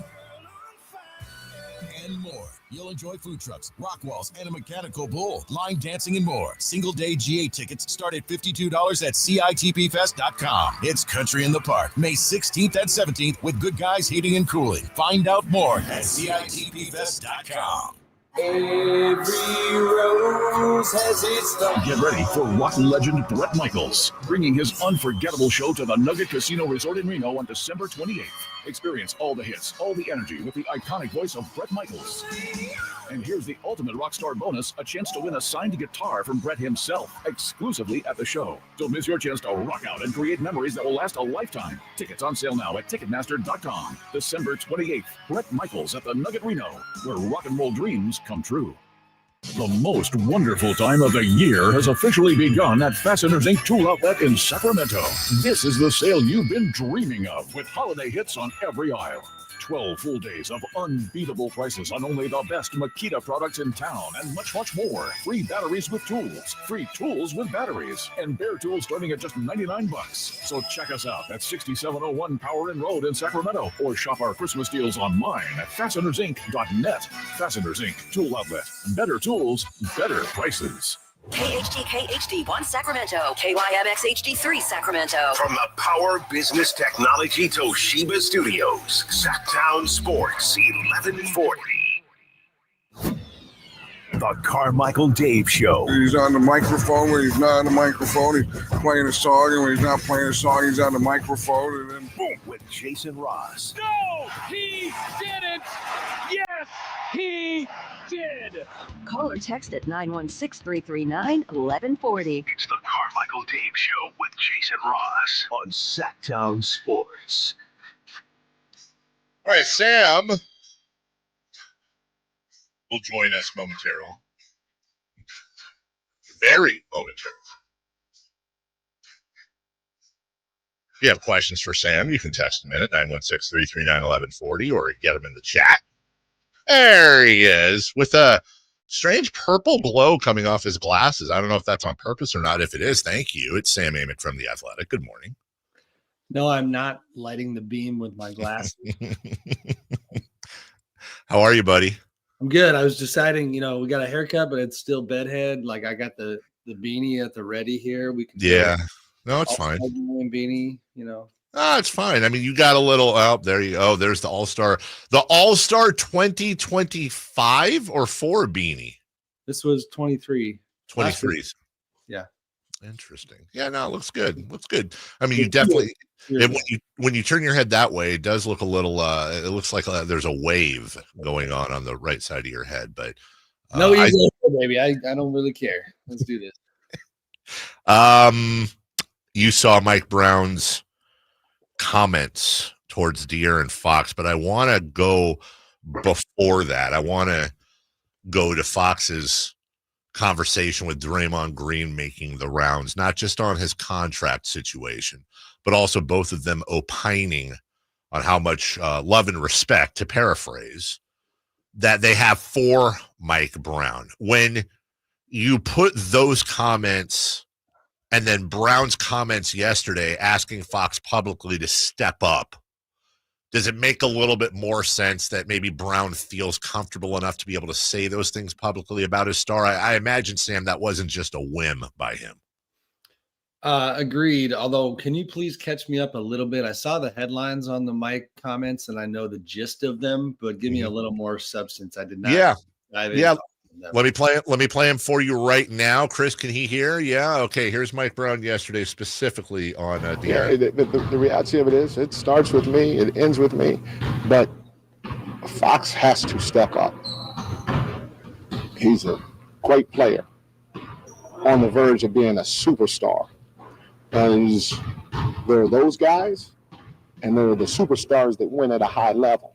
and more. You'll enjoy food trucks, rock walls, and a mechanical bull, line dancing, and more. Single-day GA tickets start at $52 at CITPFest.com. It's Country in the Park, May 16th and 17th with Good Guys Heating and Cooling. Find out more at CITPFest.com. Every rose has its thorn. Get ready for rock legend Bret Michaels, bringing his unforgettable show to the Nugget Casino Resort in Reno on December 28th. Experience all the hits, all the energy with the iconic voice of Bret Michaels. And here's the ultimate rock star bonus, a chance to win a signed guitar from Bret himself, exclusively at the show. Don't miss your chance to rock out and create memories that will last a lifetime. Tickets on sale now at Ticketmaster.com. December 28th, Bret Michaels at the Nugget Reno, where rock and roll dreams come true. The most wonderful time of the year has officially begun at Fasteners Inc. Tool Outlet in Sacramento. This is the sale you've been dreaming of, with holiday hits on every aisle. 12 full days of unbeatable prices on only the best Makita products in town, and much, much more. Free batteries with tools, free tools with batteries, and bare tools starting at just $99. So check us out at 6701 Power Inn Road in Sacramento, or shop our Christmas deals online at fastenersinc.net. Fasteners Inc. Tool Outlet. Better tools, better prices. KHD1 Sacramento, KYMX HD3 Sacramento. From the Power Business Technology Toshiba Studios, Sacktown Sports 1140. The Carmichael Dave Show. He's on the microphone when he's not on the microphone. He's playing a song, and when he's not playing a song, he's on the microphone, and then boom. With Jason Ross. No, he didn't. Yes, he did. Call or text at 916-339-1140. It's the Carmichael Dave Show with Jason Ross on Sacktown Sports. All right, Sam will join us momentarily. Very momentarily. If you have questions for Sam, you can text him in at 916-339-1140 or get him in the chat. There he is with a strange purple glow coming off his glasses. I don't know if that's on purpose or not. If it is, thank you. It's Sam Amick from The Athletic. Good morning. No, I'm not lighting the beam with my glasses. How are you, buddy? I'm good. I was deciding, we got a haircut, but it's still bedhead. Like I got the beanie at the ready here. We can no, it's fine. Beanie, it's fine. I mean, you got a little there you go. There's the All-Star 2025 or 4 beanie. This was 23. 23s. Yeah. Interesting. Yeah, no, it looks good. Looks good. I mean, you definitely when you turn your head that way, it does look a little it looks like there's a wave going on the right side of your head, but no, baby. I don't really care. Let's do this. You saw Mike Brown's comments towards De'Aaron Fox, but I want to go before that. I want to go to Fox's conversation with Draymond Green making the rounds, not just on his contract situation, but also both of them opining on how much love and respect, to paraphrase, that they have for Mike Brown. When you put those comments and then Brown's comments yesterday asking Fox publicly to step up, does it make a little bit more sense that maybe Brown feels comfortable enough to be able to say those things publicly about his star? I imagine, Sam, that wasn't just a whim by him. Agreed. Although, can you please catch me up a little bit? I saw the headlines on the Mike comments, and I know the gist of them, but give me a little more substance. I did not. Yeah. Let me play him for you right now. Chris, can he hear? Yeah. Okay. Here's Mike Brown yesterday specifically on Yeah, the reality of it is, it starts with me, it ends with me, but Fox has to step up. He's a great player on the verge of being a superstar. And there are those guys, and there are the superstars that win at a high level.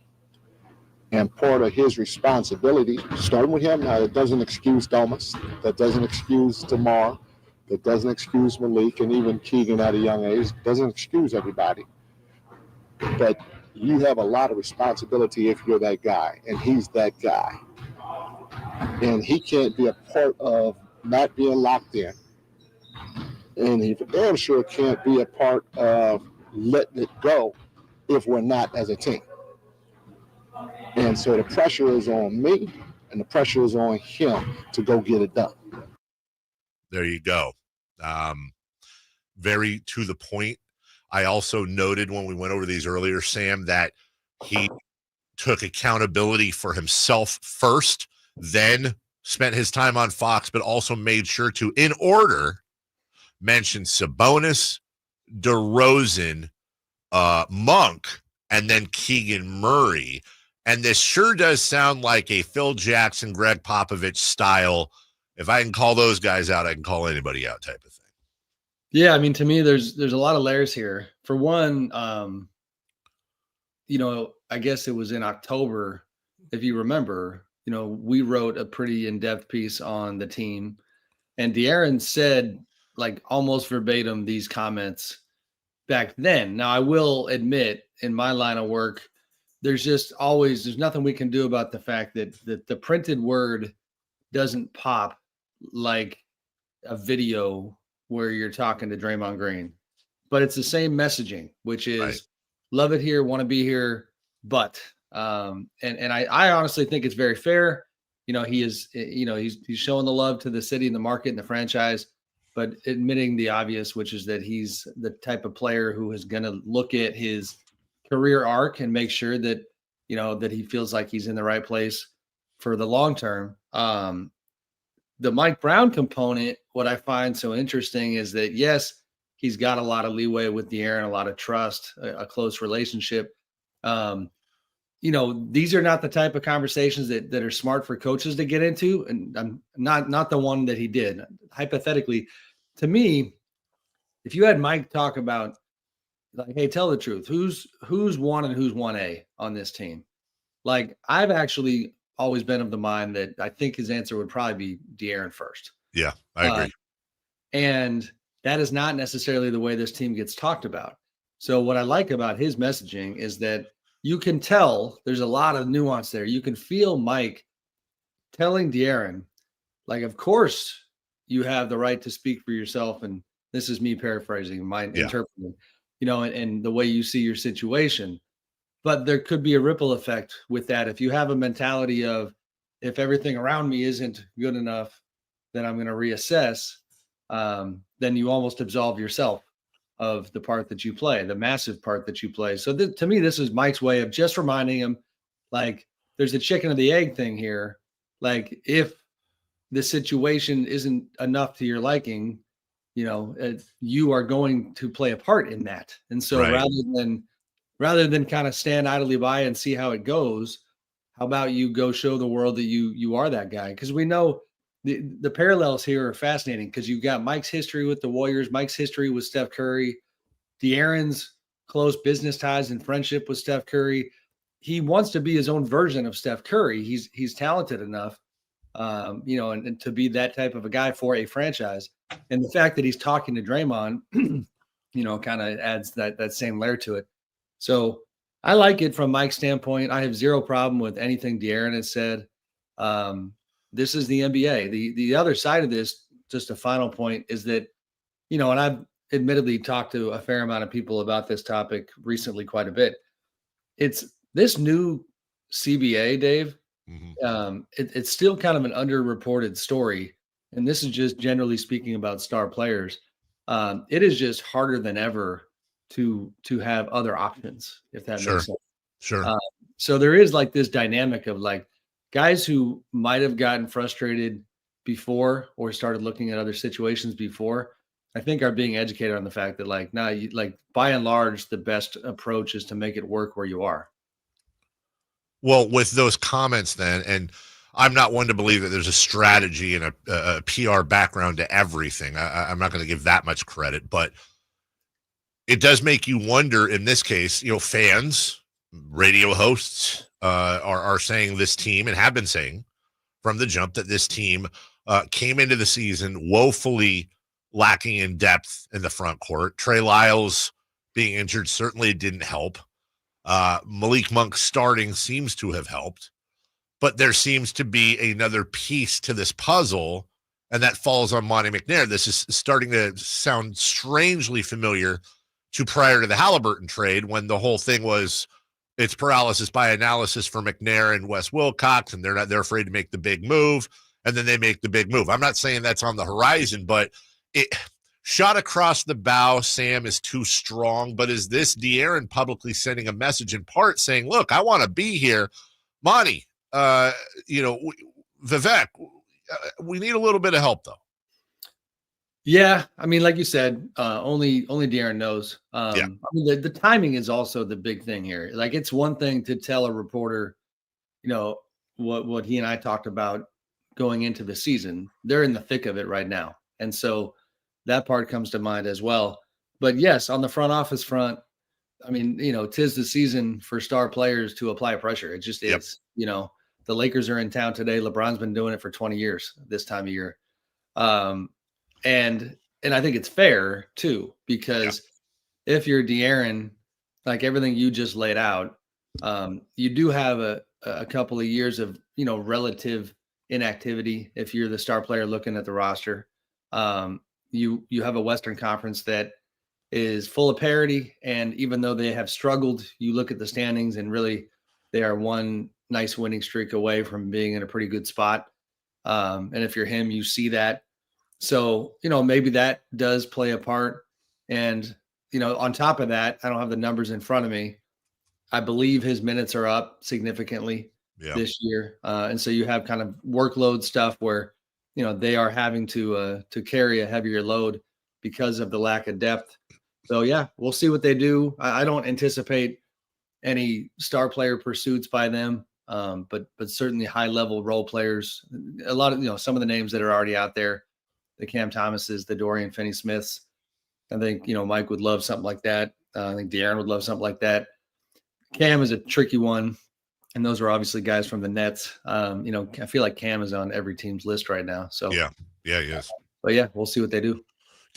And part of his responsibility, starting with him, now that doesn't excuse Domantas, that doesn't excuse DeMar, that doesn't excuse Malik, and even Keegan at a young age, doesn't excuse everybody. But you have a lot of responsibility if you're that guy, and he's that guy. And he can't be a part of not being locked in. And he for damn sure can't be a part of letting it go if we're not as a team. And so the pressure is on me, and the pressure is on him to go get it done. There you go. Very to the point. I also noted when we went over these earlier, Sam, that he took accountability for himself first, then spent his time on Fox, but also made sure to, in order, mention Sabonis, DeRozan, Monk, and then Keegan Murray. And this sure does sound like a Phil Jackson, Greg Popovich style. If I can call those guys out, I can call anybody out type of thing. Yeah, I mean, to me, there's a lot of layers here. For one, I guess it was in October, if you remember, we wrote a pretty in-depth piece on the team, and De'Aaron said, like, almost verbatim these comments back then. Now, I will admit, in my line of work, there's nothing we can do about the fact that the printed word doesn't pop like a video where you're talking to Draymond Green, but it's the same messaging, which is love it here, want to be here, but and I honestly think it's very fair. He's showing the love to the city and the market and the franchise, but admitting the obvious, which is that he's the type of player who is going to look at his career arc and make sure that, that he feels like he's in the right place for the long term. The Mike Brown component, what I find so interesting is that, yes, he's got a lot of leeway with De'Aaron, a lot of trust, a close relationship. These are not the type of conversations that are smart for coaches to get into. And I'm not the one that he did. Hypothetically, to me, if you had Mike talk about, like, hey, tell the truth, who's 1 and who's 1A on this team? Like, I've actually always been of the mind that I think his answer would probably be De'Aaron first. Yeah, I agree. And that is not necessarily the way this team gets talked about. So what I like about his messaging is that you can tell there's a lot of nuance there. You can feel Mike telling De'Aaron, like, of course you have the right to speak for yourself. And this is me paraphrasing, interpreting, and the way you see your situation. But there could be a ripple effect with that. If you have a mentality of, if everything around me isn't good enough, then I'm going to reassess. Then you almost absolve yourself of the part that you play, the massive part that you play. So to me, this is Mike's way of just reminding him, like, there's a chicken or the egg thing here. Like, if the situation isn't enough to your liking, you are going to play a part in that. And so rather than kind of stand idly by and see how it goes, how about you go show the world that you are that guy? Because we know the parallels here are fascinating, because you've got Mike's history with the Warriors, Mike's history with Steph Curry, De'Aaron's close business ties and friendship with Steph Curry. He wants to be his own version of Steph Curry. He's talented enough, and to be that type of a guy for a franchise. And the fact that he's talking to Draymond, kind of adds that same layer to it. So I like it from Mike's standpoint. I have zero problem with anything De'Aaron has said. This is the NBA. The other side of this, just a final point, is that, and I've admittedly talked to a fair amount of people about this topic recently, quite a bit. It's this new CBA, Dave. It's still kind of an underreported story. And this is just generally speaking about star players. It is just harder than ever to have other options, if that makes sense. Sure. So there is like this dynamic of like, guys who might have gotten frustrated before or started looking at other situations before, I think are being educated on the fact that like, by and large, the best approach is to make it work where you are. Well, with those comments then, and I'm not one to believe that there's a strategy and a PR background to everything. I'm not going to give that much credit, but it does make you wonder in this case, fans, radio hosts are saying this team and have been saying from the jump that this team came into the season woefully lacking in depth in the front court. Trey Lyles being injured certainly didn't help. Malik Monk starting seems to have helped, but there seems to be another piece to this puzzle, and that falls on Monte McNair. This is starting to sound strangely familiar to prior to the Halliburton trade, when the whole thing was it's paralysis by analysis for McNair and Wes Wilcox, and they're afraid to make the big move, and then they make the big move. I'm not saying that's on the horizon, but it shot across the bow, Sam, is too strong. But is this De'Aaron publicly sending a message in part saying, look, I want to be here? Monty, Vivek, we need a little bit of help, though. Yeah, I mean, like you said, only De'Aaron knows. I mean, the timing is also the big thing here. Like, it's one thing to tell a reporter, what he and I talked about going into the season. They're in the thick of it right now, and so that part comes to mind as well. But yes, on the front office front, I mean, 'tis the season for star players to apply pressure. It just is. The Lakers are in town today. LeBron's been doing it for 20 years this time of year. And I think it's fair too, because if you're De'Aaron, like everything you just laid out, you do have a couple of years of, relative inactivity. If you're the star player looking at the roster, you have a Western Conference that is full of parity. And even though they have struggled, you look at the standings and really they are one nice winning streak away from being in a pretty good spot. And if you're him, you see that. So, maybe that does play a part. And, on top of that, I don't have the numbers in front of me. I believe his minutes are up significantly this year. And so you have kind of workload stuff where, they are having to carry a heavier load because of the lack of depth. So, we'll see what they do. I don't anticipate any star player pursuits by them, but certainly high level role players. A lot of, some of the names that are already out there. The Cam Thomases, the Dorian Finney-Smiths. I think, Mike would love something like that. I think De'Aaron would love something like that. Cam is a tricky one. And those are obviously guys from the Nets. I feel like Cam is on every team's list right now. So yeah, he is. But we'll see what they do.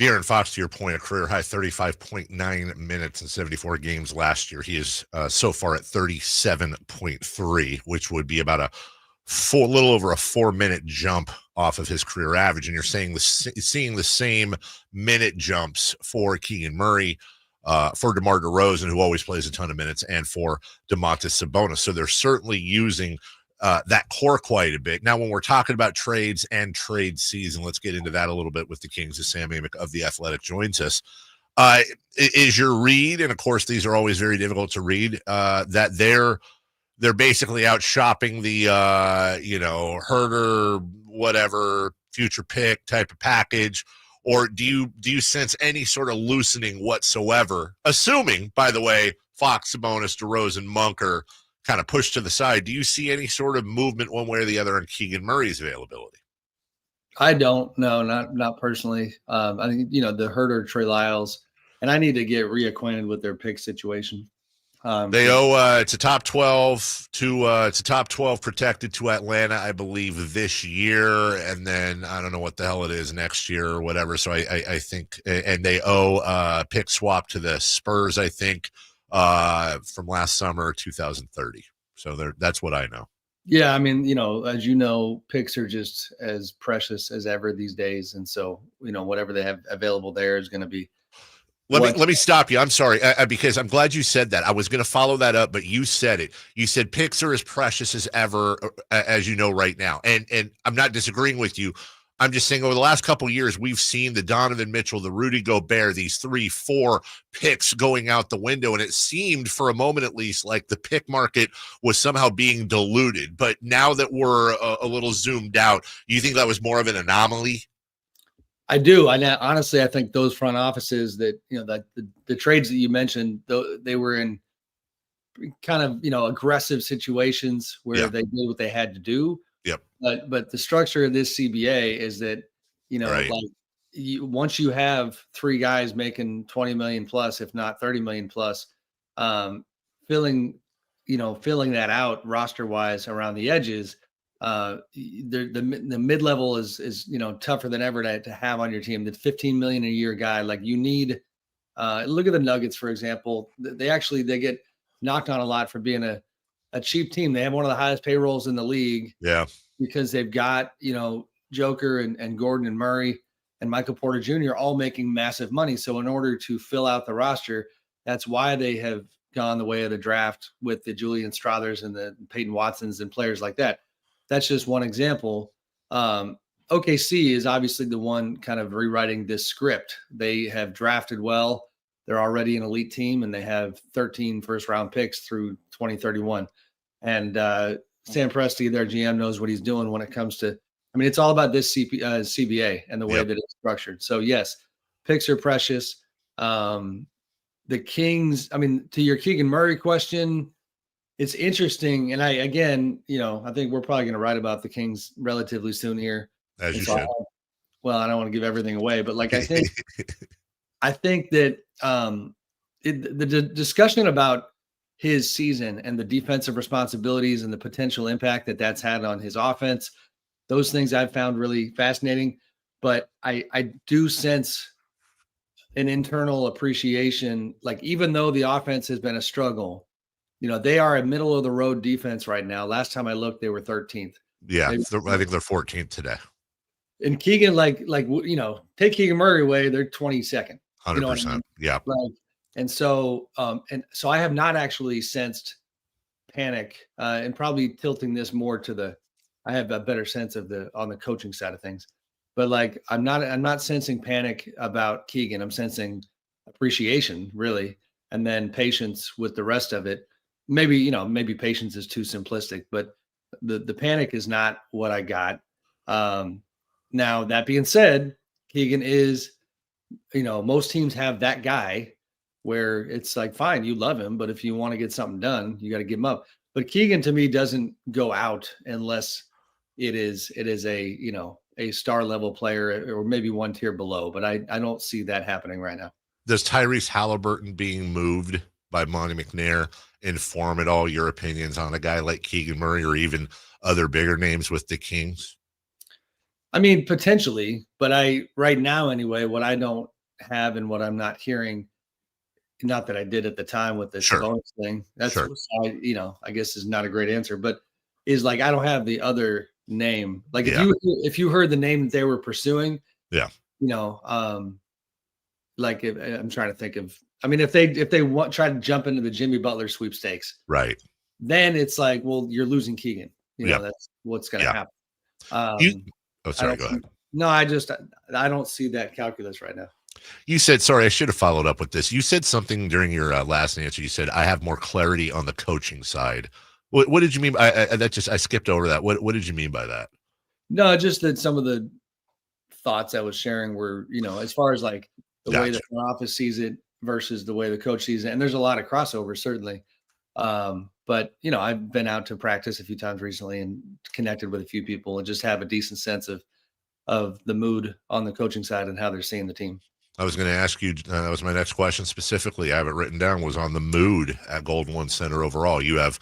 De'Aaron Fox, to your point, a career high 35.9 minutes in 74 games last year. He is so far at 37.3, which would be about a little over a 4-minute jump off of his career average. And you're seeing the same minute jumps for Keegan Murray, for DeMar DeRozan, who always plays a ton of minutes, and for Domantas Sabonis. So they're certainly using that core quite a bit. Now, when we're talking about trades and trade season, let's get into that a little bit with the Kings, as Sam Amick of The Athletic joins us. Is your read, and of course these are always very difficult to read, that they're basically out shopping the Herder, whatever, future pick type of package? Or do you sense any sort of loosening whatsoever? Assuming, by the way, Fox, Sabonis, DeRozan, Monk are kind of pushed to the side. Do you see any sort of movement one way or the other on Keegan Murray's availability? I don't. No, not personally. I think, the Herder, Trey Lyles, and I need to get reacquainted with their pick situation. They owe it's a top 12 protected to Atlanta, I believe, this year, and then I don't know what the hell it is next year or whatever. So I think, and they owe pick swap to the Spurs, I think, from last summer, 2030. So that's what I know. Yeah, I mean, as you know, picks are just as precious as ever these days, and so whatever they have available there is going to be. Let me stop you. I'm sorry, because I'm glad you said that. I was going to follow that up, but you said it. You said picks are as precious as ever, as you know right now. And I'm not disagreeing with you. I'm just saying over the last couple of years, we've seen the Donovan Mitchell, the Rudy Gobert, these 3-4 picks going out the window. And it seemed for a moment, at least, like the pick market was somehow being diluted. But now that we're a little zoomed out, you think that was more of an anomaly? I do. Honestly, I think those front offices that, that the trades that you mentioned, they were in kind of, aggressive situations where they did what they had to do. Yep. But the structure of this CBA is that, Right. once you have 3 guys making 20 million plus, if not 30 million plus, filling that out roster wise around the edges, the mid-level is tougher than ever to have on your team. The 15 million a year guy, like you need, look at the Nuggets, for example, they get knocked on a lot for being a cheap team. They have one of the highest payrolls in the league. Yeah. Because they've got, Joker and Gordon and Murray and Michael Porter Jr. all making massive money. So in order to fill out the roster, that's why they have gone the way of the draft with the Julian Strathers and the Peyton Watsons and players like that. That's just one example. OKC is obviously the one kind of rewriting this script. They have drafted well. They're already an elite team, and they have 13 first-round picks through 2031. And Sam Presti, their GM, knows what he's doing when it comes to – it's all about this CBA and the way that it's structured. So, yes, picks are precious. The Kings – to your Keegan Murray question, it's interesting. And I think we're probably going to write about the Kings relatively soon here. As you should. I don't want to give everything away, but I think that the discussion about his season and the defensive responsibilities and the potential impact that that's had on his offense, those things I've found really fascinating. But I do sense an internal appreciation, like even though the offense has been a struggle, they are a middle of the road defense right now. Last time I looked, they were 13th. Yeah, I think they're 14th today. And Keegan, take Keegan Murray away, they're 22nd. 100%. Yeah. And so I have not actually sensed panic, and probably tilting this more to I have a better sense on the coaching side of things, but I'm not sensing panic about Keegan. I'm sensing appreciation, really, and then patience with the rest of it. Maybe patience is too simplistic, but the panic is not what I got. Now that being said, Keegan is, most teams have that guy where it's like, fine, you love him, but if you want to get something done, you got to give him up. But Keegan to me doesn't go out unless it is a star level player or maybe one tier below. But I don't see that happening right now. Does Tyrese Halliburton being moved by Monty McNair inform at all your opinions on a guy like Keegan Murray or even other bigger names with the Kings? Potentially, but right now anyway, what I don't have and what I'm not hearing, not that I did at the time with the Sabonis thing, that's I guess is not a great answer, but is I don't have the other name. If you heard the name that they were pursuing, I'm trying to think of, if they try to jump into the Jimmy Butler sweepstakes, right, then it's well, you're losing Keegan. That's what's going to happen. Go ahead. No, I don't see that calculus right now. You said, sorry, I should have followed up with this. You said something during your last answer. You said, I have more clarity on the coaching side. What did you mean? I skipped over that. What did you mean by that? No, just that some of the thoughts I was sharing were, as far as the way the front office sees it versus the way the coach sees it. And there's a lot of crossover, certainly. But I've been out to practice a few times recently and connected with a few people and just have a decent sense of the mood on the coaching side and how they're seeing the team. I was going to ask you, that was my next question specifically. I have it written down, was on the mood at Golden One Center overall. You have,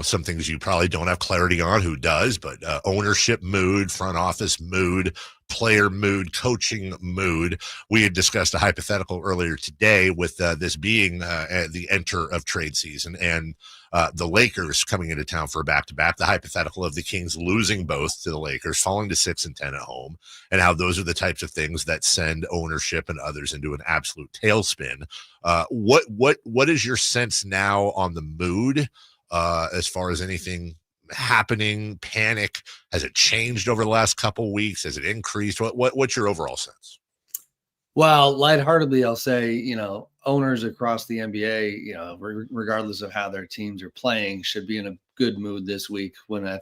some things you probably don't have clarity on, who does, but ownership mood, front office mood, player mood, coaching mood. We had discussed a hypothetical earlier today with this being the enter of trade season and the Lakers coming into town for a back-to-back, the hypothetical of the Kings losing both to the Lakers, falling to 6-10 at home, and how those are the types of things that send ownership and others into an absolute tailspin. What is your sense now on the mood as far as anything happening? Panic? Has it changed over the last couple weeks? Has it increased? What's your overall sense? Well, lightheartedly, I'll say, owners across the NBA, regardless of how their teams are playing, should be in a good mood this week whether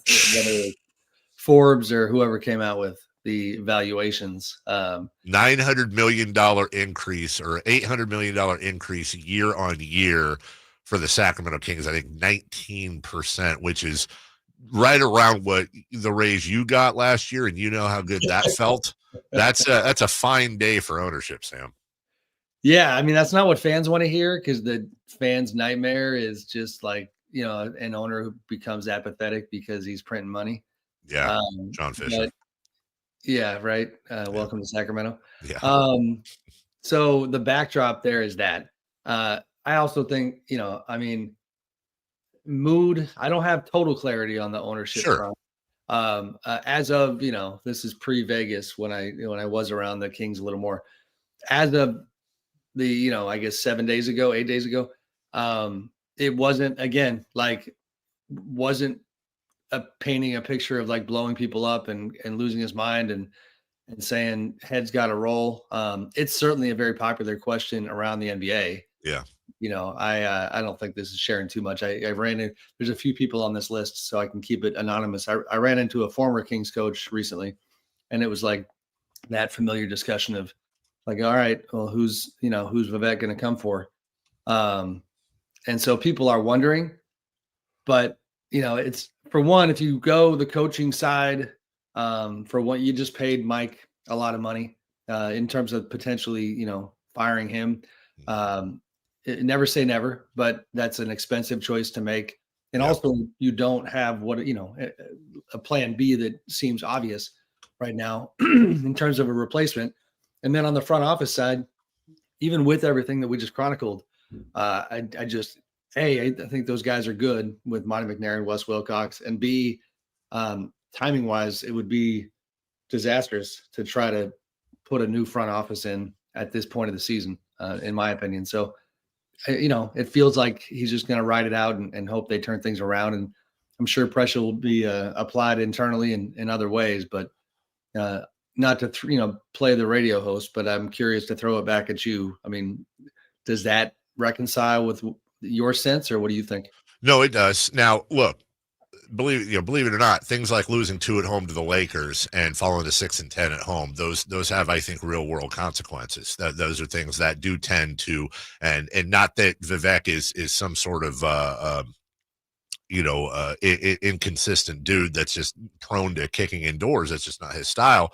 Forbes or whoever came out with the valuations. $900 million increase or $800 million increase year on year for the Sacramento Kings. I think 19%, which is right around what the raise you got last year, and you know how good that felt. That's a fine day for ownership, Sam. Yeah, I mean, that's not what fans want to hear, because the fans' nightmare is just like, an owner who becomes apathetic because he's printing money. Yeah, John Fisher. Yeah, right. Welcome to Sacramento. Yeah. So the backdrop there is that. I also think, mood, I don't have total clarity on the ownership front. As of, this is pre-Vegas when I was around the Kings a little more. As of the, I guess 8 days ago, it wasn't, again, wasn't painting a picture of like blowing people up and losing his mind and saying heads got to roll. It's certainly a very popular question around the NBA. Yeah. I don't think this is sharing too much. I ran in, there's a few people on this list, so I can keep it anonymous. I ran into a former Kings coach recently, and it was like that familiar discussion of like, all right, well, who's Vivek going to come for? And so people are wondering, but it's, for one, if you go the coaching side, for what you just paid Mike a lot of money in terms of potentially, firing him. Never say never, but that's an expensive choice to make. And also you don't have a plan B that seems obvious right now in terms of a replacement. And then on the front office side, even with everything that we just chronicled, I think those guys are good with Monty McNair, Wes Wilcox, and B, timing wise, it would be disastrous to try to put a new front office in at this point of the season, in my opinion. So, it feels like he's just going to ride it out and hope they turn things around. And I'm sure pressure will be applied internally in other ways, but not to, play the radio host, but I'm curious to throw it back at you. I mean, does that reconcile with your sense, or what do you think? No, it does. Now, look, believe it or not, things like losing 2 at home to the Lakers and falling to 6-10 at home, those have, I think, real world consequences. Those are things that do tend to, and not that Vivek is some sort of inconsistent dude that's just prone to kicking indoors. That's just not his style.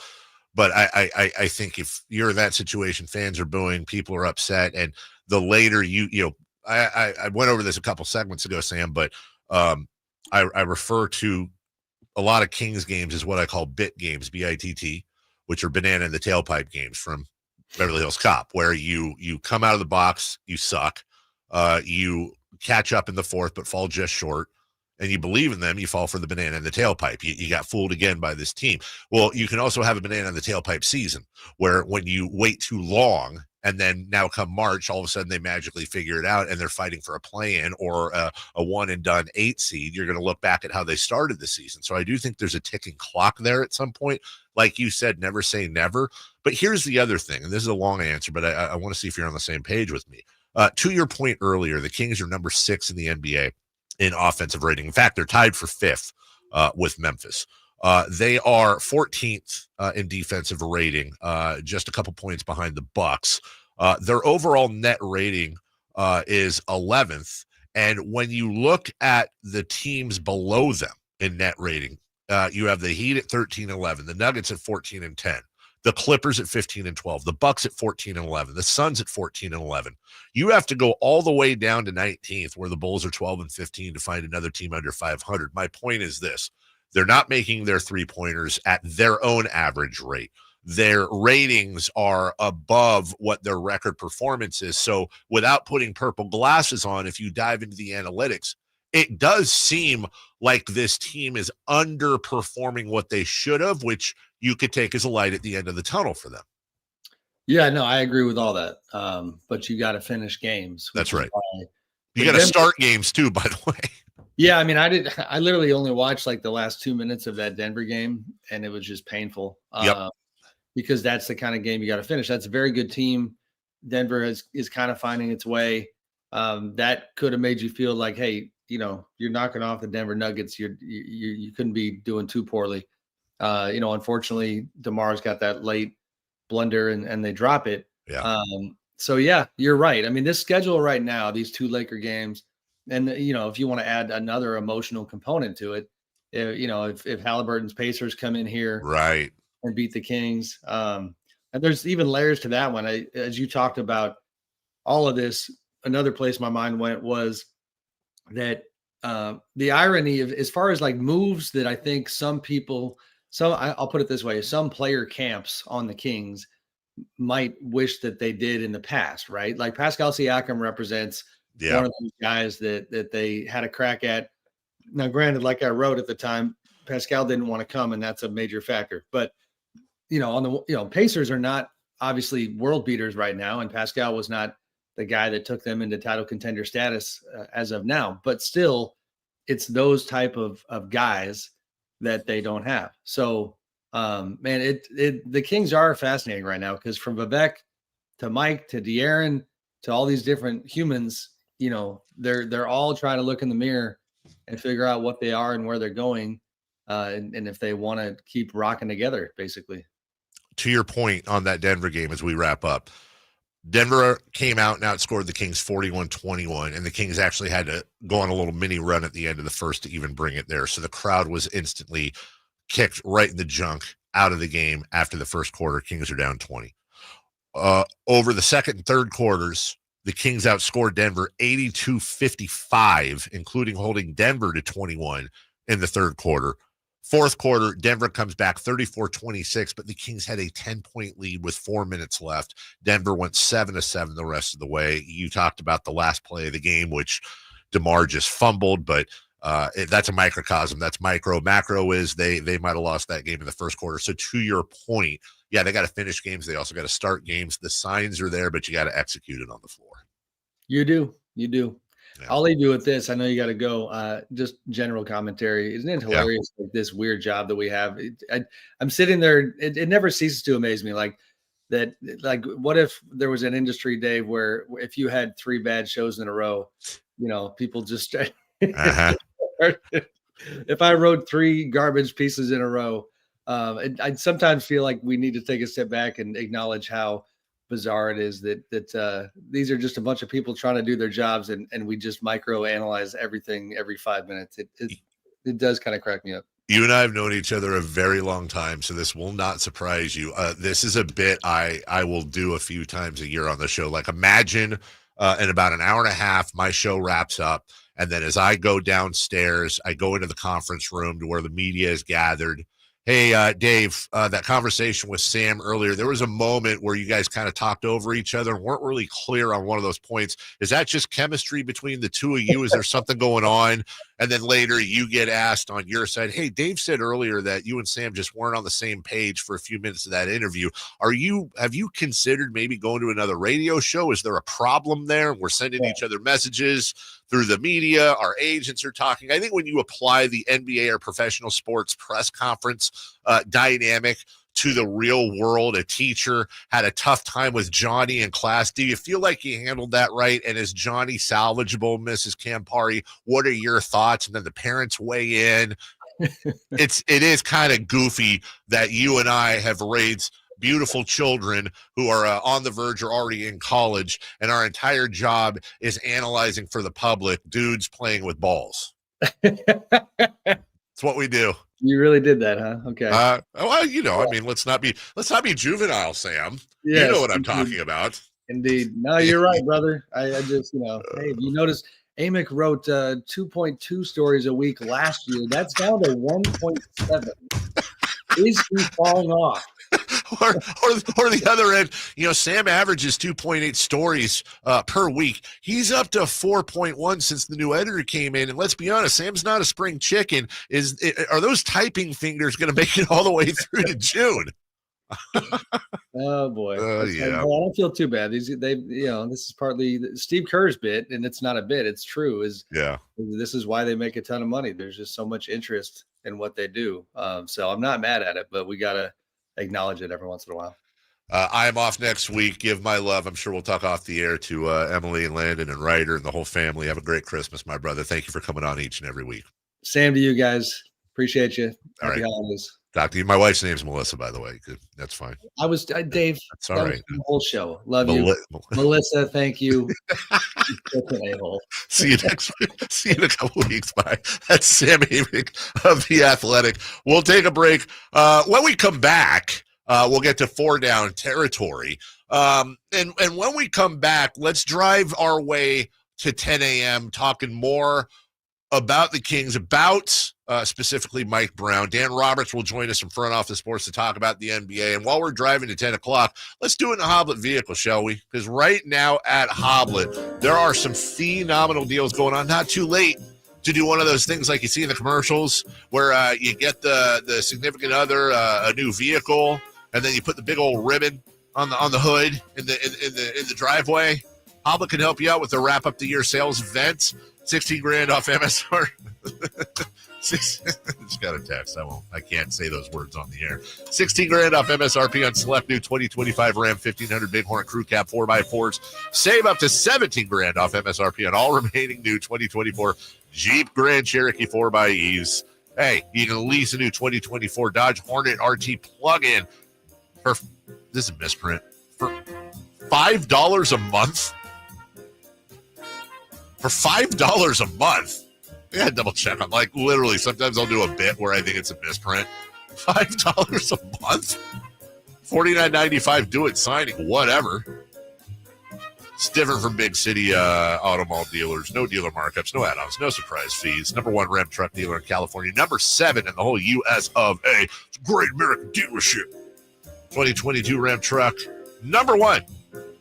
But I think if you're in that situation, fans are booing, people are upset, and the later I went over this a couple segments ago, Sam, but I refer to a lot of Kings games as what I call bit games, BITT, which are banana in the tailpipe games from Beverly Hills Cop, where you come out of the box, you suck, you catch up in the fourth but fall just short, and you believe in them, you fall for the banana in the tailpipe. You got fooled again by this team. Well, you can also have a banana in the tailpipe season, where when you wait too long, and then now come March, all of a sudden they magically figure it out and they're fighting for a play-in or a one-and-done 8 seed. You're going to look back at how they started the season. So I do think there's a ticking clock there at some point. Like you said, never say never. But here's the other thing, and this is a long answer, but I want to see if you're on the same page with me. To your point earlier, the Kings are number 6 in the NBA in offensive rating. In fact, they're tied for 5th with Memphis. They are 14th in defensive rating, just a couple points behind the Bucks. Their overall net rating is 11th. And when you look at the teams below them in net rating, you have the Heat at 13-11, the Nuggets at 14-10, the Clippers at 15-12, the Bucks at 14-11, the Suns at 14-11. You have to go all the way down to 19th, where the Bulls are 12-15, to find another team under 500. My point is this. They're not making their three-pointers at their own average rate. Their ratings are above what their record performance is. So without putting purple glasses on, if you dive into the analytics, it does seem like this team is underperforming what they should have, which you could take as a light at the end of the tunnel for them. Yeah, no, I agree with all that. But you got to finish games. That's right. You got to start games too, by the way. Yeah, I mean, I literally only watched like the last 2 minutes of that Denver game, and it was just painful. Because that's the kind of game you got to finish. That's a very good team. Denver is kind of finding its way. That could have made you feel like, hey, you're knocking off the Denver Nuggets. You couldn't be doing too poorly. Unfortunately, DeMar's got that late blunder and they drop it. Yeah. So yeah, you're right. I mean, this schedule right now, these 2 Laker games, and if you want to add another emotional component to it, if Halliburton's Pacers come in here, right, and beat the Kings, and there's even layers to that one. As you talked about all of this, another place my mind went was that the irony of, as far as like moves that I think some people, I'll put it this way, some player camps on the Kings might wish that they did in the past, right? Like Pascal Siakam represents one of those guys that they had a crack at. Now, granted, like I wrote at the time, Pascal didn't want to come, and that's a major factor. But Pacers are not obviously world beaters right now, and Pascal was not the guy that took them into title contender status as of now. But still, it's those type of guys that they don't have. So, the Kings are fascinating right now, because from Vivek to Mike to De'Aaron to all these different humans, they're all trying to look in the mirror and figure out what they are and where they're going, and if they want to keep rocking together, basically. To your point on that Denver game, as we wrap up, Denver came out and outscored the Kings 41-21, and the Kings actually had to go on a little mini run at the end of the first to even bring it there. So the crowd was instantly kicked right in the junk out of the game after the first quarter. Kings are down 20. Over the second and third quarters, the Kings outscored Denver 82-55, including holding Denver to 21 in the third quarter. Fourth quarter, Denver comes back 34-26, but the Kings had a 10-point lead with 4 minutes left. Denver went 7-7 the rest of the way. You talked about the last play of the game, which DeMar just fumbled, but that's a microcosm. That's micro. Macro is they might have lost that game in the first quarter. So to your point, yeah, they got to finish games. They also got to start games. The signs are there, but you got to execute it on the floor. You do. Yeah. I'll leave you with this. I know you got to go. Just general commentary. Isn't it hilarious? Like this weird job that we have. I'm sitting there. It never ceases to amaze me. Like that. Like, what if there was an industry, Dave, where if you had 3 bad shows in a row, people just. If I wrote 3 garbage pieces in a row, I sometimes feel like we need to take a step back and acknowledge how bizarre it is that these are just a bunch of people trying to do their jobs, and we just microanalyze everything every 5 minutes. It does kind of crack me up. You and I have known each other a very long time, so this will not surprise you. This is a bit I will do a few times a year on the show. Like, imagine in about an hour and a half, my show wraps up, and then as I go downstairs, I go into the conference room to where the media is gathered. Hey, Dave, that conversation with Sam earlier, there was a moment where you guys kind of talked over each other and weren't really clear on one of those points. Is that just chemistry between the two of you? Is there something going on? And then later you get asked on your side, hey, Dave said earlier that you and Sam just weren't on the same page for a few minutes of that interview. Have you considered maybe going to another radio show? Is there a problem there? We're sending each other messages through the media. Our agents are talking. I think when you apply the NBA or professional sports press conference dynamic to the real world, a teacher had a tough time with Johnny in class. Do you feel like you handled that right? And is Johnny salvageable, Mrs. Campari? What are your thoughts? And then the parents weigh in. It is kind of goofy that you and I have raised beautiful children who are on the verge or already in college, and our entire job is analyzing for the public dudes playing with balls. It's what we do. You really did that, huh? Okay. Well, I mean, let's not be juvenile, Sam. Yes, you know what I'm talking about. Indeed. No, you're right, brother. I just, hey, you notice Amick wrote 2.2 stories a week last year. That's down to 1.7. Is he falling off? Or the other end, Sam averages 2.8 stories per week. He's up to 4.1 since the new editor came in. And let's be honest, Sam's not a spring chicken. Are those typing fingers going to make it all the way through to June? Oh boy. Yeah. Well, I don't feel too bad. This is partly Steve Kerr's bit, and it's not a bit. It's true. This is why they make a ton of money. There's just so much interest in what they do. So I'm not mad at it, but we got to acknowledge it every once in a while. I am off next week. Give my love. I'm sure we'll talk off the air to Emily and Landon and Ryder and the whole family. Have a great Christmas, my brother. Thank you for coming on each and every week. Same to you guys. Appreciate you. Happy holidays. Talk to you. My wife's name's Melissa, by the way. That's fine. I was Dave. That's all right. The whole show. Love you, Melissa. Thank you. See you next week. See you in a couple weeks. Bye. That's Sam Amick of The Athletic. We'll take a break. When we come back, we'll get to 4 down territory. And when we come back, let's drive our way to 10 a.m. talking more about the Kings, about specifically Mike Brown. Dan Roberts will join us from Front Office Sports to talk about the NBA. And while we're driving to 10 o'clock, let's do it in a Hoblet vehicle, shall we? Because right now at Hoblet, there are some phenomenal deals going on. Not too late to do one of those things like you see in the commercials where you get the significant other a new vehicle, and then you put the big old ribbon on the hood in the driveway. Hoblet can help you out with the wrap up the year sales event. $16,000 off MSR. Just got a text. I can't say those words on the air. $16,000 off MSRP on select new 2025 Ram 1500 Bighorn Crew Cab 4x4s. Save up to $17,000 off MSRP on all remaining new 2024 Jeep Grand Cherokee 4xEs. Hey, you can lease a new 2024 Dodge Hornet RT plug-in for, this is a misprint, for $5 a month. For $5 a month. I gotta double check. I'm like, literally, sometimes I'll do a bit where I think it's a misprint. $5 a month? $49.95, do it signing, whatever. It's different from big city auto mall dealers. No dealer markups, no add-ons, no surprise fees. Number 1 Ram truck dealer in California. Number 7 in the whole U.S. of A. It's a great American dealership. 2022 Ram truck. Number 1.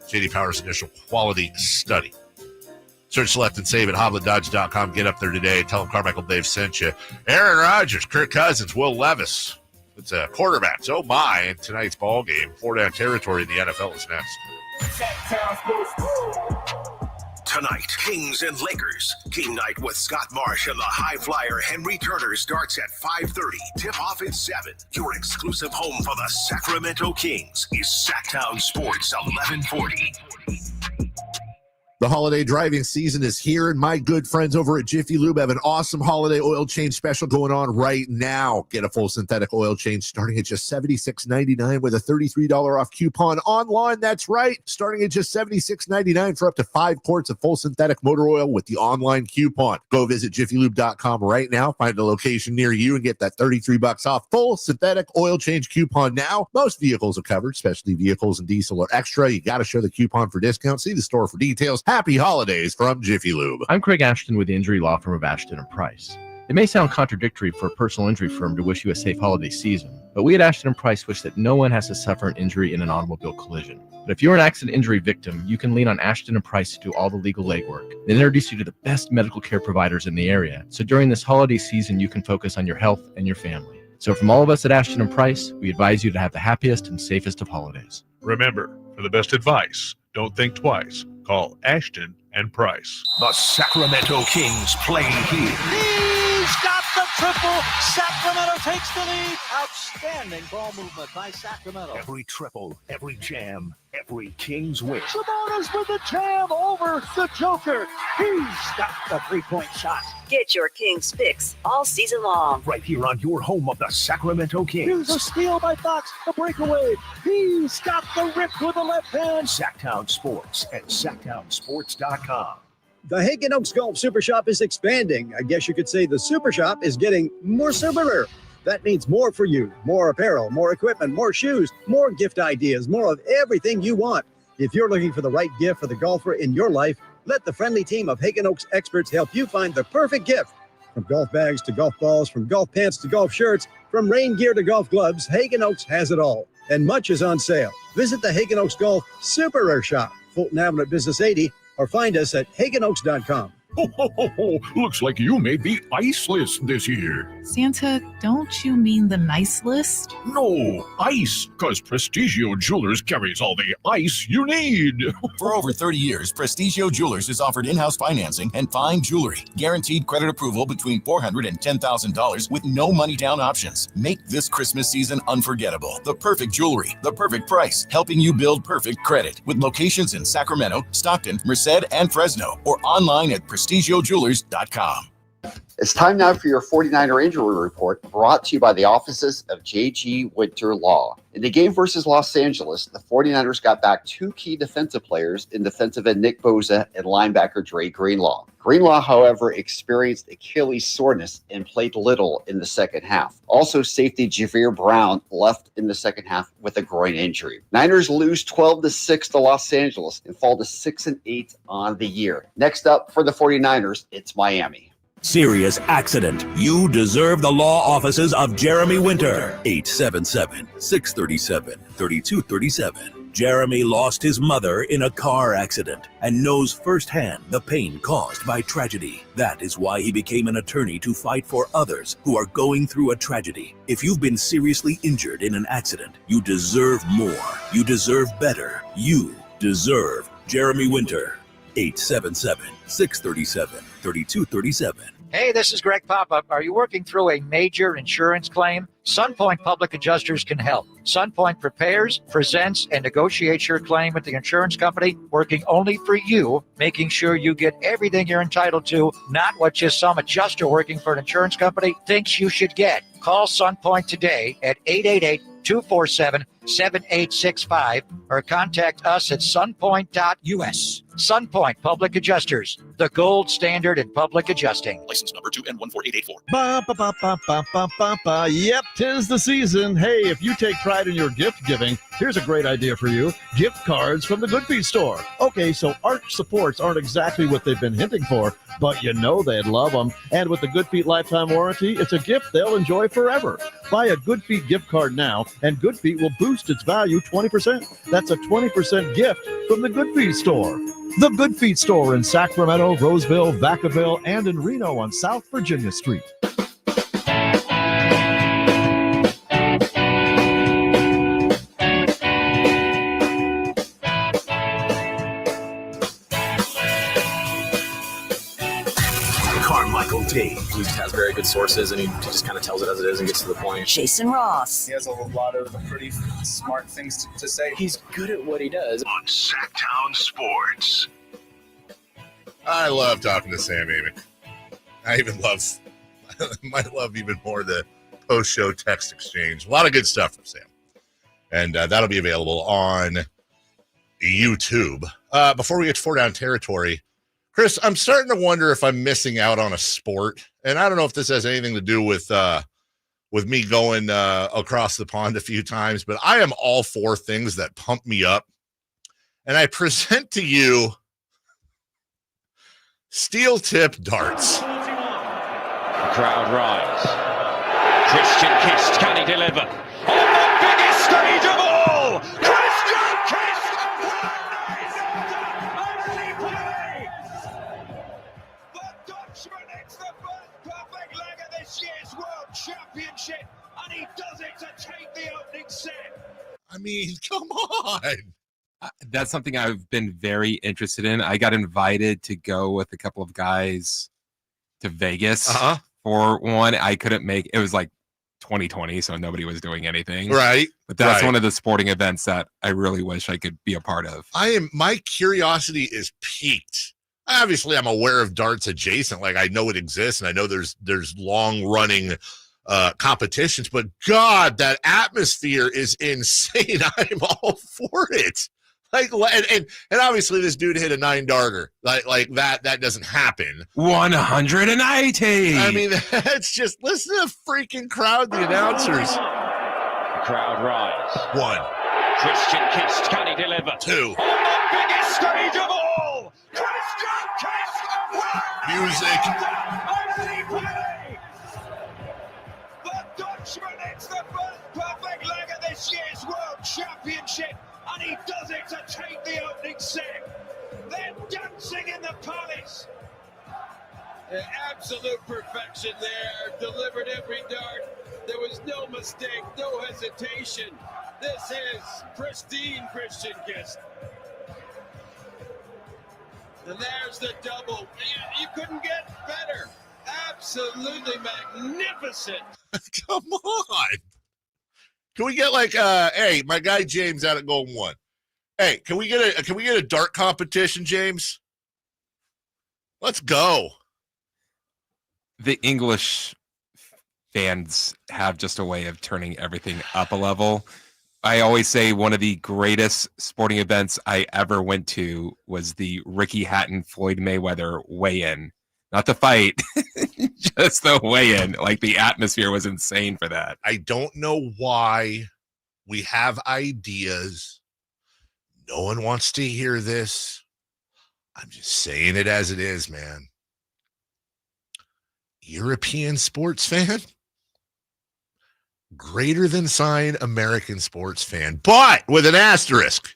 J.D. Power's initial quality study. Search, select, and save at HobletDodge.com. Get up there today. Tell them Carmichael Dave sent you. Aaron Rodgers, Kirk Cousins, Will Levis. It's a quarterbacks. Oh, my. In tonight's ball game. 4 down territory in the NFL is next. Tonight, Kings and Lakers. Game night with Scott Marsh and the high flyer Henry Turner starts at 5:30. Tip-off at 7. Your exclusive home for the Sacramento Kings is Sacktown Sports 1140. The holiday driving season is here, and my good friends over at Jiffy Lube have an awesome holiday oil change special going on right now. Get a full synthetic oil change starting at just $76.99 with a $33 off coupon online. That's right, starting at just $76.99 for up to 5 quarts of full synthetic motor oil with the online coupon. Go visit jiffylube.com right now, find a location near you, and get that $33 off full synthetic oil change coupon now. Most vehicles are covered, especially vehicles and diesel are extra. You got to show the coupon for discount. See the store for details. Happy holidays from Jiffy Lube. I'm Craig Ashton with the injury law firm of Ashton & Price. It may sound contradictory for a personal injury firm to wish you a safe holiday season, but we at Ashton & Price wish that no one has to suffer an injury in an automobile collision. But if you're an accident injury victim, you can lean on Ashton & Price to do all the legal legwork and introduce you to the best medical care providers in the area. So during this holiday season, you can focus on your health and your family. So from all of us at Ashton & Price, we advise you to have the happiest and safest of holidays. Remember, for the best advice, don't think twice. Call Ashton and Price. The Sacramento Kings play here. He's got the triple. Sacramento takes the lead. Outstanding ball movement by Sacramento. Every triple, every jam, every Kings win. Sabonis with the jam over the Joker. He's got the three-point shot. Get your Kings fix all season long. Right here on your home of the Sacramento Kings. Here's a steal by Fox, a breakaway. He's got the rip with the left hand. Sacktown Sports at sacktownsports.com. The Hagen Oaks Golf Super Shop is expanding. I guess you could say the Super Shop is getting more superer. That means more for you. More apparel, more equipment, more shoes, more gift ideas, more of everything you want. If you're looking for the right gift for the golfer in your life, let the friendly team of Hagen Oaks experts help you find the perfect gift. From golf bags to golf balls, from golf pants to golf shirts, from rain gear to golf gloves, Hagen Oaks has it all. And much is on sale. Visit the Hagen Oaks Golf Superer Shop, Fulton Avenue at Business 80, or find us at hagenoaks.com. Ho, ho, ho, ho. Looks like you made the ice list this year. Santa, don't you mean the nice list? No, ice, because Prestigio Jewelers carries all the ice you need. For over 30 years, Prestigio Jewelers has offered in-house financing and fine jewelry. Guaranteed credit approval between $400 and $10,000 with no money down options. Make this Christmas season unforgettable. The perfect jewelry, the perfect price, helping you build perfect credit. With locations in Sacramento, Stockton, Merced, and Fresno, or online at prestigiojewelers.com. It's time now for your 49er injury report, brought to you by the offices of J.G. Winter Law. In the game versus Los Angeles, the 49ers got back two key defensive players in defensive end Nick Bosa and linebacker Dre Greenlaw. Greenlaw, however, experienced Achilles soreness and played little in the second half. Also, safety Javier Brown left in the second half with a groin injury. Niners lose 12-6 to Los Angeles and fall to 6-8 on the year. Next up for the 49ers, it's Miami. Serious accident. You deserve the law offices of Jeremy Winter. 877-637-3237. Jeremy lost his mother in a car accident and knows firsthand the pain caused by tragedy. That is why he became an attorney to fight for others who are going through a tragedy. If you've been seriously injured in an accident, you deserve more. You deserve better. You deserve Jeremy Winter. 877-637-3237. Hey, this is Greg Papa. Are you working through a major insurance claim? Sunpoint Public Adjusters can help. Sunpoint prepares, presents, and negotiates your claim with the insurance company, working only for you, making sure you get everything you're entitled to, not what just some adjuster working for an insurance company thinks you should get. Call Sunpoint today at 888-247-7865 or contact us at sunpoint.us. Sunpoint Public Adjusters, the gold standard in public adjusting. License number 2N14884. Ba, ba, ba, ba, ba, ba, ba, ba. Yep, 'tis the season. Hey, if you take pride in your gift giving, here's a great idea for you. Gift cards from the Good Feet store. Okay, so arch supports aren't exactly what they've been hinting for, but you know they'd love them. And with the Good Feet lifetime warranty, it's a gift they'll enjoy forever. Buy a Good Feet gift card now, and Good Feet will boost its value 20%. That's a 20% gift from the Good Feet store. The Good Feet store in Sacramento, Roseville, Vacaville, and in Reno on South Virginia Street. Carmichael Dave. He has very good sources, and he just kind of tells it as it is and gets to the point. Jason Ross. He has a lot of pretty smart things to say. He's good at what he does. On Sacktown Sports. I love talking to Sam Amick. I might love even more the post-show text exchange. A lot of good stuff from Sam. And that'll be available on YouTube. Before we get to 4 Down Territory, Chris, I'm starting to wonder if I'm missing out on a sport. And I don't know if this has anything to do with me going across the pond a few times, but I am all for things that pump me up. And I present to you steel tip darts. The crowd rise. Christian Kist, can he deliver? On the biggest stage of all! Christian Kist! The Dutchman hits the first perfect leg of this year's World Championship, and he does it to take the opening set. I mean, come on. That's something I've been very interested in. I got invited to go with a couple of guys to Vegas for one. I couldn't make it. Was like 2020, so nobody was doing anything. Right. But that's one of the sporting events that I really wish I could be a part of. My curiosity is piqued. Obviously, I'm aware of darts adjacent. Like, I know it exists, and I know there's long running competitions, but God, that atmosphere is insane. I'm all for it. Like, and obviously this dude hit a 9-darter. Like that doesn't happen. 180. I mean, that's just, listen to the freaking crowd, the announcers. The crowd rise. 1. Christian Kist, can he deliver? 2. On the biggest stage of all! Christian Kist! Music. The Dutchman hits the first perfect leg of this year's World Championship, and he does it to take the opening set. They're dancing in the palace. Absolute perfection there. Delivered every dart. There was no mistake, no hesitation. This is pristine Christian Kiss. And there's the double. You couldn't get better. Absolutely magnificent. Come on. Can we get like hey, my guy James out at Golden One. Hey, can we get a dart competition, James? Let's go. The English fans have just a way of turning everything up a level. I always say one of the greatest sporting events I ever went to was the Ricky Hatton Floyd Mayweather weigh-in. Not the fight, just the weigh-in. Like, the atmosphere was insane for that. I don't know why we have ideas. No one wants to hear this. I'm just saying it as it is, man. European sports fan? Greater than sign American sports fan, but with an asterisk.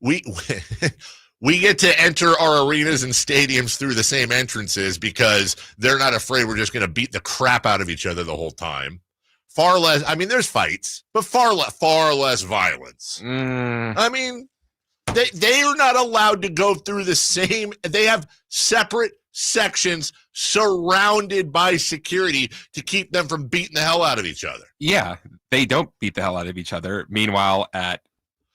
We get to enter our arenas and stadiums through the same entrances because they're not afraid we're just going to beat the crap out of each other the whole time. Far less, I mean, there's fights, but far less violence. I mean, they are not allowed to go through the same, they have separate sections surrounded by security to keep them from beating the hell out of each other. Yeah, they don't beat the hell out of each other. Meanwhile,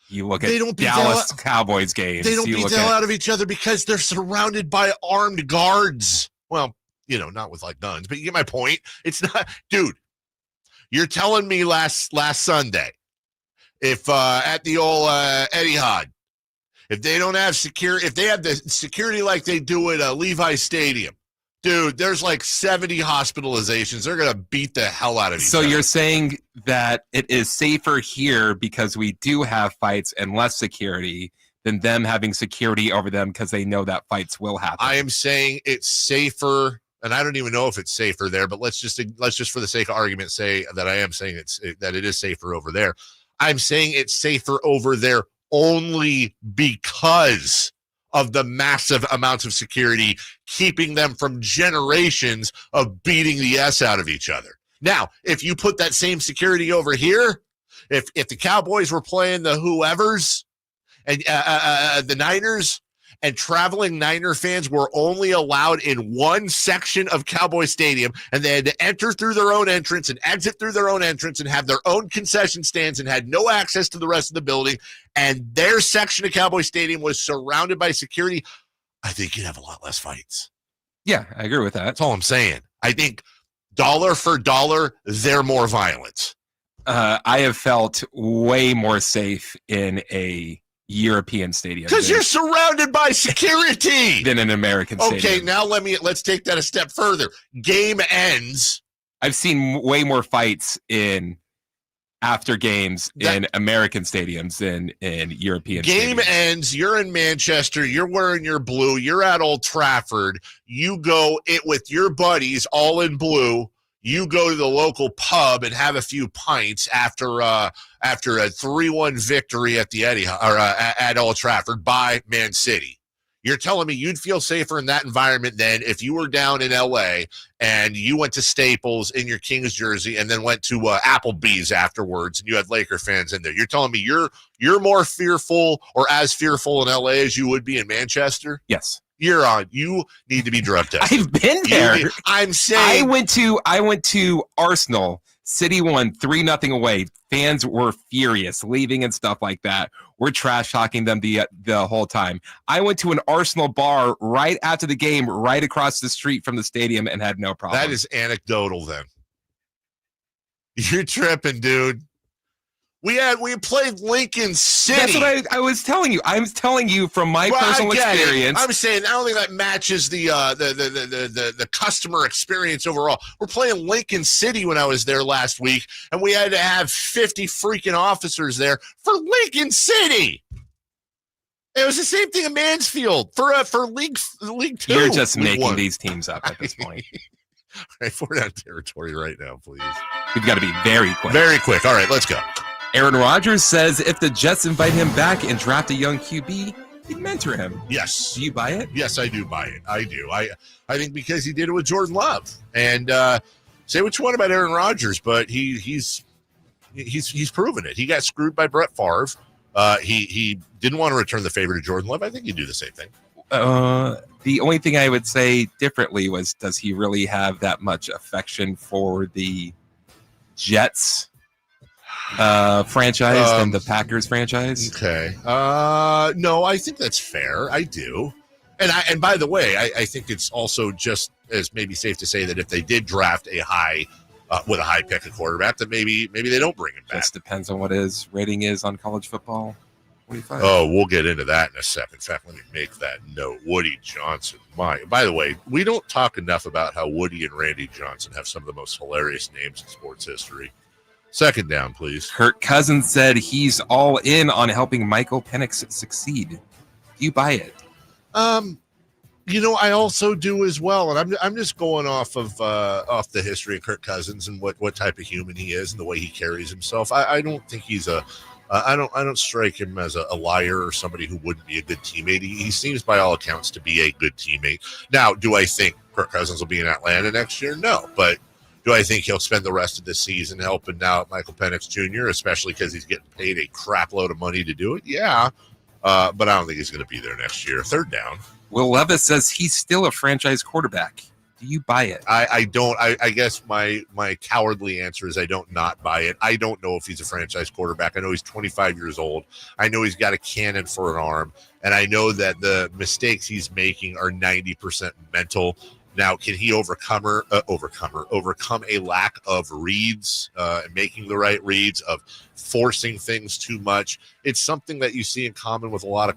you look at don't beat Dallas Cowboys games. They don't beat the hell out of each other because they're surrounded by armed guards. Well, not with like guns, but you get my point. It's not, dude. You're telling me last Sunday, if at the old Etihad, if they don't have security, if they have the security like they do at Levi Stadium, dude, there's like 70 hospitalizations. They're going to beat the hell out of each other. So you're saying that it is safer here because we do have fights and less security than them having security over them because they know that fights will happen. I am saying it's safer, and I don't even know if it's safer there, but let's just for the sake of argument say that I am saying that it is safer over there. I'm saying it's safer over there only because of the massive amounts of security keeping them from generations of beating the S out of each other. Now, if you put that same security over here, if the Cowboys were playing the whoever's and the Niners, and traveling Niner fans were only allowed in one section of Cowboy Stadium, and they had to enter through their own entrance and exit through their own entrance and have their own concession stands and had no access to the rest of the building, and their section of Cowboy Stadium was surrounded by security, I think you'd have a lot less fights. Yeah, I agree with that. That's all I'm saying. I think dollar for dollar, they're more violent. I have felt way more safe in a European stadium because you're surrounded by security than an American stadium. Okay, now let's take that a step further. Game ends. I've seen way more fights after games in American stadiums than in European game stadiums. Ends, you're in Manchester, you're wearing your blue, you're at Old Trafford, you go with your buddies all in blue. You go to the local pub and have a few pints after a 3-1 victory at the Etihad or at Old Trafford by Man City. You're telling me you'd feel safer in that environment than if you were down in LA and you went to Staples in your Kings jersey and then went to Applebee's afterwards and you had Laker fans in there. You're telling me you're more fearful or as fearful in LA as you would be in Manchester? Yes. You need to be drug tested. I've been there. I'm saying I went to Arsenal. City won 3-0 away. Fans were furious, leaving and stuff like that. We're trash talking them the whole time. I went to an Arsenal bar right after the game, right across the street from the stadium, and had no problem. That is anecdotal. Then you're tripping, dude. We played Lincoln City. That's what I was telling you. I'm telling you from my personal experience. I'm saying I don't think that matches the customer experience overall. We're playing Lincoln City when I was there last week, and we had to have 50 freaking officers there for Lincoln City. It was the same thing in Mansfield for League 2. You're just making these teams up at this point. All right, we're on territory right now, please. We've got to be very quick. Very quick. All right, let's go. Aaron Rodgers says if the Jets invite him back and draft a young QB, He'd mentor him. Yes. Do you buy it? Yes, I do buy it. I do. I think because he did it with Jordan Love. And say what you want about Aaron Rodgers, but he's proven it. He got screwed by Brett Favre. He didn't want to return the favor to Jordan Love. I think he'd do the same thing. The only thing I would say differently was, does he really have that much affection for the Jets franchise than the Packers franchise? Okay. No, I think that's fair. I do. And by the way, I think it's also just as maybe safe to say that if they did draft a high with a high pick of quarterback, that maybe they don't bring him back. Just depends on what his rating is on college football. 25. Oh, we'll get into that in a second. In fact, let me make that note. Woody Johnson. By the way, we don't talk enough about how Woody and Randy Johnson have some of the most hilarious names in sports history. Second down, please. Kirk Cousins said he's all in on helping Michael Penix succeed. Do you buy it? I also do as well, and I'm just going off the history of Kirk Cousins and what type of human he is and the way he carries himself. I don't think he's I don't strike him as a liar or somebody who wouldn't be a good teammate. He seems, by all accounts, to be a good teammate. Now, do I think Kirk Cousins will be in Atlanta next year? No, but do I think he'll spend the rest of the season helping out Michael Penix Jr., especially because he's getting paid a crap load of money to do it? Yeah, but I don't think he's going to be there next year. Third down. Will Levis says he's still a franchise quarterback. Do you buy it? I don't. I guess my cowardly answer is I don't not buy it. I don't know if he's a franchise quarterback. I know he's 25 years old. I know he's got a cannon for an arm. And I know that the mistakes he's making are 90% mental. Now, can he overcome a lack of reads, making the right reads, of forcing things too much? It's something that you see in common with a lot of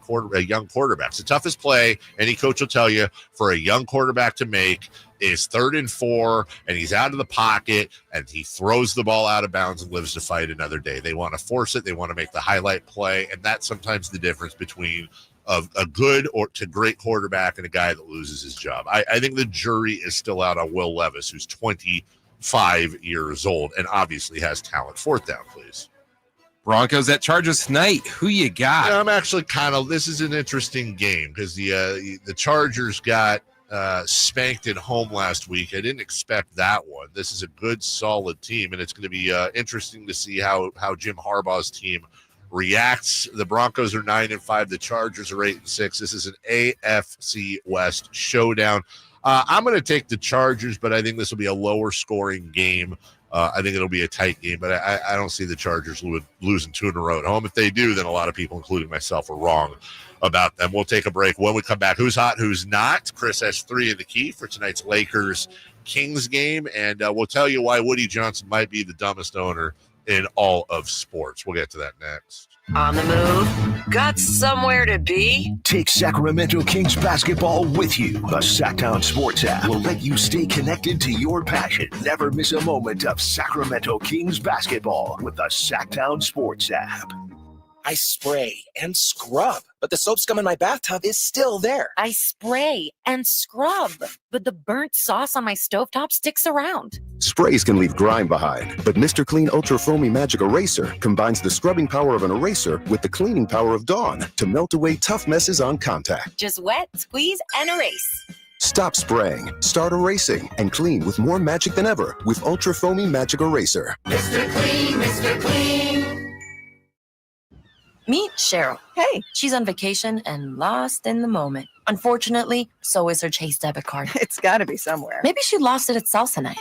young quarterbacks. The toughest play, any coach will tell you, for a young quarterback to make is 3rd and 4, and he's out of the pocket, and he throws the ball out of bounds and lives to fight another day. They want to force it. They want to make the highlight play, and that's sometimes the difference between of a good or to great quarterback and a guy that loses his job. I think the jury is still out on Will Levis, who's 25 years old and obviously has talent. Fourth down, please. Broncos at Chargers tonight. Who you got? Yeah, I'm actually this is an interesting game because the Chargers got spanked at home last week. I didn't expect that one. This is a good, solid team, and it's going to be interesting to see how Jim Harbaugh's team reacts. The Broncos are 9-5. The Chargers are 8-6. This is an AFC West showdown. I'm going to take the Chargers, but I think this will be a lower scoring game. I think it'll be a tight game, but I don't see the Chargers losing 2 in a row at home. If they do, then a lot of people, including myself, are wrong about them. We'll take a break. When we come back, who's hot, who's not? Chris has 3 in the key for tonight's Lakers-Kings game, and we'll tell you why Woody Johnson might be the dumbest owner in all of sports. We'll get to that next. On the move? Got somewhere to be? Take Sacramento Kings basketball with you. The Sacktown Sports app will let you stay connected to your passion. Never miss a moment of Sacramento Kings basketball with the Sacktown Sports app. I spray and scrub, but the soap scum in my bathtub is still there. I spray and scrub, but the burnt sauce on my stovetop sticks around. Sprays can leave grime behind, but Mr. Clean Ultra Foamy Magic Eraser combines the scrubbing power of an eraser with the cleaning power of Dawn to melt away tough messes on contact. Just wet, squeeze, and erase. Stop spraying, start erasing, and clean with more magic than ever with Ultra Foamy Magic Eraser. Mr. Clean, Mr. Clean. Meet Cheryl. Hey. She's on vacation and lost in the moment. Unfortunately, so is her Chase debit card. It's got to be somewhere. Maybe she lost it at salsa night.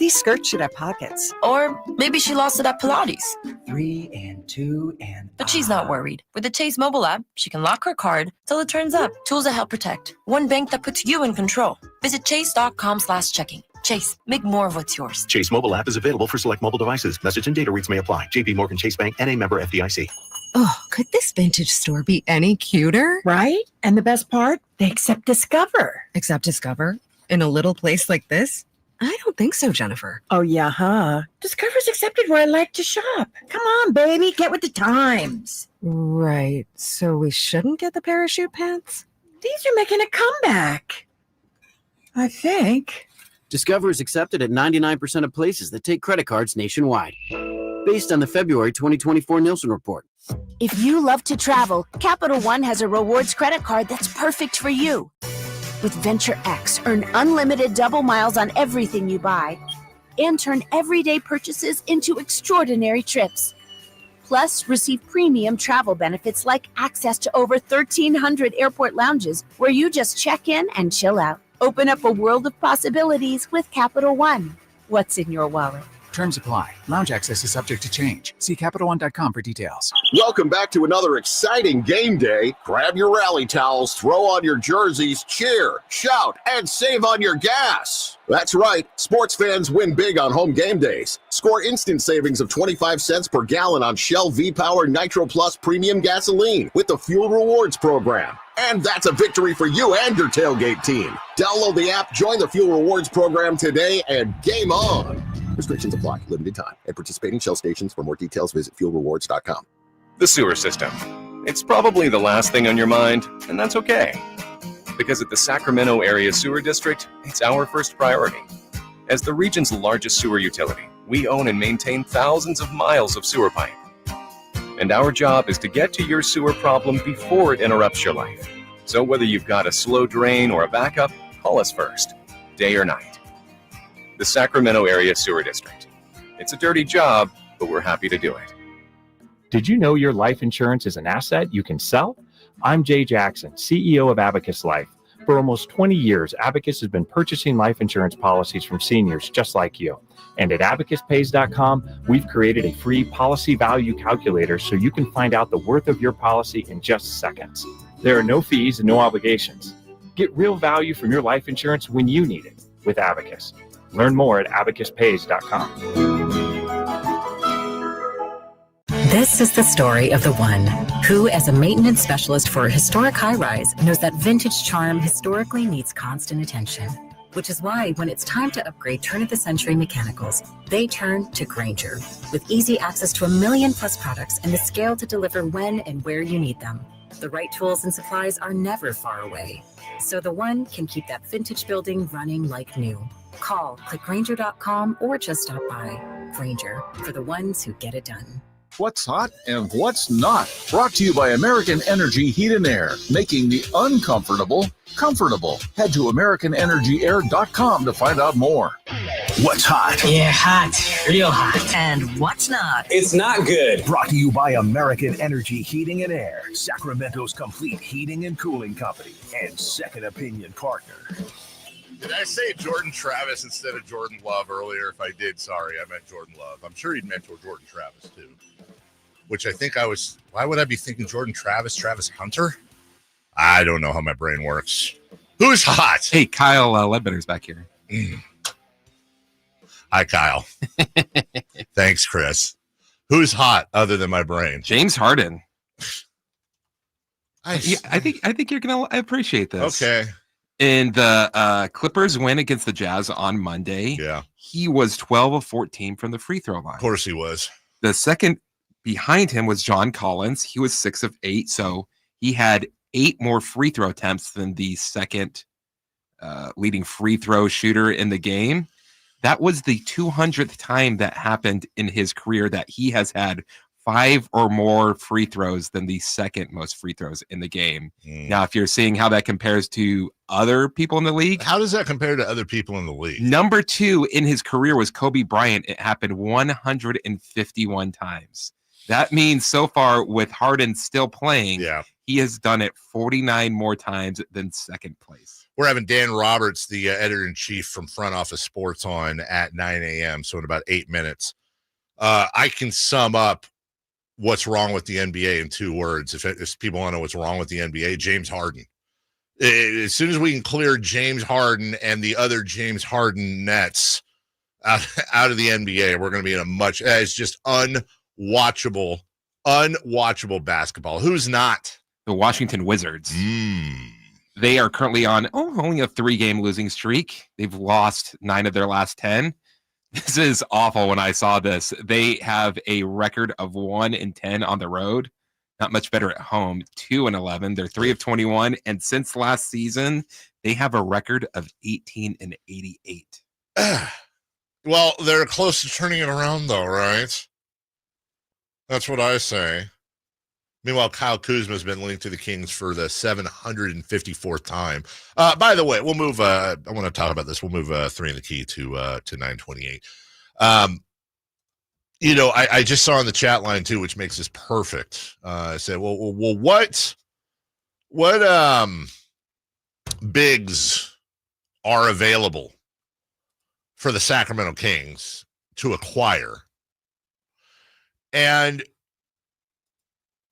These skirts should have pockets. Or maybe she lost it at Pilates. 3 and 2 and... But she's not worried. With the Chase mobile app, she can lock her card till it turns up. Tools that help protect. One bank that puts you in control. Visit chase.com/checking. Chase, make more of what's yours. Chase mobile app is available for select mobile devices. Message and data rates may apply. JP Morgan Chase Bank, N.A. member FDIC. Oh, could this vintage store be any cuter? Right? And the best part? They accept Discover. Accept Discover? In a little place like this? I don't think so, Jennifer. Oh, yeah, huh? Discover's accepted where I like to shop. Come on, baby, get with the times. Right. So we shouldn't get the parachute pants? These are making a comeback. I think. Discover is accepted at 99% of places that take credit cards nationwide. Based on the February 2024 Nielsen report. If you love to travel, Capital One has a rewards credit card that's perfect for you. With Venture X, earn unlimited double miles on everything you buy and turn everyday purchases into extraordinary trips. Plus, receive premium travel benefits like access to over 1,300 airport lounges where you just check in and chill out. Open up a world of possibilities with Capital One. What's in your wallet? Terms apply. Lounge access is subject to change. See CapitalOne.com for details. Welcome back to another exciting game day. Grab your rally towels, throw on your jerseys, cheer, shout, and save on your gas. That's right. Sports fans win big on home game days. Score instant savings of 25 cents per gallon on Shell V-Power Nitro Plus Premium Gasoline with the Fuel Rewards program. And that's a victory for you and your tailgate team. Download the app, join the Fuel Rewards program today, and game on. Restrictions apply. Limited time. At participating Shell stations. For more details, visit fuelrewards.com. The sewer system. It's probably the last thing on your mind, and that's okay. Because at the Sacramento Area Sewer District, it's our first priority. As the region's largest sewer utility, we own and maintain thousands of miles of sewer pipe. And our job is to get to your sewer problem before it interrupts your life. So whether you've got a slow drain or a backup, call us first, day or night. The Sacramento Area Sewer District. It's a dirty job, but we're happy to do it. Did you know your life insurance is an asset you can sell? I'm Jay Jackson, CEO of Abacus Life. For almost 20 years, Abacus has been purchasing life insurance policies from seniors just like you. And at abacuspays.com, we've created a free policy value calculator so you can find out the worth of your policy in just seconds. There are no fees and no obligations. Get real value from your life insurance when you need it with Abacus. Learn more at abacuspays.com. This is the story of the one who, as a maintenance specialist for a historic high-rise, knows that vintage charm historically needs constant attention. Which is why when it's time to upgrade turn-of-the-century mechanicals, they turn to Grainger. With easy access to 1 million+ products and the scale to deliver when and where you need them. The right tools and supplies are never far away. So the one can keep that vintage building running like new. Call, click Grainger.com, or just stop by. Grainger, for the ones who get it done. What's hot and what's not. Brought to you by American Energy Heat and Air, making the uncomfortable comfortable. Head to AmericanEnergyAir.com to find out more. What's hot? Yeah, hot. Real hot. And what's not? It's not good. Brought to you by American Energy Heating and Air, Sacramento's complete heating and cooling company, and second opinion partner. Did I say Jordan Travis instead of Jordan Love earlier? If I did, sorry, I meant Jordan Love. I'm sure he'd mentor Jordan Travis too. Which I think I was. Why would I be thinking Jordan Travis? Travis Hunter? I don't know how my brain works. Who's hot? Hey, Kyle Ledbetter's back here. Hi, Kyle. Thanks, Chris. Who's hot other than my brain? James Harden. I think you're gonna appreciate this. Okay. In the Clippers win against the Jazz on Monday, he was 12 of 14 from the free throw line. Of course he was. The second behind him was John Collins. He was 6 of 8, so he had 8 more free throw attempts than the second leading free throw shooter in the game. That was the 200th time that happened in his career that he has had 5 or more free throws than the second most free throws in the game. Now, if you're seeing how that compares to other people in the league. How does that compare to other people in the league? Number 2 in his career was Kobe Bryant. It happened 151 times. That means so far with Harden still playing, he has done it 49 more times than second place. We're having Dan Roberts, the editor-in-chief from Front Office Sports, on at 9 a.m., so in about 8 minutes. I can sum up what's wrong with the NBA in 2 words. If people want to know what's wrong with the NBA, James Harden. As soon as we can clear James Harden and the other James Harden Nets out of the NBA, we're going to be in a much, it's just unwatchable basketball. Who's not? The Washington Wizards. They are currently on only a 3-game losing streak. They've lost 9 of their last 10. This is awful. When I saw this, they have a record of 1-10 on the road. Not much better at home. 2-11. They're 3 of 21, and since last season, they have a record of 18-88. Well, they're close to turning it around, though, right? That's what I say. Meanwhile, Kyle Kuzma has been linked to the Kings for the 754th time. By the way, we'll move. I want to talk about this. We'll move 3 in the key to 928. I just saw in the chat line too, which makes this perfect. I said, well, what bigs are available for the Sacramento Kings to acquire? And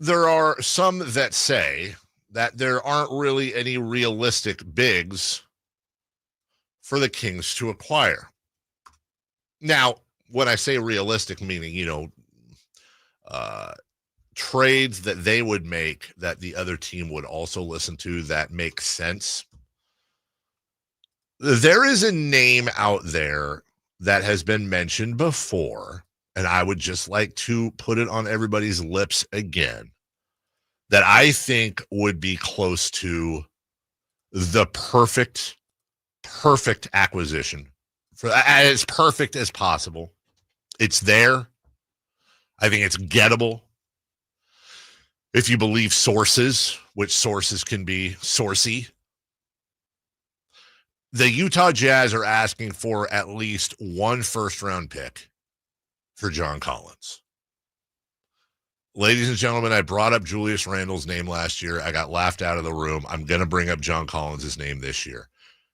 there are some that say that there aren't really any realistic bigs for the Kings to acquire. Now, when I say realistic, meaning, trades that they would make that the other team would also listen to that make sense. There is a name out there that has been mentioned before, and I would just like to put it on everybody's lips again, that I think would be close to the perfect acquisition, for as perfect as possible. It's there. I think it's gettable. If you believe sources, which sources can be sourcey, the Utah Jazz are asking for at least 1 first-round pick for John Collins. Ladies and gentlemen, I brought up Julius Randle's name last year. I got laughed out of the room. I'm going to bring up John Collins' name this year.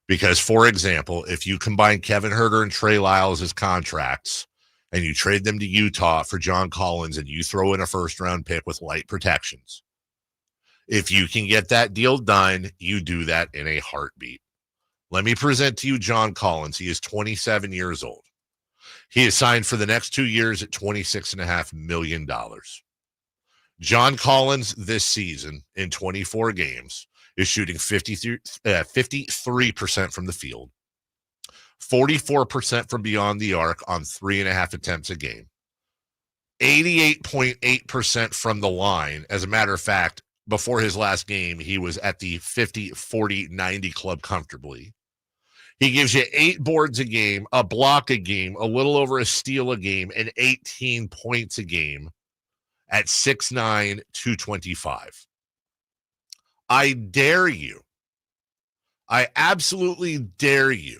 Because, for example, if you combine Kevin Huerter and Trey Lyles' contracts and you trade them to Utah for John Collins and you throw in a first-round pick with light protections, if you can get that deal done, you do that in a heartbeat. Let me present to you John Collins. He is 27 years old. He is signed for the next 2 years at $26.5 million. John Collins this season in 24 games is shooting 53% from the field, 44% from beyond the arc on 3.5 attempts a game, 88.8% from the line. As a matter of fact, before his last game, he was at the 50, 40, 90 club comfortably. He gives you 8 boards a game, a block a game, a little over a steal a game, and 18 points a game at 6'9", 225. I dare you. I absolutely dare you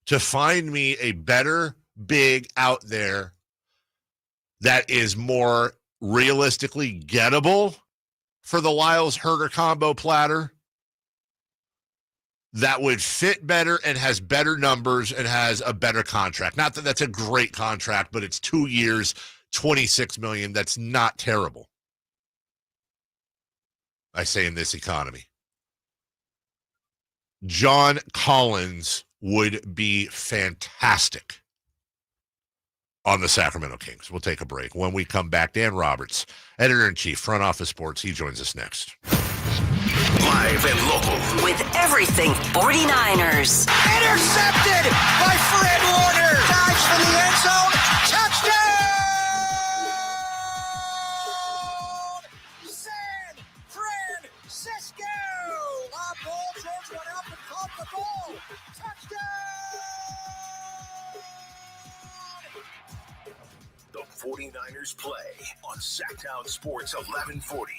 to find me a better big out there that is more realistically gettable for the Lyles-Huerter combo platter, that would fit better and has better numbers and has a better contract. Not that that's a great contract, but it's 2 years, $26 million. That's not terrible, I say, in this economy. John Collins would be fantastic on the Sacramento Kings. We'll take a break. When we come back, Dan Roberts, editor-in-chief, Front Office Sports, he joins us next. Live and local. With everything 49ers. Intercepted by Fred Warner. Dives from the end zone. Touchdown! San Francisco! Lob ball. George went up and caught the ball. Touchdown! The 49ers play on Sacktown Sports 1140.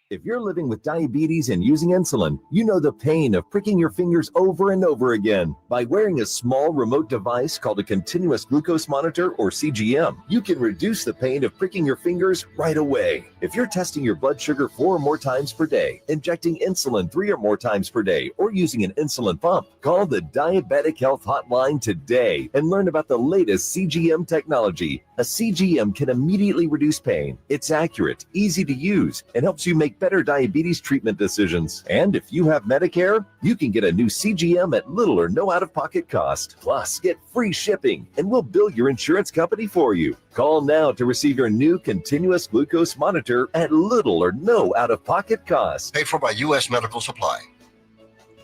If you're living with diabetes and using insulin, you know the pain of pricking your fingers over and over again. By wearing a small remote device called a continuous glucose monitor, or CGM, you can reduce the pain of pricking your fingers right away. If you're testing your blood sugar 4 or more times per day, injecting insulin 3 or more times per day, or using an insulin pump, call the Diabetic Health Hotline today and learn about the latest CGM technology. A CGM can immediately reduce pain. It's accurate, easy to use, and helps you make better diabetes treatment decisions. And if you have Medicare, you can get a new CGM at little or no out-of-pocket cost. Plus, get free shipping, and we'll bill your insurance company for you. Call now to receive your new continuous glucose monitor at little or no out-of-pocket cost. Paid for by U.S. Medical Supply.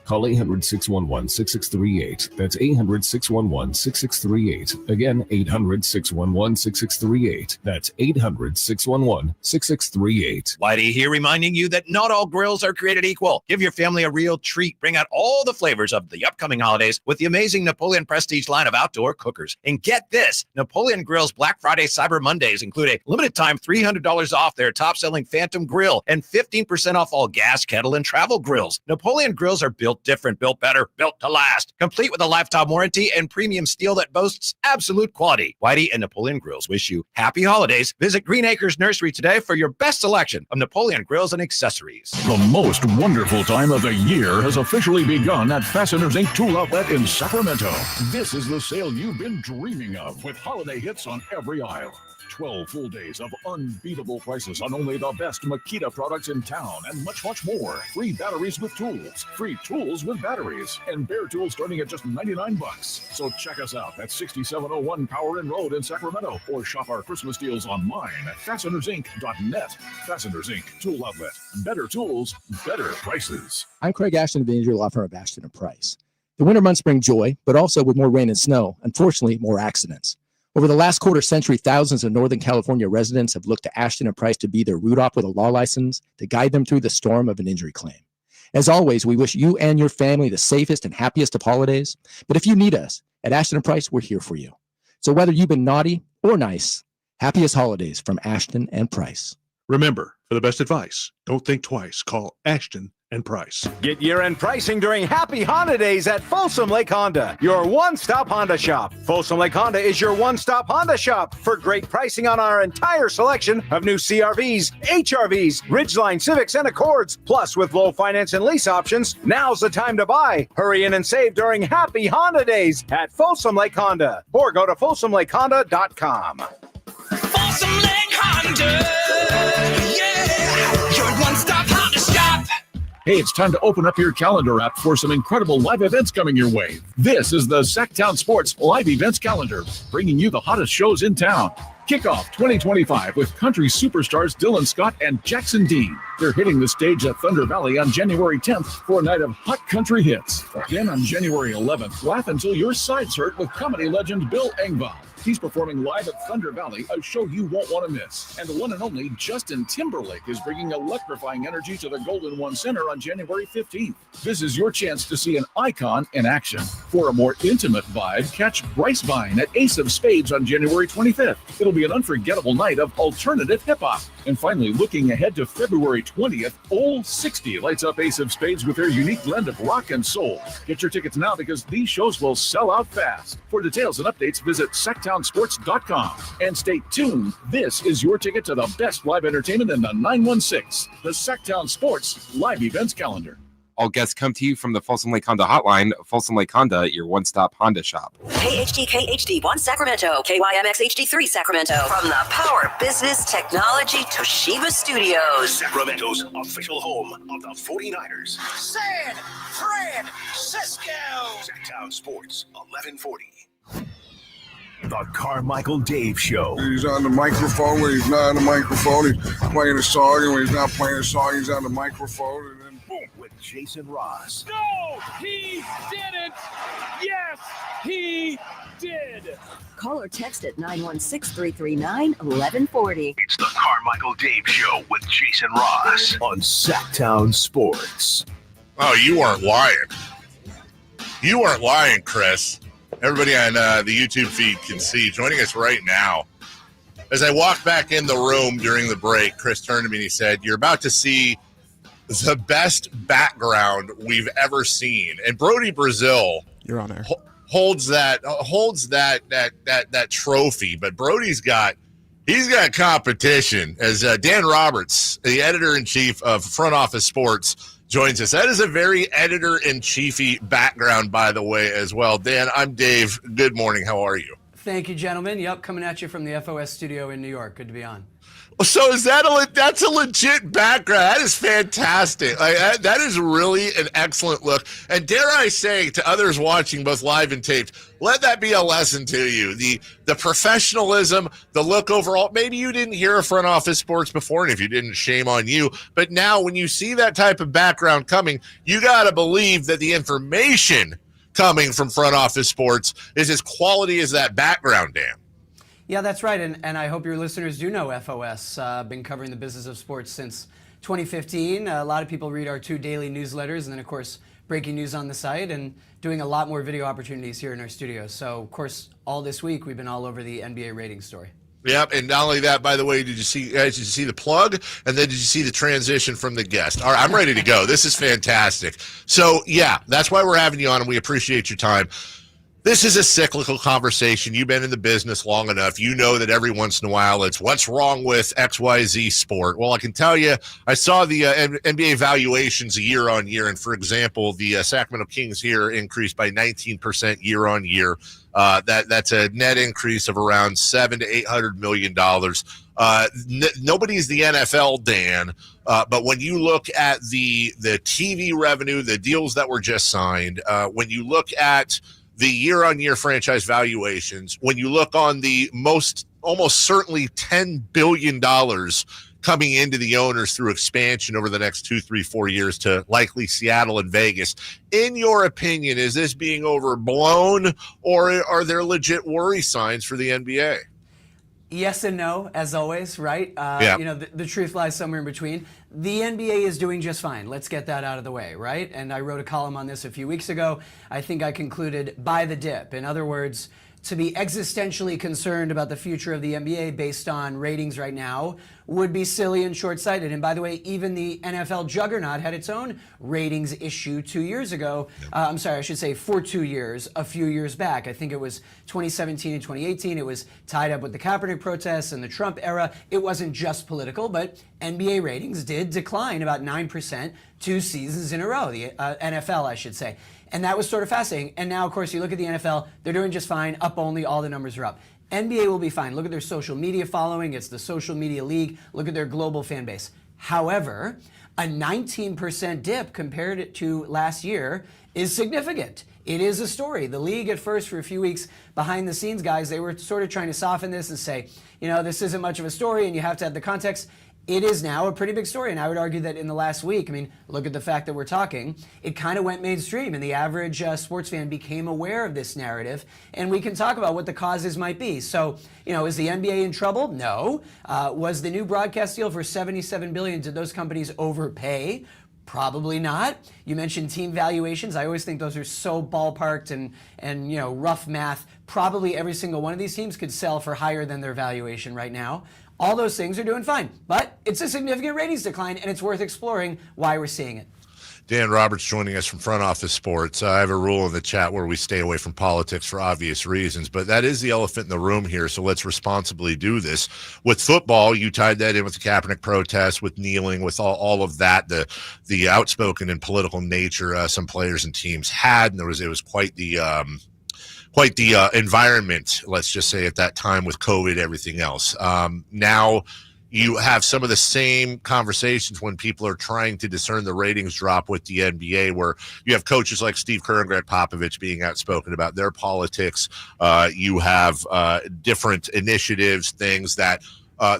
Call 800-611-6638. That's 800-611-6638. Again, 800-611-6638. That's 800-611-6638. Whitey here reminding you that not all grills are created equal. Give your family a real treat. Bring out all the flavors of the upcoming holidays with the amazing Napoleon Prestige line of outdoor cookers. And get this, Napoleon Grill's Black Friday Cyber Mondays include a limited time $300 off their top-selling Phantom Grill and 15% off all gas, kettle, and travel grills. Napoleon grills are built different, built better, built to last. Complete with a lifetime warranty and premium steel that boasts absolute quality. Whitey and Napoleon Grills wish you happy holidays. Visit Green Acres Nursery today for your best selection of Napoleon grills and accessories. The most wonderful time of the year has officially begun at Fasteners Inc. Tool Outlet in Sacramento. This is the sale you've been dreaming of, with holiday hits on every aisle. 12 full days of unbeatable prices on only the best Makita products in town, and much, much more. Free batteries with tools, free tools with batteries, and bare tools starting at just $99. So check us out at 6701 Power Inn Road in Sacramento, or shop our Christmas deals online at fastenersinc.net. Fasteners Inc. Tool Outlet. Better tools, better prices. I'm Craig Ashton of the injury law firm of Ashton & Price. The winter months bring joy, but also with more rain and snow, unfortunately, more accidents. Over the last quarter century, thousands of Northern California residents have looked to Ashton & Price to be their root op with a law license to guide them through the storm of an injury claim. As always, we wish you and your family the safest and happiest of holidays. But if you need us, at Ashton & Price, we're here for you. So whether you've been naughty or nice, happiest holidays from Ashton & Price. Remember, for the best advice, don't think twice. Call Ashton & Price. Get year-end pricing during Happy Honda Days at Folsom Lake Honda, your one-stop Honda shop. Folsom Lake Honda is your one-stop Honda shop for great pricing on our entire selection of new CRVs, HRVs, Ridgeline Civics, and Accords. Plus, with low finance and lease options, now's the time to buy. Hurry in and save during Happy Honda Days at Folsom Lake Honda, or go to folsomlakeHonda.com. Folsom Lake Honda, yeah, your one-stop Honda shop. Hey, it's time to open up your calendar app for some incredible live events coming your way. This is the Sacktown Sports Live Events Calendar, bringing you the hottest shows in town. Kick off 2025 with country superstars Dylan Scott and Jackson Dean. They're hitting the stage at Thunder Valley on January 10th for a night of hot country hits. Then on January 11th, laugh until your sides hurt with comedy legend Bill Engvall. He's performing live at Thunder Valley, a show you won't want to miss. And the one and only Justin Timberlake is bringing electrifying energy to the Golden One Center on January 15th. This is your chance to see an icon in action. For a more intimate vibe, catch Bryce Vine at Ace of Spades on January 25th. It'll be an unforgettable night of alternative hip-hop. And finally, looking ahead to February 20th, Old 60 lights up Ace of Spades with their unique blend of rock and soul. Get your tickets now because these shows will sell out fast. For details and updates, visit SacktownSports.com. And stay tuned. This is your ticket to the best live entertainment in the 916, the Sacktown Sports Live Events Calendar. All guests come to you from the Folsom Lake Honda hotline. Folsom Lake Honda, your one-stop Honda shop. KHD1 Sacramento, KYMX HD3 Sacramento. From the Power Business Technology Toshiba Studios. Sacramento's official home of the 49ers. San Francisco. Sacktown Sports, 1140. The Carmichael Dave Show. He's on the microphone when he's not on the microphone. He's playing a song, and when he's not playing a song, he's on the microphone. And then boom. With Jason Ross. No, he didn't. Yes, he did. Call or text at 916-339-1140. It's the Carmichael Dave Show with Jason Ross on Sacktown Sports. Oh, you weren't lying. You weren't lying, Chris. Everybody on the YouTube feed can see. Joining us right now. As I walked back in the room during the break, Chris turned to me and he said, "You're about to see the best background we've ever seen." And Brody Brazil, Your Honor, holds that trophy. But Brody's got competition. As Dan Roberts, the editor-in-chief of Front Office Sports, joins us. That is a very editor-in-chiefy background, by the way, as well. Dan, I'm Dave. Good morning. How are you? Thank you, gentlemen. Yep, coming at you from the FOS studio in New York. Good to be on. So is that that's a legit background? That is fantastic. Like, that is really an excellent look. And dare I say to others watching both live and taped, let that be a lesson to you. The professionalism, the look overall. Maybe you didn't hear of front office sports before, and if you didn't, shame on you. But now when you see that type of background coming, you got to believe that the information coming from front office sports is as quality as that background, Dan. Yeah, that's right. And I hope your listeners do know FOS. Been covering the business of sports since 2015. A lot of people read our 2 daily newsletters, and then, of course, breaking news on the site, and doing a lot more video opportunities here in our studios. So, of course, all this week, we've been all over the NBA ratings story. Yep, and not only that, by the way, did you see the plug? And then did you see the transition from the guest? All right, I'm ready to go. This is fantastic. So, yeah, that's why we're having you on, and we appreciate your time. This is a cyclical conversation. You've been in the business long enough. You know that every once in a while it's what's wrong with XYZ sport. Well, I can tell you, I saw the NBA valuations year on year. And for example, the Sacramento Kings here increased by 19% year on year. That's a net increase of around $700 to $800 million. Nobody's the NFL, Dan, but when you look at the TV revenue, the deals that were just signed, when you look at the year-on-year franchise valuations, when you look on the almost certainly $10 billion coming into the owners through expansion over the next 2, 3, 4 years to likely Seattle and Vegas, in your opinion, is this being overblown, or are there legit worry signs for the NBA? Yes and no, as always, right? Yeah. You know, the truth lies somewhere in between. The NBA is doing just fine. Let's get that out of the way, right? And I wrote a column on this a few weeks ago. I think I concluded buy the dip. In other words, to be existentially concerned about the future of the NBA based on ratings right now would be silly and short-sighted. And by the way, even the NFL juggernaut had its own ratings issue 2 years ago. I'm sorry, I should say for 2 years, a few years back. I think it was 2017 and 2018. It was tied up with the Kaepernick protests and the Trump era. It wasn't just political, but NBA ratings did decline about 9% 2 seasons in a row, the NFL, I should say. And that was sort of fascinating. And now, of course, you look at the NFL, they're doing just fine, up only, all the numbers are up. NBA will be fine. Look at their social media following. It's the social media league. Look at their global fan base. However, a 19% dip compared to last year is significant. It is a story. The league at first, for a few weeks behind the scenes, guys, they were sort of trying to soften this and say, you know, this isn't much of a story and you have to have the context. It is now a pretty big story, and I would argue that in the last week, I mean, look at the fact that we're talking, it kind of went mainstream, and the average sports fan became aware of this narrative, and we can talk about what the causes might be. So, you know, is the NBA in trouble? No. Was the new broadcast deal for $77 billion, did those companies overpay? Probably not. You mentioned team valuations. I always think those are so ballparked and you know, rough math. Probably every single one of these teams could sell for higher than their valuation right now. All those things are doing fine, but it's a significant ratings decline, and it's worth exploring why we're seeing it. Dan Roberts joining us from Front Office Sports. I have a rule in the chat where we stay away from politics for obvious reasons, but that is the elephant in the room here, so let's responsibly do this. With football, you tied that in with the Kaepernick protests, with kneeling, with all of that, the outspoken and political nature some players and teams had, and it was quite the environment, let's just say, at that time with COVID, everything else. Now you have some of the same conversations when people are trying to discern the ratings drop with the NBA, where you have coaches like Steve Kerr and Greg Popovich being outspoken about their politics. You have different initiatives, things that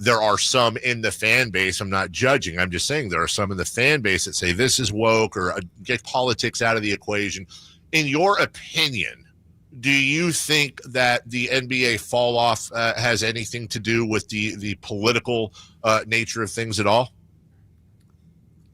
there are some in the fan base. I'm not judging. I'm just saying there are some in the fan base that say this is woke or get politics out of the equation. In your opinion, do you think that the NBA fall off has anything to do with the political nature of things at all?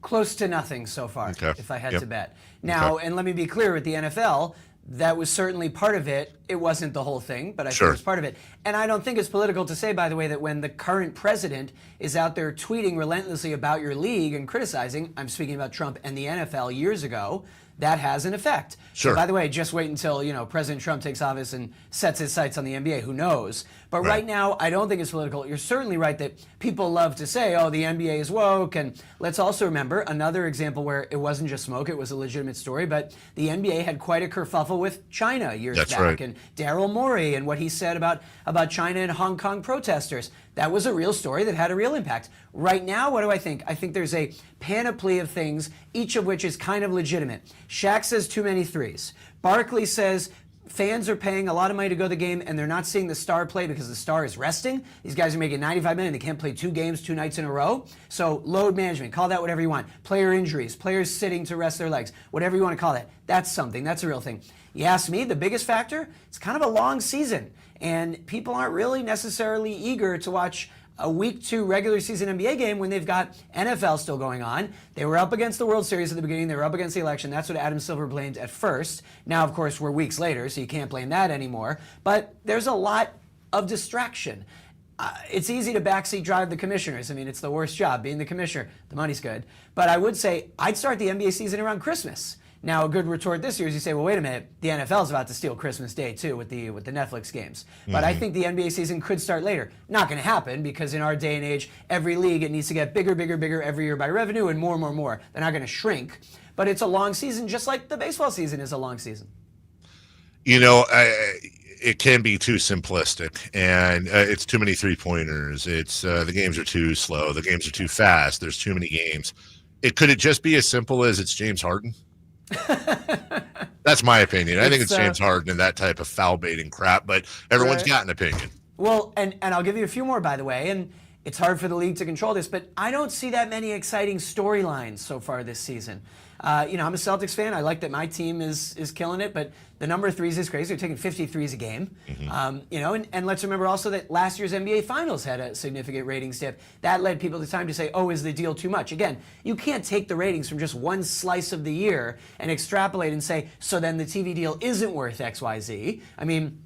Close to nothing so far, Okay. if I had Yep. to bet. Now, Okay. and let me be clear with the NFL, that was certainly part of it. It wasn't the whole thing, but I think Sure. it was part of it. And I don't think it's political to say, by the way, that when the current president is out there tweeting relentlessly about your league and criticizing, I'm speaking about Trump and the NFL years ago, that has an effect. Sure. So by the way, just wait until, you know, President Trump takes office and sets his sights on the NBA. Who knows? But right now, I don't think it's political. You're certainly right that people love to say, oh, the NBA is woke. And let's also remember another example where it wasn't just smoke, it was a legitimate story. But the NBA had quite a kerfuffle kerfuffle with China years That's back, right. and Daryl Morey and what he said about China and Hong Kong protesters. That was a real story that had a real impact. Right now, what do I think? I think there's a panoply of things, each of which is kind of legitimate. Shaq says too many threes. Barkley says fans are paying a lot of money to go to the game, and they're not seeing the star play because the star is resting. These guys are making $95 million. They can't play 2 games 2 nights in a row. So load management, call that whatever you want. Player injuries, players sitting to rest their legs, whatever you want to call that. That's something. That's a real thing. You ask me, the biggest factor, it's kind of a long season, and people aren't really necessarily eager to watch a week 2 regular season NBA game when they've got NFL still going on. They were up against the World Series at the beginning. They were up against the election. That's what Adam Silver blamed at first. Now, of course, we're weeks later, so you can't blame that anymore. But there's a lot of distraction. It's easy to backseat drive the commissioners. I mean, it's the worst job, being the commissioner. The money's good. But I would say I'd start the NBA season around Christmas. Now, a good retort this year is you say, well, wait a minute, the NFL is about to steal Christmas Day, too, with the Netflix games. But I think the NBA season could start later. Not going to happen, because in our day and age, every league, it needs to get bigger, bigger, bigger every year by revenue and more, more, more. They're not going to shrink. But it's a long season, just like the baseball season is a long season. You know, it can be too simplistic, and it's too many three-pointers. It's the games are too slow. The games are too fast. There's too many games. Could it just be as simple as it's James Harden? That's my opinion. I think it's James Harden and that type of foul baiting crap, but everyone's got an opinion. Well, and I'll give you a few more, by the way, and it's hard for the league to control this, but I don't see that many exciting storylines so far this season. I'm a Celtics fan. I like that my team is killing it, but the number of threes is crazy. They're taking 50 threes a game. And let's remember also that last year's NBA Finals had a significant ratings dip. That led people to time to say, oh, is the deal too much? Again, you can't take the ratings from just one slice of the year and extrapolate and say, so then the TV deal isn't worth X, Y, Z. I mean,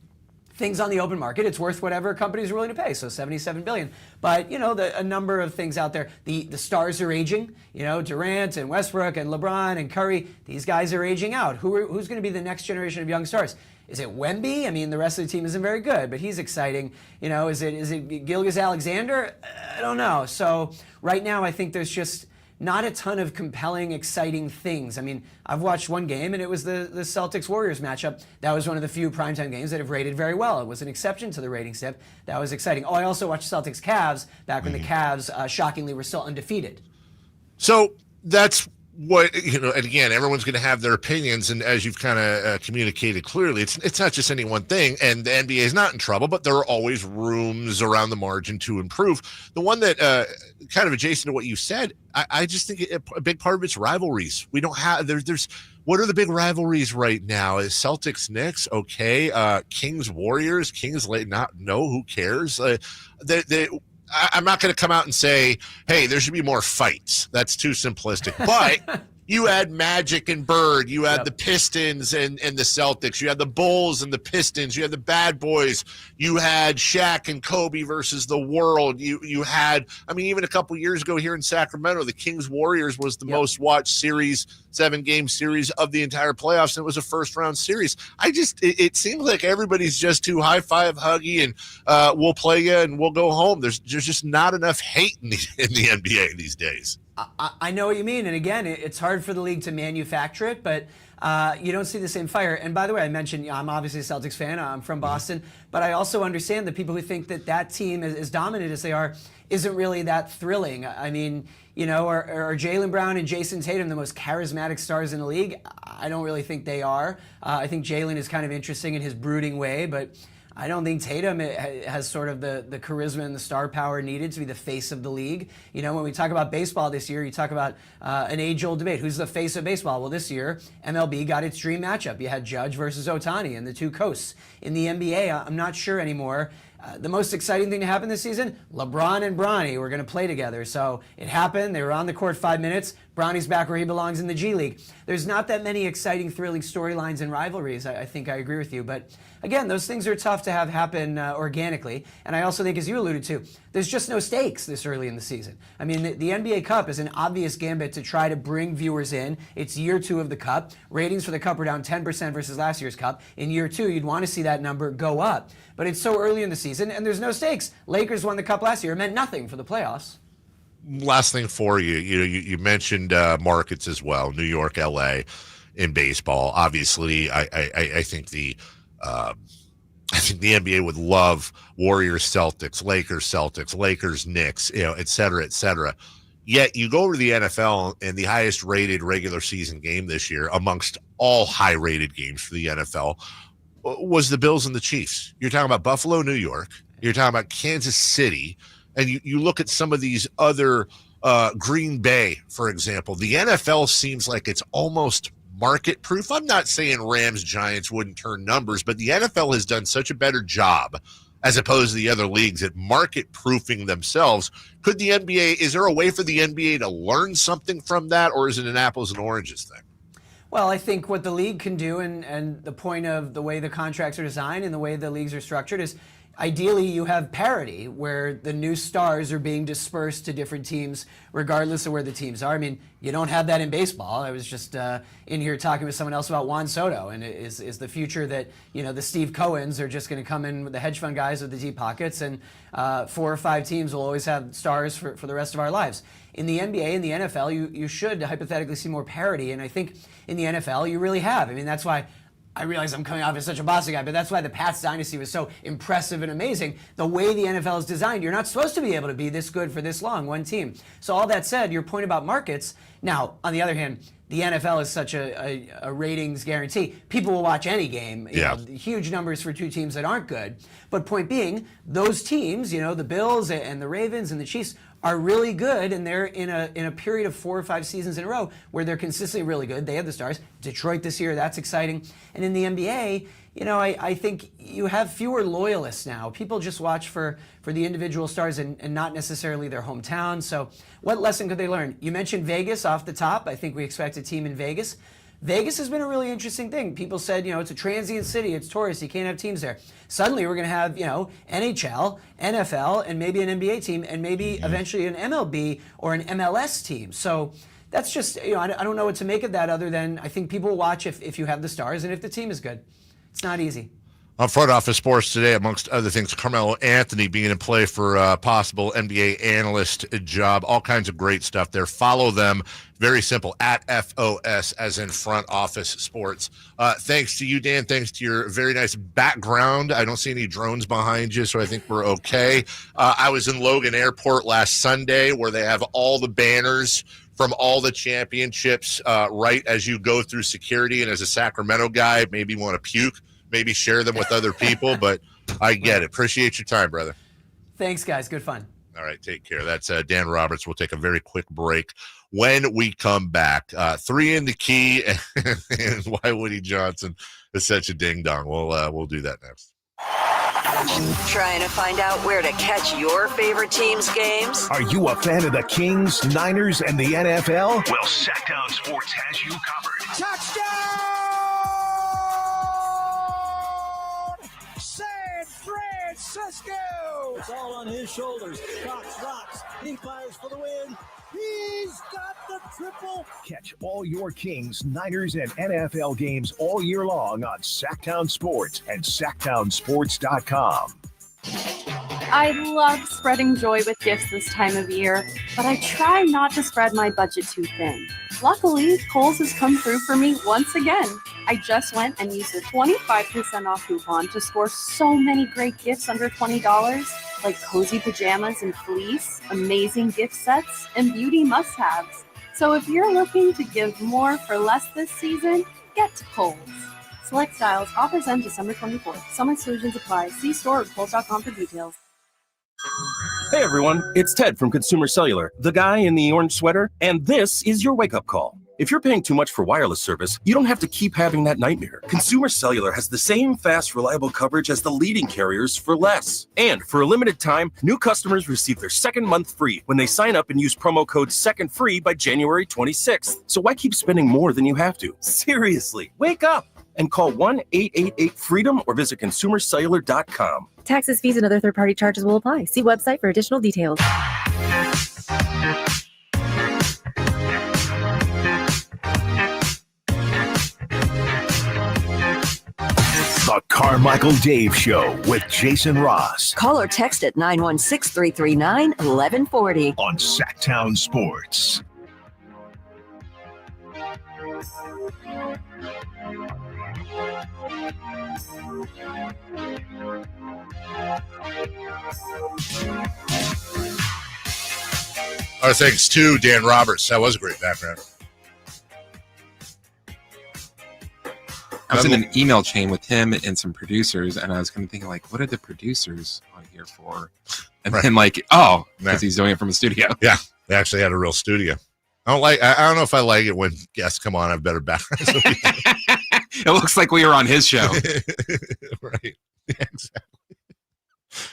things on the open market, it's worth whatever companies are willing to pay, so $77 billion. But, a number of things out there. The stars are aging. Durant and Westbrook and LeBron and Curry, these guys are aging out. Who's going to be the next generation of young stars? Is it Wemby? I mean, the rest of the team isn't very good, but he's exciting. Is it Gilgeous-Alexander? I don't know. So right now, I think there's just not a ton of compelling, exciting things. I mean, I've watched one game, and it was the Celtics-Warriors matchup. That was one of the few primetime games that have rated very well. It was an exception to the ratings dip. That was exciting. Oh, I also watched Celtics-Cavs back when the Cavs, shockingly, were still undefeated. So that's what, and again, everyone's going to have their opinions, and as you've kind of communicated clearly, it's not just any one thing, and the NBA is not in trouble, but there are always rooms around the margin to improve. The one that kind of adjacent to what you said, I just think a big part of it's rivalries. We don't have, there's what are the big rivalries right now? Is Celtics Knicks okay? Kings Warriors, Kings no, who cares? I'm not going to come out and say, hey, there should be more fights. That's too simplistic. But you had Magic and Bird. You had the Pistons and the Celtics. You had the Bulls and the Pistons. You had the Bad Boys. You had Shaq and Kobe versus the world. You had, even a couple years ago here in Sacramento, the Kings Warriors was the most watched series, 7-game series of the entire playoffs, and it was a first-round series. It seems like everybody's just too high-five, huggy, and we'll play you and we'll go home. There's just not enough hate in the NBA these days. I know what you mean, and again, it's hard for the league to manufacture it, but you don't see the same fire. And by the way, I mentioned I'm obviously a Celtics fan. I'm from Boston, but I also understand the people who think that team, as dominant as they are, isn't really that thrilling. I mean, are Jaylen Brown and Jason Tatum the most charismatic stars in the league? I don't really think they are. I think Jaylen is kind of interesting in his brooding way, but I don't think Tatum has sort of the charisma and the star power needed to be the face of the league. When we talk about baseball this year, you talk about an age-old debate. Who's the face of baseball? Well, this year, MLB got its dream matchup. You had Judge versus Ohtani and the two coasts. In the NBA, I'm not sure anymore. The most exciting thing to happen this season, LeBron and Bronny were going to play together. So it happened. They were on the court 5 minutes. Bronny's back where he belongs in the G League. There's not that many exciting, thrilling storylines and rivalries. I think I agree with you. But again, those things are tough to have happen organically. And I also think, as you alluded to, there's just no stakes this early in the season. I mean, the NBA Cup is an obvious gambit to try to bring viewers in. It's year 2 of the Cup. Ratings for the Cup were down 10% versus last year's Cup. In year 2, you'd want to see that number go up. But it's so early in the season, and there's no stakes. Lakers won the Cup last year. It meant nothing for the playoffs. Last thing for you, you mentioned markets as well, New York, LA. in baseball. Obviously, I think the NBA would love Warriors Celtics, Lakers Knicks, et cetera, et cetera. Yet you go over to the NFL, and the highest rated regular season game this year amongst all high rated games for the NFL was the Bills and the Chiefs. You're talking about Buffalo, New York. You're talking about Kansas City. And you look at some of these other Green Bay, for example. The NFL seems like it's almost market proof. I'm not saying Rams, Giants wouldn't turn numbers, but the NFL has done such a better job as opposed to the other leagues at market proofing themselves. Could the NBA, is there a way for the NBA to learn something from that, or is it an apples and oranges thing? Well, I think what the league can do, and the point of the way the contracts are designed and the way the leagues are structured, is ideally you have parity where the new stars are being dispersed to different teams regardless of where the teams are. I mean, you don't have that in baseball. I was just in here talking with someone else about Juan Soto, and is the future that, the Steve Cohens are just going to come in with the hedge fund guys with the deep pockets, and 4 or 5 teams will always have stars for the rest of our lives. In the NBA and the NFL, you should hypothetically see more parity, and I think in the NFL you really have. I mean, that's why I realize I'm coming off as such a Boston guy, but that's why the Pats dynasty was so impressive and amazing. The way the NFL is designed, you're not supposed to be able to be this good for this long, one team. So all that said, your point about markets, now, on the other hand, the NFL is such a ratings guarantee. People will watch any game. You know, huge numbers for 2 teams that aren't good. But point being, those teams, the Bills and the Ravens and the Chiefs, are really good, and they're in a period of 4 or 5 seasons in a row where they're consistently really good. They have the stars. Detroit this year, that's exciting. And in the NBA, I think you have fewer loyalists now. People just watch for the individual stars and not necessarily their hometown. So what lesson could they learn? You mentioned Vegas off the top. I think we expect a team in Vegas. Vegas has been a really interesting thing. People said, it's a transient city, it's tourist, you can't have teams there. Suddenly we're going to have, NHL, NFL, and maybe an NBA team, and maybe eventually an MLB or an MLS team. So that's just, I don't know what to make of that other than I think people will watch if you have the stars and if the team is good. It's not easy. On Front Office Sports today, amongst other things, Carmelo Anthony being in play for a possible NBA analyst job. All kinds of great stuff there. Follow them. Very simple. At FOS, as in Front Office Sports. Thanks to you, Dan. Thanks to your very nice background. I don't see any drones behind you, so I think we're okay. I was in Logan Airport last Sunday where they have all the banners from all the championships right as you go through security. And as a Sacramento guy, maybe want to puke. Maybe share them with other people, but I get it. Appreciate your time, brother. Thanks, guys. Good fun. All right, take care. That's Dan Roberts. We'll take a very quick break. When we come back, 3 in the key, and why Woody Johnson is such a ding-dong. We'll do that next. Trying to find out where to catch your favorite team's games? Are you a fan of the Kings, Niners, and the NFL? Well, Sacktown Sports has you covered. Touchdown! San Francisco! It's all on his shoulders. Cox rocks. He fires for the win. He's got the triple. Catch all your Kings, Niners, and NFL games all year long on Sacktown Sports and SacktownSports.com. I love spreading joy with gifts this time of year, but I try not to spread my budget too thin. Luckily, Kohl's has come through for me once again. I just went and used a 25% off coupon to score so many great gifts under $20, like cozy pajamas and fleece, amazing gift sets, and beauty must-haves. So if you're looking to give more for less this season, get to Kohl's. Select styles. Offers end December 24th. Some exclusions apply. See store at Kohl's.com for details. Hey everyone, it's Ted from Consumer Cellular, the guy in the orange sweater, and this is your wake-up call. If you're paying too much for wireless service, you don't have to keep having that nightmare. Consumer Cellular has the same fast, reliable coverage as the leading carriers for less. And for a limited time, new customers receive their second month free when they sign up and use promo code SECONDFREE by January 26th. So why keep spending more than you have to? Seriously, wake up and call 1-888-FREEDOM or visit consumercellular.com. Taxes, fees, and other third-party charges will apply. See website for additional details. The Carmichael Dave Show with Jason Ross. Call or text at 916-339-1140. On Sacktown Sports. Our thanks to Dan Roberts. That was a great background. I was in an email chain with him and some producers, and I was kind of thinking, like, what are the producers on here for? And then, like, because he's doing it from a studio. Yeah, they actually had a real studio. I don't know if I like it when guests come on, have better backgrounds. It looks like we were on his show. Right. Yeah, exactly.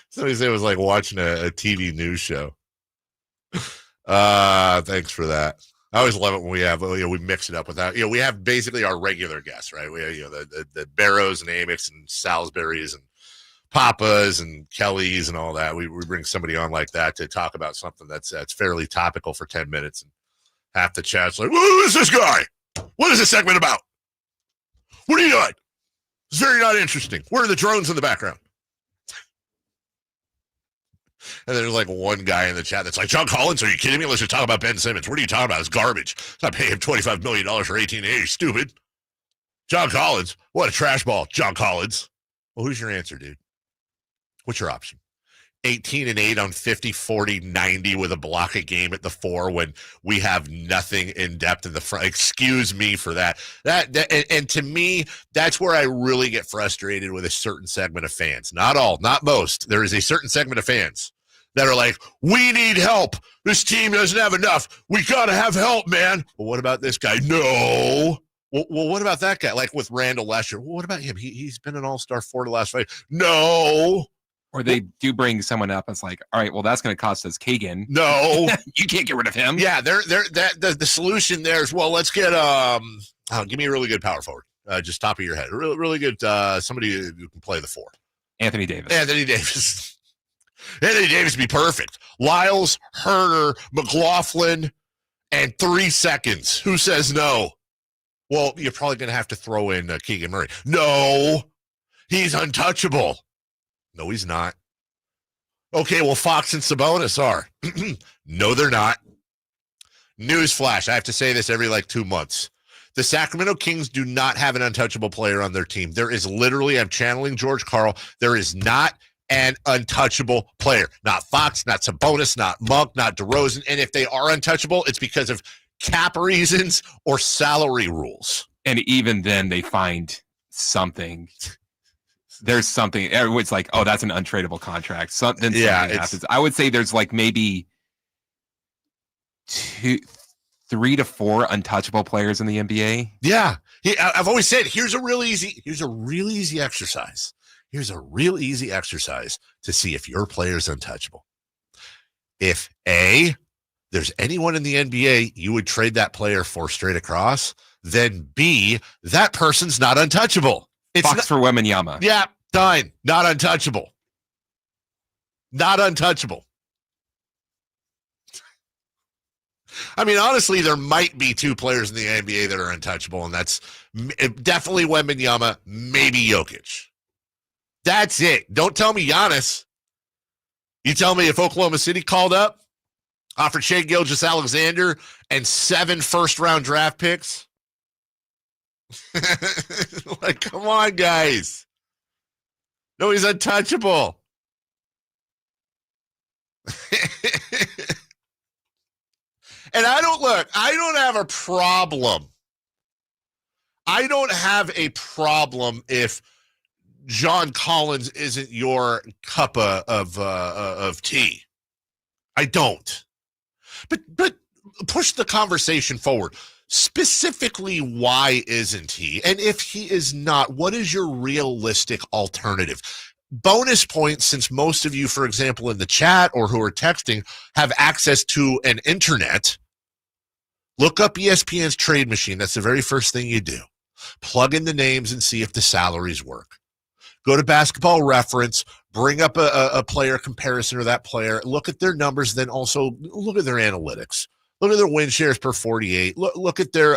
Somebody said it was like watching a TV news show. Thanks for that. I always love it when we have, we mix it up with that. We have basically our regular guests, right? We have, the Barrows and Amicks and Salisbury's and Papas and Kelly's and all that. We bring somebody on like that to talk about something that's fairly topical for 10 minutes. And half the chat's like, who is this guy? What is this segment about? What are you doing? It's very not interesting. Where are the drones in the background? And there's like one guy in the chat that's like, John Collins, are you kidding me? Let's just talk about Ben Simmons. What are you talking about? It's garbage. It's not paying him $25 million for 1880. Stupid. John Collins. What a trash ball. John Collins. Well, who's your answer, dude? What's your option? 18-8 on 50, 40, 90 with a block a game at the 4 when we have nothing in depth in the front. Excuse me for that. And to me, that's where I really get frustrated with a certain segment of fans. Not all, not most. There is a certain segment of fans that are like, we need help. This team doesn't have enough. We got to have help, man. Well, what about this guy? No. Well, what about that guy? Like with Randall last year. Well, what about him? He's been an all-star 4 the last 5. No. Or they do bring someone up. And it's like, all right, well, that's going to cost us Keegan. No. You can't get rid of him. Yeah, the solution there is, well, let's get give me a really good power forward. Just top of your head. Really good somebody who can play the 4. Anthony Davis. Anthony Davis would be perfect. Lyles, Herter, McLaughlin, and 3 seconds. Who says no? Well, you're probably going to have to throw in Keegan Murray. No, he's untouchable. No, he's not. Okay, well, Fox and Sabonis are. No, they're not. Newsflash. I have to say this every 2 months. The Sacramento Kings do not have an untouchable player on their team. There is literally, I'm channeling George Karl, there is not an untouchable player. Not Fox, not Sabonis, not Monk, not DeRozan. And if they are untouchable, it's because of cap reasons or salary rules. And even then, they find something. There's something. Everyone's like, oh, that's an untradeable contract. Something happens. I would say there's maybe 3 to 4 untouchable players in the NBA. Yeah. I've always said, here's a real easy exercise. Here's a real easy exercise to see if your player is untouchable. If A, there's anyone in the NBA you would trade that player for straight across, then B, that person's not untouchable. It's Fox for Wembanyama. Yeah, done. Not untouchable. Not untouchable. I mean, honestly, there might be 2 players in the NBA that are untouchable, and that's definitely Wembanyama, maybe Jokic. That's it. Don't tell me Giannis. You tell me if Oklahoma City called up, offered Shai Gilgeous-Alexander and 7 first-round draft picks. Come on, guys. No, he's untouchable. And I don't have a problem. I don't have a problem if John Collins isn't your cup of tea. I don't. But push the conversation forward. Specifically, why isn't he? And if he is not, what is your realistic alternative? Bonus points, since most of you, for example, in the chat or who are texting, have access to an internet. Look up ESPN's trade machine. That's the very first thing you do. Plug in the names and see if the salaries work. Go to Basketball Reference, bring up a player comparison of that player, look at their numbers, then also look at their analytics. Look at their win shares per 48. Look at their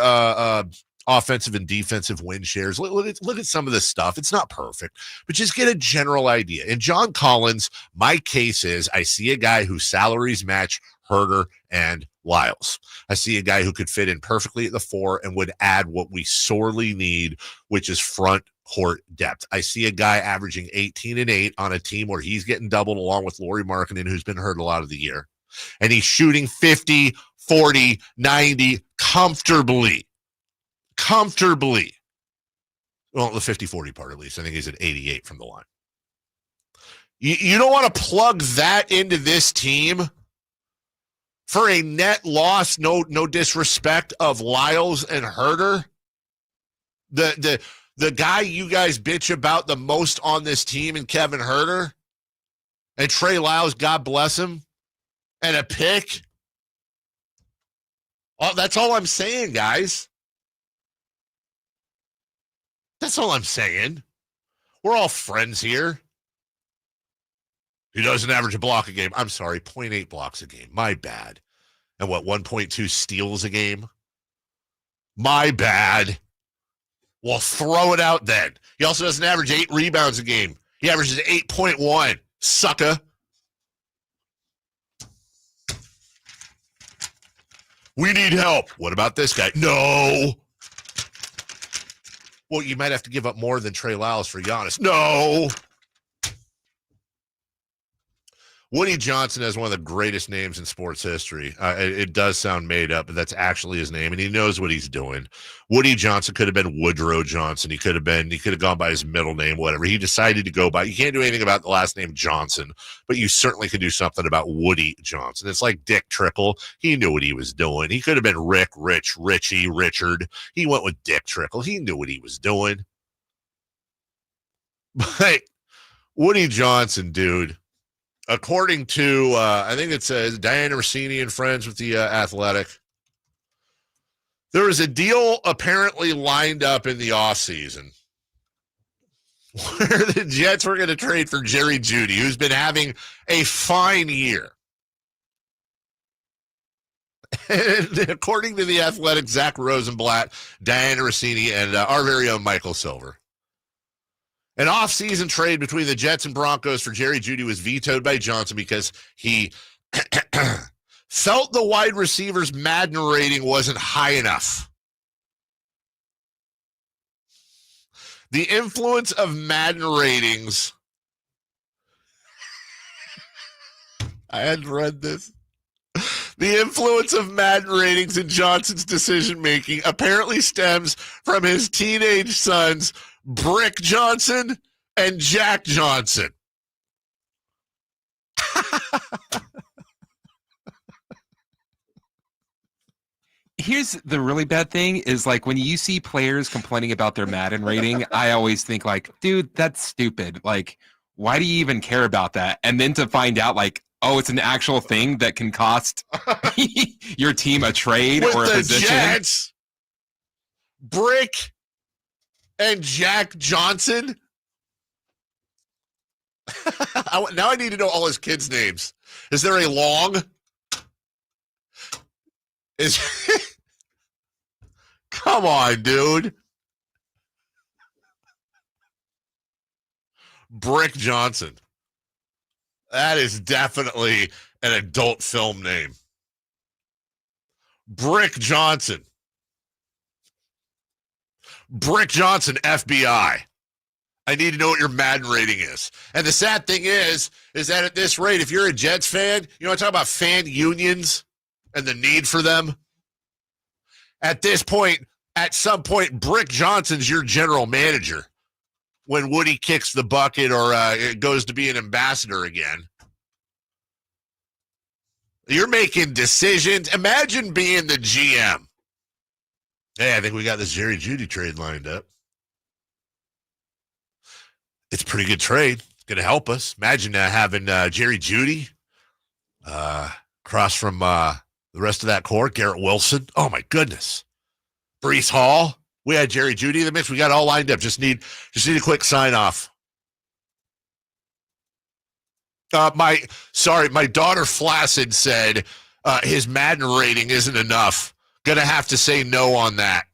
offensive and defensive win shares. Look at some of this stuff. It's not perfect, but just get a general idea. And John Collins, my case is I see a guy whose salaries match Herter and Lyles. I see a guy who could fit in perfectly at the 4 and would add what we sorely need, which is front court depth. I see a guy averaging 18 and 8 on a team where he's getting doubled along with Lauri Markkanen, who's been hurt a lot of the year. And he's shooting 50, 40, 90 comfortably. Comfortably. Well, the 50-40 part, at least. I think he's at 88 from the line. You don't want to plug that into this team for a net loss, no disrespect, of Lyles and Herter. The guy you guys bitch about the most on this team, and Kevin Herter, and Trey Lyles, God bless him, and a pick. Oh, that's all I'm saying, guys. That's all I'm saying. We're all friends here. He doesn't average a block a game. I'm sorry, 0.8 blocks a game. My bad. And what, 1.2 steals a game? My bad. Well, throw it out then. He also doesn't average 8 rebounds a game. He averages 8.1. Sucker. We need help. What about this guy? No. Well, you might have to give up more than Trey Lyles for Giannis. No. Woody Johnson has one of the greatest names in sports history. It does sound made up, but that's actually his name, and he knows what he's doing. Woody Johnson could have been Woodrow Johnson. He could have gone by his middle name, whatever. He decided to go by. You can't do anything about the last name Johnson, but you certainly could do something about Woody Johnson. It's like Dick Trickle. He knew what he was doing. He could have been Rick, Rich, Richie, Richard. He went with Dick Trickle. He knew what he was doing. But Woody Johnson, dude, according to, I think it says Diana Rossini and friends with the Athletic, there was a deal apparently lined up in the offseason where the Jets were going to trade for Jerry Jeudy, who's been having a fine year. And according to the Athletic, Zach Rosenblatt, Diana Rossini, and our very own Michael Silver, an off-season trade between the Jets and Broncos for Jerry Jeudy was vetoed by Johnson because he felt the wide receiver's Madden rating wasn't high enough. The influence of Madden ratings. I hadn't read this. The influence of Madden ratings in Johnson's decision-making apparently stems from his teenage sons, Brick Johnson and Jack Johnson. Here's the really bad thing is, like, when you see players complaining about their Madden rating, I always think, like, dude, that's stupid. Like, why do you even care about that? And then to find out, like, oh, it's an actual thing that can cost your team a trade with or a the position. Jets, Brick and Jack Johnson. Now I need to know all his kids' names. Is there a long? Come on, dude. Brick Johnson. That is definitely an adult film name. Brick Johnson. Brick Johnson, FBI. I need to know what your Madden rating is. And the sad thing is that at this rate, if you're a Jets fan, you know, I talk about fan unions and the need for them. At this point, at some point, Brick Johnson's your general manager when Woody kicks the bucket or it goes to be an ambassador again. You're making decisions. Imagine being the GM. Hey, I think we got this Jerry Jeudy trade lined up. It's a pretty good trade. It's going to help us. Imagine having Jerry Jeudy across from the rest of that core. Garrett Wilson. Oh, my goodness. Breece Hall. We had Jerry Jeudy in the mix. We got it all lined up. Just need a quick sign-off. My daughter Flaccid said his Madden rating isn't enough. Gonna have to say no on that.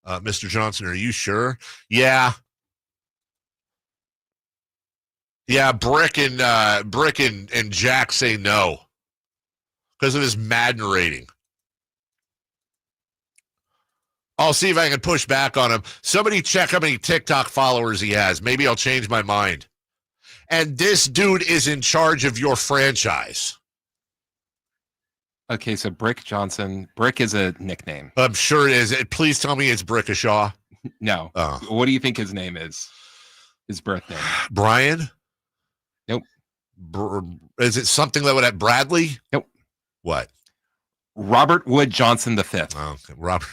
Mr. Johnson, are you sure? Yeah. Yeah, Brick and Jack say no. because of his Madden rating. I'll see if I can push back on him. Somebody check how many TikTok followers he has. Maybe I'll change my mind. And this dude is in charge of your franchise. Okay, so Brick Johnson. Brick is a nickname. I'm sure it is. Please tell me it's Brickashaw. No. Oh. What do you think his name is? His birth name? Brian? Nope. Is it something that would have Bradley? Nope. What? Robert Wood Johnson V. Oh, okay. Robert.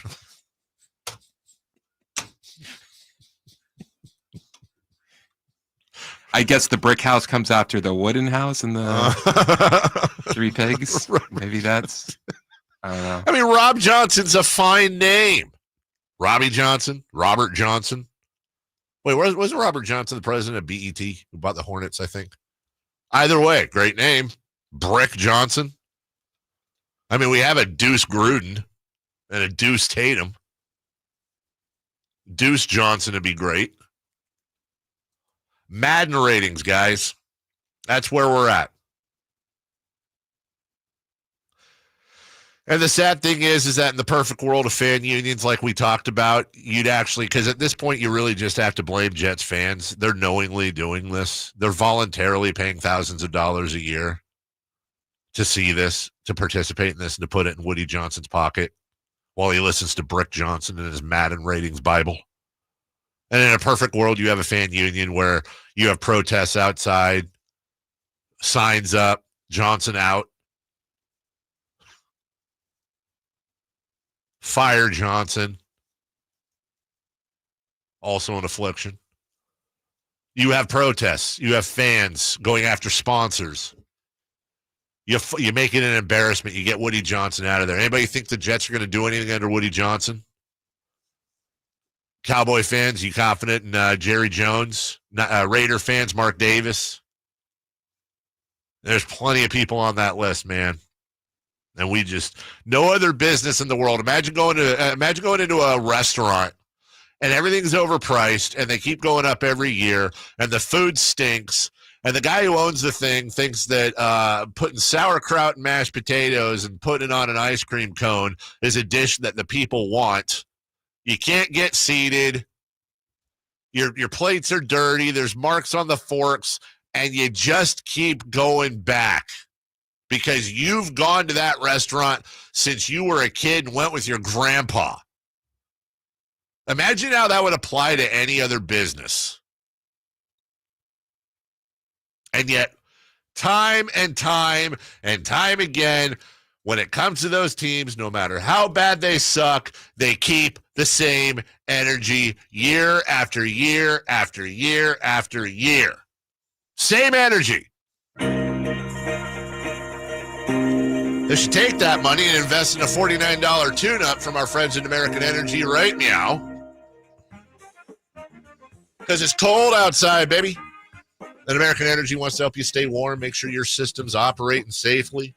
I guess the brick house comes after the wooden house and the three pigs. Maybe that's, I don't know. I mean, Rob Johnson's a fine name. Robbie Johnson, Robert Johnson. Wait, wasn't Robert Johnson the president of BET who bought the Hornets, I think? Either way, great name. Brick Johnson. I mean, we have a Deuce Gruden and a Deuce Tatum. Deuce Johnson would be great. Madden ratings, guys. That's where we're at. And the sad thing is that in the perfect world of fan unions like we talked about, you'd actually, because at this point you really just have to blame Jets fans. They're knowingly doing this. They're voluntarily paying thousands of dollars a year to see this, to participate in this, and to put it in Woody Johnson's pocket while he listens to Brick Johnson in his Madden ratings Bible. And in a perfect world, you have a fan union where you have protests outside, signs up, Johnson out, fire Johnson, also an affliction. You have protests. You have fans going after sponsors. You make it an embarrassment. You get Woody Johnson out of there. Anybody think the Jets are going to do anything under Woody Johnson? Cowboy fans, you confident in Jerry Jones? Raider fans, Mark Davis? There's plenty of people on that list, man. And we just, no other business in the world. Imagine going into a restaurant and everything's overpriced and they keep going up every year and the food stinks. And the guy who owns the thing thinks that putting sauerkraut and mashed potatoes and putting it on an ice cream cone is a dish that the people want. You can't get seated. Your plates are dirty. There's marks on the forks, and you just keep going back because you've gone to that restaurant since you were a kid and went with your grandpa. Imagine how that would apply to any other business. And yet, time and time and time again, when it comes to those teams, no matter how bad they suck, they keep the same energy year after year after year after year. Same energy. They should take that money and invest in a $49 tune-up from our friends at American Energy right now. Because it's cold outside, baby. And American Energy wants to help you stay warm, make sure your system's operating safely.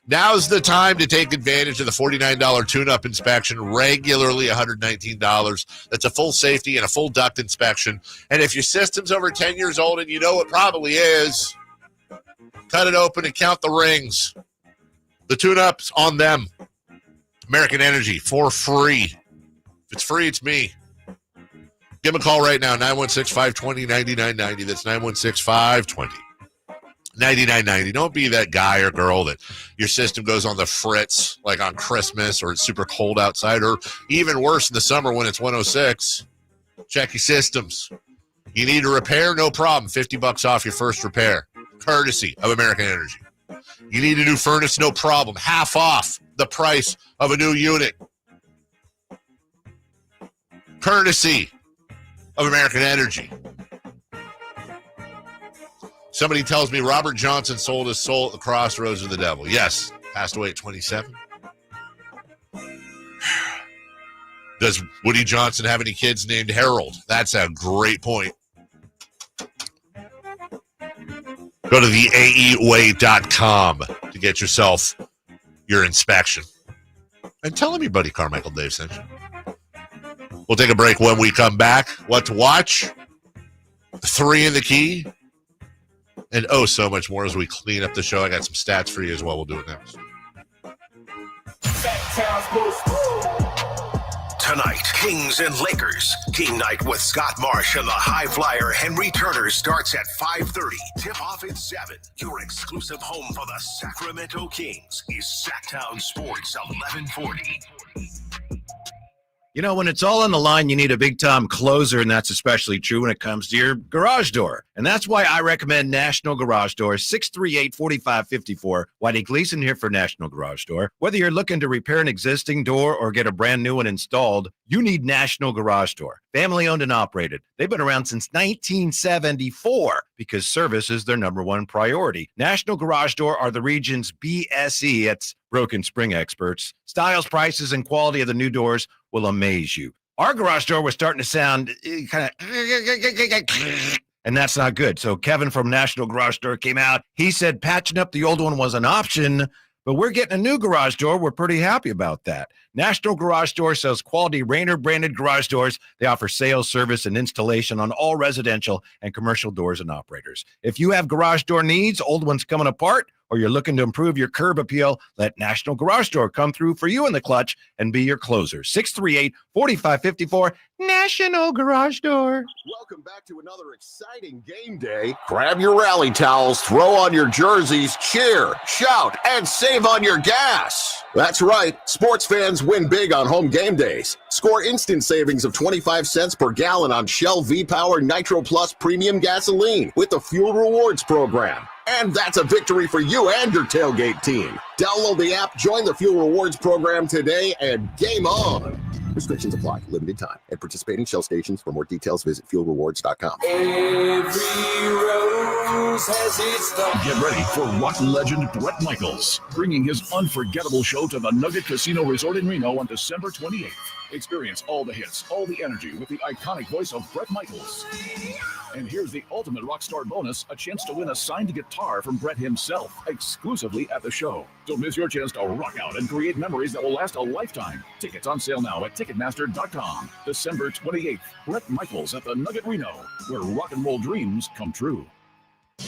Now's the time to take advantage of the $49 tune-up inspection, regularly $119. That's a full safety and a full duct inspection. And if your system's over 10 years old, and you know it probably is, cut it open and count the rings. The tune-up's on them. American Energy, for free. If it's free, it's me. Give them a call right now, 916-520-9990. That's 916-520. 99.90. Don't be that guy or girl that your system goes on the fritz like on Christmas or it's super cold outside, or even worse in the summer when it's 106. Check your systems. You need a repair? No problem. $50 off your first repair. Courtesy of American Energy. You need a new furnace? No problem. Half off the price of a new unit. Courtesy of American Energy. Somebody tells me Robert Johnson sold his soul at the crossroads of the devil. Yes, passed away at 27. Does Woody Johnson have any kids named Harold? That's a great point. Go to theaeway.com to get yourself your inspection. And tell him your buddy Carmichael Dave sent you. We'll take a break when we come back. What to watch? 3 in the key. And so much more as we clean up the show. I got some stats for you as well. We'll do it next. Tonight, Kings and Lakers. Game night with Scott Marsh and the high flyer Henry Turner starts at 5:30. Tip-off at 7. Your exclusive home for the Sacramento Kings is Sacktown Sports 1140. You know, when it's all on the line, you need a big-time closer, and that's especially true when it comes to your garage door. And that's why I recommend National Garage Door, 638-4554. Whitey Gleason here for National Garage Door. Whether you're looking to repair an existing door or get a brand new one installed, you need National Garage Door. Family-owned and operated. They've been around since 1974 because service is their number one priority. National Garage Door are the region's BSE. It's broken spring experts. Styles, prices, and quality of the new doors will amaze you. Our garage door was starting to sound kind of, and that's not good. So Kevin from National Garage Door came out. He said patching up the old one was an option, but we're getting a new garage door. We're pretty happy about that. National Garage Door sells quality Rainer branded garage doors. They offer sales, service, and installation on all residential and commercial doors and operators. If you have garage door needs, old ones coming apart, or you're looking to improve your curb appeal, let National Garage Door come through for you in the clutch and be your closer. 638-4554, National Garage Door. Welcome back to another exciting game day. Grab your rally towels, throw on your jerseys, cheer, shout, and save on your gas. That's right. Sports fans win big on home game days. Score instant savings of 25 cents per gallon on Shell V-Power Nitro Plus Premium Gasoline with the Fuel Rewards program. And that's a victory for you and your tailgate team. Download the app, join the Fuel Rewards program today, and game on. Restrictions apply. Limited time. At participating Shell stations. For more details, visit fuelrewards.com. Every rose has its thorn. Get ready for rock legend Bret Michaels, bringing his unforgettable show to the Nugget Casino Resort in Reno on December 28th. Experience all the hits, all the energy with the iconic voice of Bret Michaels. And here's the ultimate rock star bonus, a chance to win a signed guitar from Bret himself, exclusively at the show. Don't miss your chance to rock out and create memories that will last a lifetime. Tickets on sale now at Ticketmaster.com. December 28th, Bret Michaels at the Nugget Reno, where rock and roll dreams come true.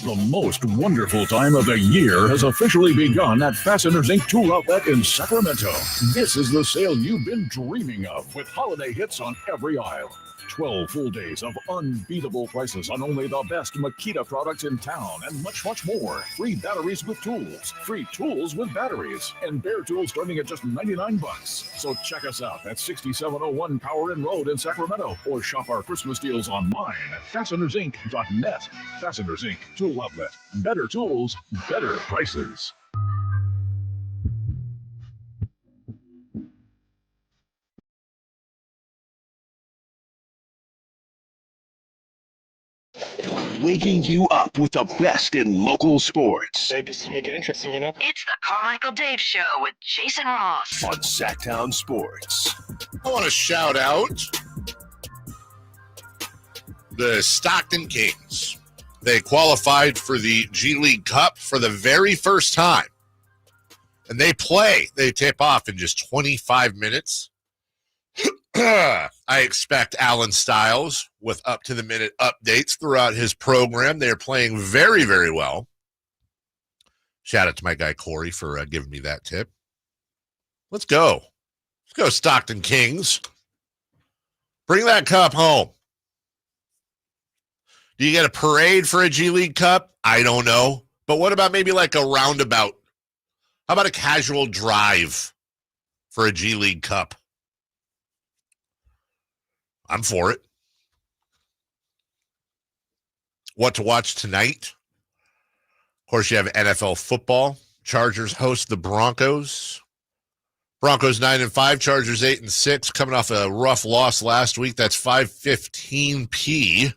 The most wonderful time of the year has officially begun at Fasteners Inc. Tool Outlet in Sacramento. This is the sale you've been dreaming of, with holiday hits on every aisle. 12 full days of unbeatable prices on only the best Makita products in town, and much, much more. Free batteries with tools, free tools with batteries, and bare tools starting at just $99. So check us out at 6701 Power Inn Road in Sacramento, or shop our Christmas deals online at fastenersinc.net. Fasteners Inc. Tool Outlet. Better tools, better prices. Waking you up with the best in local sports. They just make it interesting, you know? It's the Carmichael Dave Show with Jason Ross on Sacktown Sports. I want to shout out the Stockton Kings. They qualified for the G League Cup for the very first time. And they tip off in just 25 minutes. I expect Alan Stiles with up-to-the-minute updates throughout his program. They're playing very, very well. Shout out to my guy Corey for giving me that tip. Let's go. Let's go, Stockton Kings. Bring that cup home. Do you get a parade for a G League Cup? I don't know. But what about maybe like a roundabout? How about a casual drive for a G League Cup? I'm for it. What to watch tonight? Of course, you have NFL football. Chargers host the Broncos. Broncos 9-5, Chargers 8-6, coming off a rough loss last week. That's 5:15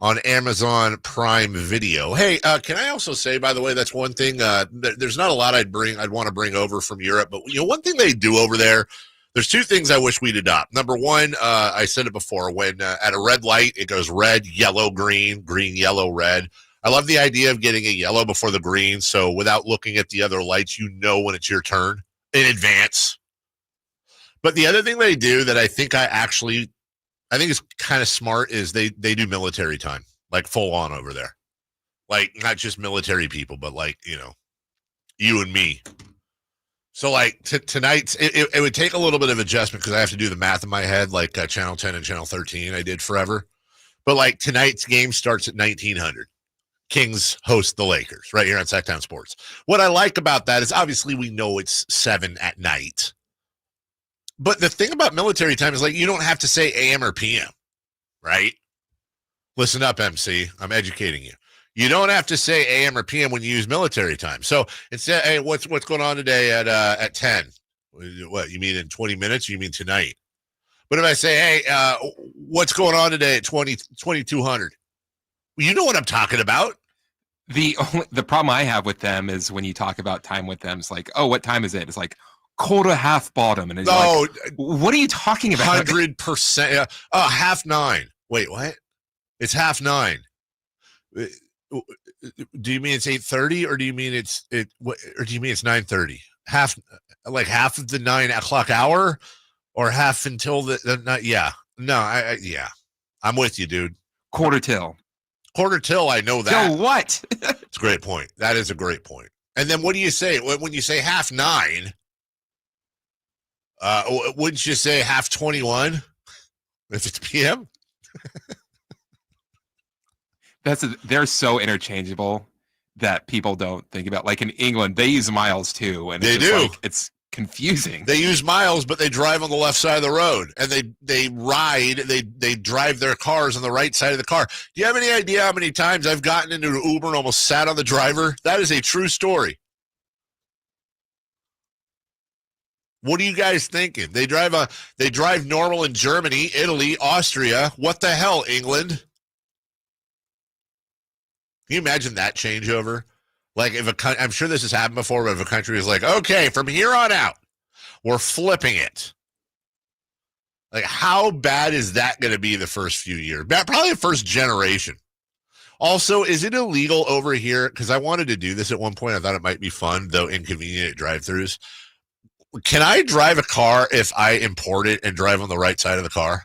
on Amazon Prime Video. Hey, can I also say, by the way, that's one thing. There's not a lot I'd want to bring over from Europe, but one thing they do over there. There's two things I wish we'd adopt. Number one, I said it before, when at a red light, it goes red, yellow, green, green, yellow, red. I love the idea of getting a yellow before the green, so without looking at the other lights, you know when it's your turn in advance. But the other thing they do that I think is kind of smart is they do military time, like full on over there. Like not just military people, but like, you and me. So, like, tonight's, it would take a little bit of adjustment because I have to do the math in my head, like Channel 10 and Channel 13 I did forever. But, like, tonight's game starts at 1900. Kings host the Lakers right here on Sacktown Sports. What I like about that is obviously we know it's 7 at night. But the thing about military time is, like, you don't have to say AM or PM, right? Listen up, MC. I'm educating you. You don't have to say AM or PM when you use military time. So instead, hey, what's going on today at 10? What, you mean in 20 minutes? Or you mean tonight? But if I say, hey, what's going on today at 2200? You know what I'm talking about. The problem I have with them is when you talk about time with them, it's like, oh, what time is it? It's like quarter half bottom, and it's like, what are you talking about? 100%. 9:30. Wait, what? It's 9:30. Do you mean it's 8:30, or do you mean it's 9:30? Half of the 9 o'clock hour, or half until the yeah. No, yeah. I'm with you, dude. Quarter till. I know that. So what? It's a great point. That is a great point. And then what do you say when you say 9:30? Wouldn't you say 21 if it's PM? They're so interchangeable that people don't think about. Like in England, they use miles too, and they do. Like, it's confusing. They use miles, but they drive on the left side of the road, and they drive their cars on the right side of the car. Do you have any idea how many times I've gotten into an Uber and almost sat on the driver? That is a true story. What are you guys thinking? They drive normal in Germany, Italy, Austria. What the hell, England? Can you imagine that changeover? Like, I'm sure this has happened before, but if a country is like, okay, from here on out, we're flipping it. Like, how bad is that going to be the first few years? Probably the first generation. Also, is it illegal over here? Because I wanted to do this at one point. I thought it might be fun, though inconvenient at drive-thrus. Can I drive a car if I import it and drive on the right side of the car?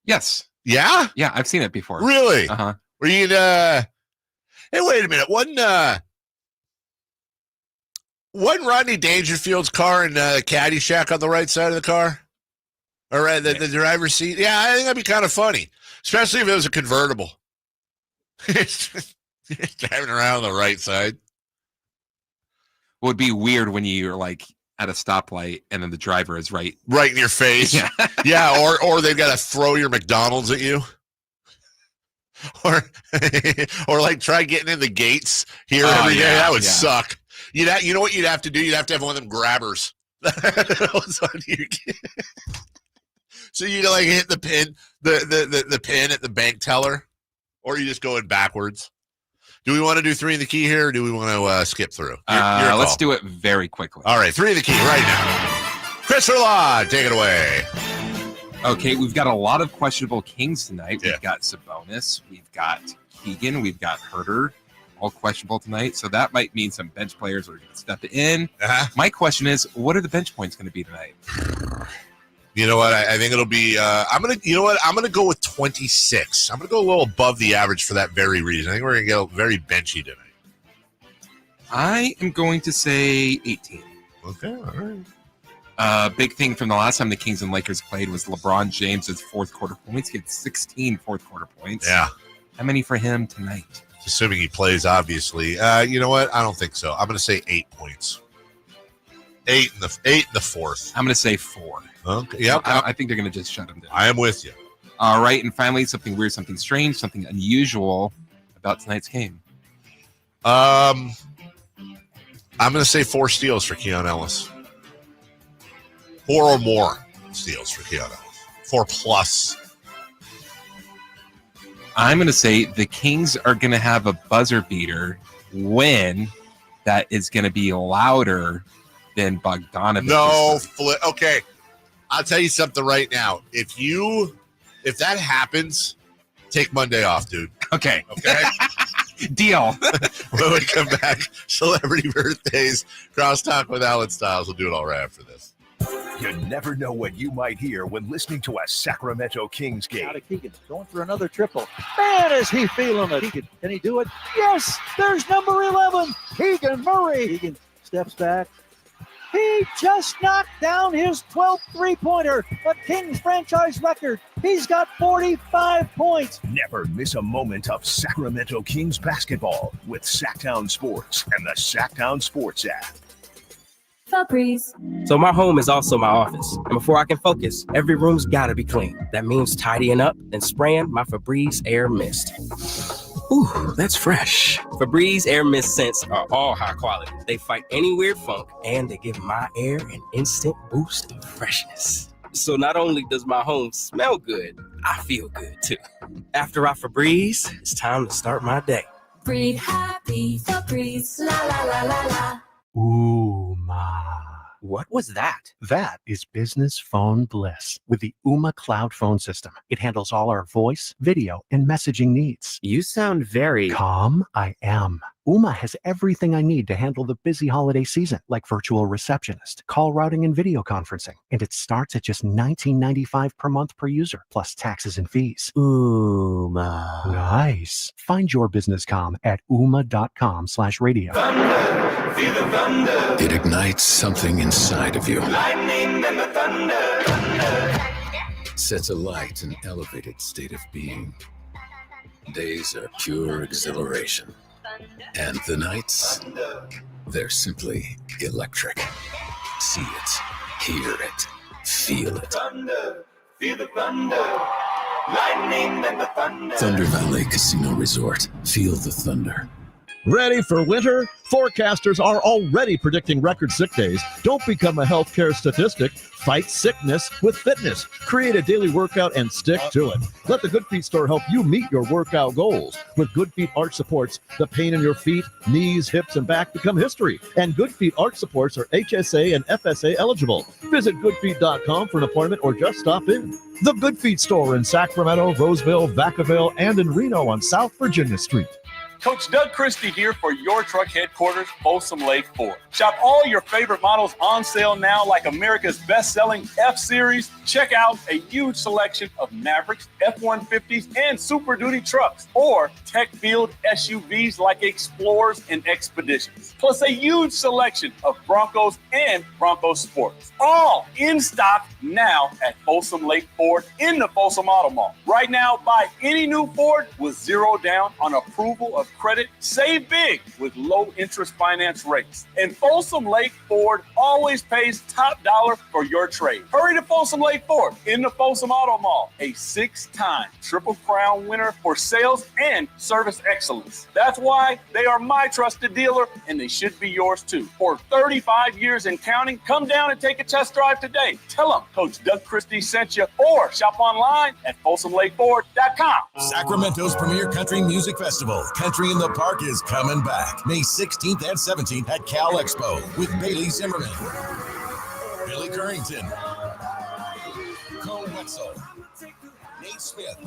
Yes. Yeah? Yeah, I've seen it before. Really? Uh-huh. Were you hey, wait a minute. Wasn't Rodney Dangerfield's car in Caddyshack on the right side of the car? Or the driver's seat? Yeah, I think that'd be kind of funny. Especially if it was a convertible. Driving around on the right side. It would be weird when you're like at a stoplight and then the driver is right in your face. Yeah. Yeah, or they've got to throw your McDonald's at you. Or like try getting in the gates here every day. That would suck. You know what you'd have to do? You'd have to have one of them grabbers. So you like hit the pin, the pin at the bank teller, or you just go in backwards. Do we want to do 3 in the key here, or do we want to skip through? Let's do it very quickly. All right, 3 in the key right now. Chris Law, take it away. Okay, we've got a lot of questionable Kings tonight. We've got Sabonis, we've got Keegan, we've got Herter, all questionable tonight. So that might mean some bench players are going to step in. My question is, what are the bench points going to be tonight? You know what? I think it'll be. I'm gonna go with 26. I'm gonna go a little above the average for that very reason. I think we're gonna get very benchy tonight. I am going to say 18. Okay, all right. Big thing from the last time the Kings and Lakers played was LeBron James's fourth quarter points. He had 16 fourth quarter points. Yeah. How many for him tonight? Assuming he plays, obviously. You know what? I don't think so. I'm going to say 8 points. 8 in the fourth. I'm going to say 4. Okay. Yep. I think they're going to just shut him down. I am with you. All right. And finally, something weird, something strange, something unusual about tonight's game. I'm going to say 4 steals for Keon Ellis. 4 or more steals for Keon Ellis. 4 plus. I'm going to say the Kings are going to have a buzzer beater win that is going to be louder than Bogdanovich. No, okay. I'll tell you something right now. If that happens, take Monday off, dude. Okay. Okay. Deal. When we come back, celebrity birthdays, crosstalk with Alan Styles. We'll do it all right after this. You never know what you might hear when listening to a Sacramento Kings game. Out of Keegan, going for another triple. Man, is he feeling it. Keegan, can he do it? Yes, there's number 11, Keegan Murray. Keegan steps back, He just knocked down his 12th three-pointer, a Kings franchise record. He's got 45 points. Never miss a moment of Sacramento Kings basketball with Sacktown Sports and the Sacktown Sports app. Febreze. So my home is also my office. And before I can focus, every room's gotta be clean. That means tidying up and spraying my Febreze Air Mist. Ooh, that's fresh. Febreze Air Mist scents are all high quality. They fight any weird funk, and they give my air an instant boost of freshness. So not only does my home smell good, I feel good too. After I Febreze, it's time to start my day. Breathe happy, Febreze, la la la la la. What was that? That is business phone bliss with the Ooma Cloud Phone System. It handles all our voice, video, and messaging needs. You sound very calm. I am. Ooma has everything I need to handle the busy holiday season, like virtual receptionist, call routing, and video conferencing. And it starts at just $19.95 per month per user, plus taxes and fees. Ooma. Nice. Find your business comm at ooma.com/radio. Thunder, feel the thunder. It ignites something inside of you. Lightning and the thunder. Sets alight an elevated state of being. Days are pure exhilaration. And the nights, they're simply electric. See it, hear it, feel it. Thunder, feel the thunder. Lightning and the thunder. Thunder Valley Casino Resort. Feel the thunder. Ready for winter? Forecasters are already predicting record sick days. Don't become a healthcare statistic. Fight sickness with fitness. Create a daily workout and stick to it. Let the Good Feet store help you meet your workout goals. With Good Feet Arch Supports, the pain in your feet, knees, hips, and back become history. And Good Feet Arch Supports are HSA and FSA eligible. Visit goodfeet.com for an appointment or just stop in. The Good Feet store in Sacramento, Roseville, Vacaville, and in Reno on South Virginia Street. Coach Doug Christie here for your truck headquarters, Folsom Lake Ford. Shop all your favorite models on sale now, like America's best-selling F-Series. Check out a huge selection of Mavericks, F-150s, and Super Duty trucks, or tech-filled SUVs like Explorers and Expeditions. Plus a huge selection of Broncos and Bronco Sports. All in stock now at Folsom Lake Ford in the Folsom Auto Mall. Right now, buy any new Ford with zero down on approval of credit. Save big with low interest finance rates. And Folsom Lake Ford always pays top dollar for your trade. Hurry to Folsom Lake Ford in the Folsom Auto Mall, a 6-time Triple Crown winner for sales and service excellence. That's why they are my trusted dealer, and they should be yours too. For 35 years and counting, come down and take a test drive today. Tell them Coach Doug Christie sent you, or shop online at FolsomLakeFord.com. Sacramento's premier country music festival, Country in the Park, is coming back May 16th and 17th at Cal Expo with Bailey Zimmerman, Billy Currington, Cole Wetzel, Nate Smith,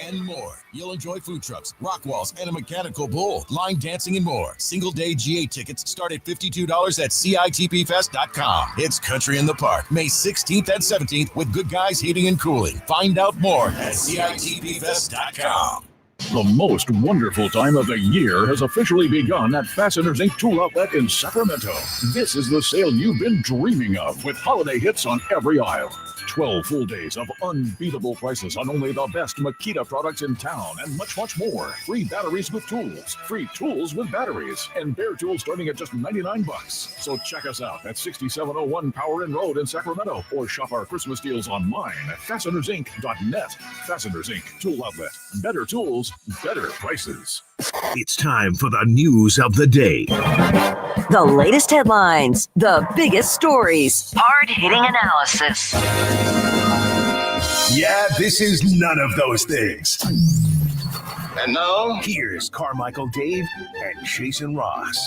and more. You'll enjoy food trucks, rock walls, and a mechanical bull, line dancing, and more. Single day GA tickets start at $52 at CITPFest.com. It's Country in the Park, May 16th and 17th with Good Guys Heating and Cooling. Find out more at CITPFest.com. The most wonderful time of the year has officially begun at Fasteners Inc. Tool Outlet in Sacramento. This is the sale you've been dreaming of, with holiday hits on every aisle. 12 full days of unbeatable prices on only the best Makita products in town, and much, much more. Free batteries with tools, free tools with batteries, and bare tools starting at just $99. So check us out at 6701 Power Inn Road in Sacramento, or shop our Christmas deals online at fastenersinc.net. Fasteners Inc. Tool Outlet. Better tools, better prices. It's time for the news of the day. The latest headlines, the biggest stories, hard-hitting analysis. Yeah, this is none of those things. And now, here's Carmichael Dave and Jason Ross.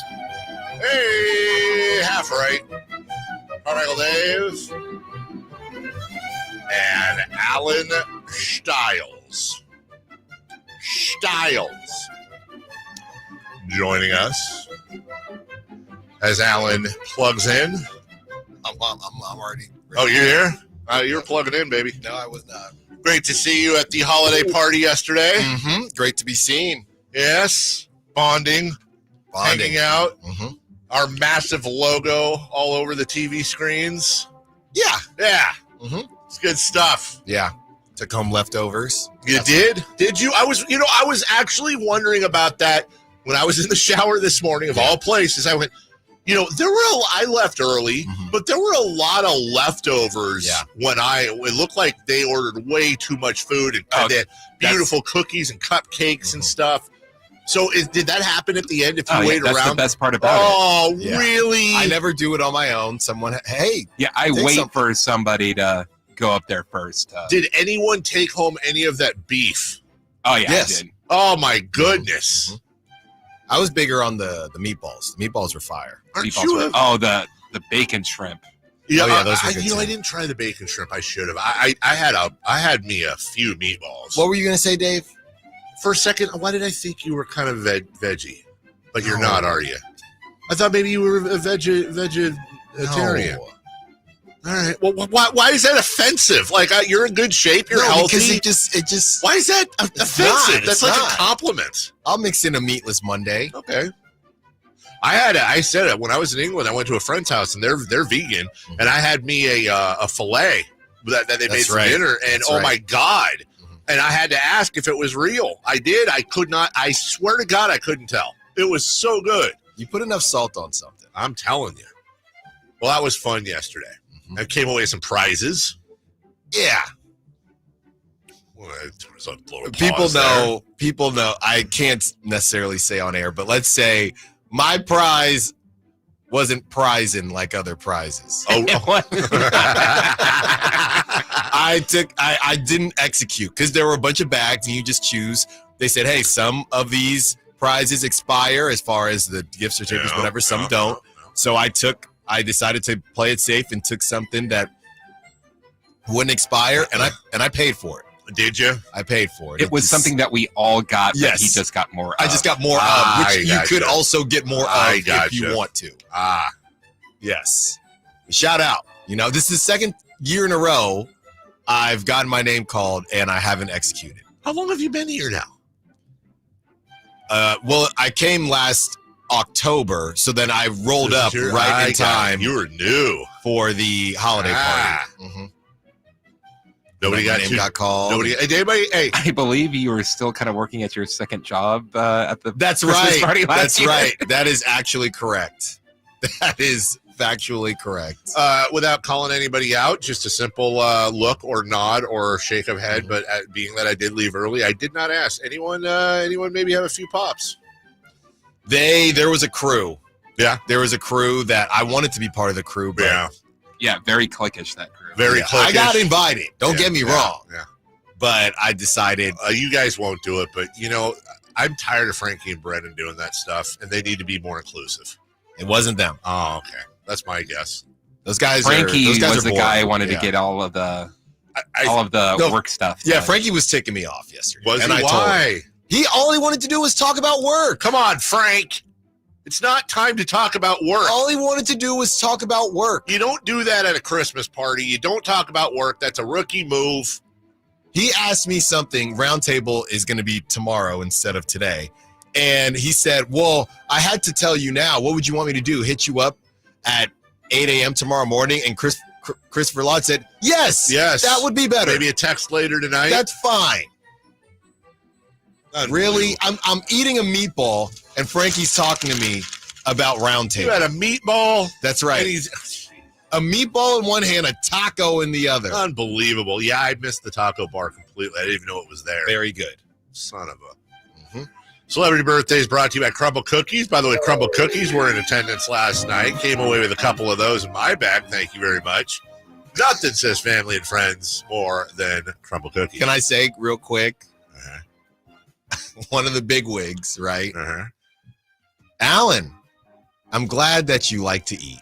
Hey, half right. Carmichael Dave and Alan Stiles. Joining us as Alan plugs in. I'm already ready. Oh, you're here? You were plugging in, baby. No, I was not. Great to see you at the holiday party yesterday. Mm-hmm. Great to be seen. Yes. Bonding. Hanging out. Mm-hmm. Our massive logo all over the TV screens. Yeah. Yeah. Mm-hmm. It's good stuff. Yeah. Took home leftovers. You did? Did you? I was actually wondering about that when I was in the shower this morning, of all places. I went, I left early, but there were a lot of leftovers when it looked like they ordered way too much food and they had beautiful cookies and cupcakes and stuff. So did that happen at the end if you wait around? That's the best part about it. Oh, really? I never do it on my own. I wait for somebody to go up there first. Did anyone take home any of that beef? Oh, yeah, yes. I did. Oh, my goodness. Mm-hmm. I was bigger on the meatballs. The meatballs were fire. The bacon shrimp. Yeah, those were good I didn't try the bacon shrimp. I should have. I had me a few meatballs. What were you going to say, Dave? For a second, why did I think you were kind of veggie? But you're not, are you? I thought maybe you were a vegetarian. No. All right. Well, why is that offensive? Like, you're in good shape. You're healthy. Because it just. Why is that offensive? That's like a compliment. I'll mix in a meatless Monday. Okay. I said it when I was in England. I went to a friend's house and they're vegan, and I had me a fillet that they made for dinner, and my God. And I had to ask if it was real. I did. I could not. I swear to God, I couldn't tell. It was so good. You put enough salt on something. I'm telling you. Well, that was fun yesterday. I came away with some prizes. Yeah. Well, there's a little People know. I can't necessarily say on air, but let's say my prize wasn't prizing like other prizes. Oh, I didn't execute because there were a bunch of bags and you just choose. They said, hey, some of these prizes expire as far as the gift certificates, whatever. Some don't. So I decided to play it safe and took something that wouldn't expire, and I paid for it. Did you? I paid for it. It was something that we all got, but he just got more of. I just got more of, which you could also get more of if you want to. Yes. Shout out. This is the second year in a row I've gotten my name called, and I haven't executed. How long have you been here now? Well, I came last October, so then I rolled up right in time. You were new for the holiday party. Mm-hmm. Nobody got called. Hey, I believe you were still kind of working at your second job at the That's Christmas right. party last That's year. right. That is actually correct. That is factually correct. Without calling anybody out, just a simple look or nod or shake of head. But being that I did leave early, I did not ask anyone. Anyone maybe have a few pops? There was a crew. Yeah, there was a crew that I wanted to be part of the crew. But yeah, very cliquish that crew. Very cliquish. I got invited. Don't get me wrong. Yeah, but I decided you guys won't do it. But I'm tired of Frankie and Brendan doing that stuff, and they need to be more inclusive. It wasn't them. Oh, okay. That's my guess. Those guys. Frankie was the guy who wanted to get all of the work stuff. Yeah, Frankie was ticking me off yesterday. Was he? Why? All he wanted to do was talk about work. Come on, Frank. It's not time to talk about work. All he wanted to do was talk about work. You don't do that at a Christmas party. You don't talk about work. That's a rookie move. He asked me something. Roundtable is going to be tomorrow instead of today. And he said, well, I had to tell you now. What would you want me to do? Hit you up at 8 a.m. tomorrow morning? And Christopher Lott said, yes, that would be better. Maybe a text later tonight. That's fine. Really? I'm eating a meatball, and Frankie's talking to me about Roundtable. You had a meatball? That's right. A meatball in one hand, a taco in the other. Unbelievable. Yeah, I missed the taco bar completely. I didn't even know it was there. Very good. Son of a... Celebrity Birthdays brought to you by Crumble Cookies. By the way, Crumble Cookies were in attendance last night. Came away with a couple of those in my bag. Thank you very much. Nothing says family and friends more than Crumble Cookies. Can I say real quick? One of the big wigs, right? Alan, I'm glad that you like to eat.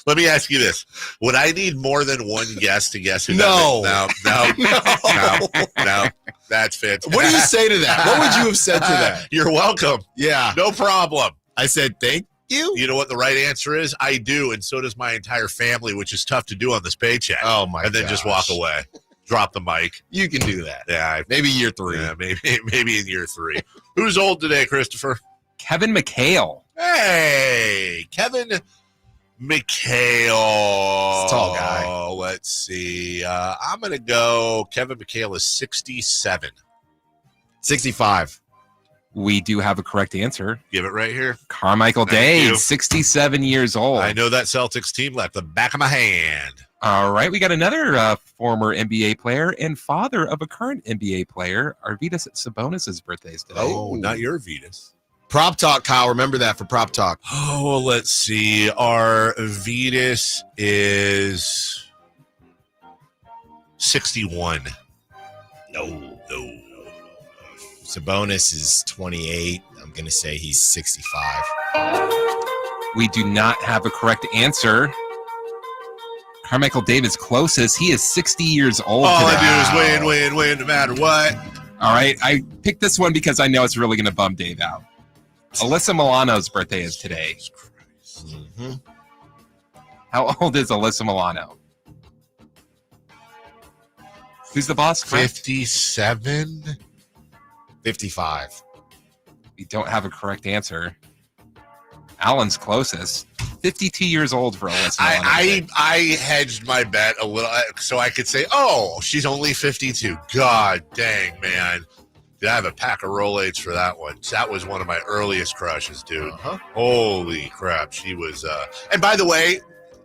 Let me ask you this. Would I need more than one guest to guess who No. No. That's fantastic. What do you say to that? What would you have said to that? You're welcome. Yeah. No problem. I said, thank you. You know what the right answer is? I do, and so does my entire family, which is tough to do on this paycheck. Oh, my And then just walk away. drop the mic. You can do that. Yeah, maybe year 3. Yeah, maybe in year 3. Who's old today, Christopher? Kevin McHale. Hey, Kevin McHale. Tall guy. Let's see. I'm going to go Kevin McHale is 67. 65. We do have a correct answer. Give it right here. Carmichael Dave, 67 years old. I know that Celtics team like the back of my hand. All right, we got another former NBA player and father of a current NBA player. Arvydas Sabonis' birthday is today. Oh, not your Arvydas. Prop Talk, Kyle. Remember that for Prop Talk. Oh, well, let's see. Our Arvydas is 61. No. Sabonis is 28. I'm going to say he's 65. We do not have a correct answer. Carmichael Dave is closest. He is 60 years old. All today. I do is win, no matter what. All right, I picked this one because I know it's really going to bum Dave out. Alyssa Milano's birthday is today. Mm-hmm. How old is Alyssa Milano? Who's the boss? 57? 55. We don't have a correct answer. Alan's closest. 52 years old for Alyssa Milano. I hedged my bet a little so I could say, oh, she's only 52. God dang, man. Did I have a pack of Rolaids for that one? That was one of my earliest crushes, dude. Holy crap. She was, and by the way,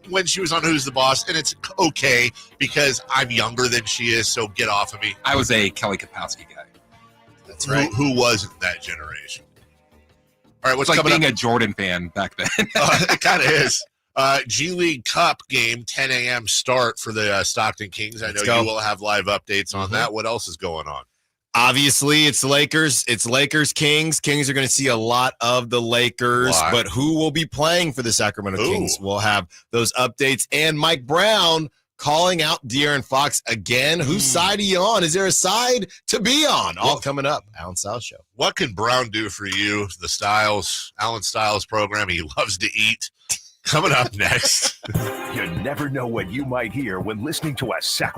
when she was on Who's the Boss, and it's okay because I'm younger than she is, so get off of me. I was a Kelly Kapowski guy. That's right. Who wasn't that generation? All right, what's It's like coming being up? a Jordan fan back then. It kind of is. G League Cup game, 10 a.m. start for the Stockton Kings. I know you will have live updates on that. What else is going on? Obviously, it's Lakers. It's Lakers, Kings. Kings are going to see a lot of the Lakers, but who will be playing for the Sacramento Kings? We'll have those updates. And Mike Brown calling out De'Aaron Fox again. Whose side are you on? Is there a side to be on? All coming up. Alan Styles Show. What can Brown do for you? The Styles, Alan Styles program he loves to eat. Coming up next. You never know what you might hear when listening to a Sacramento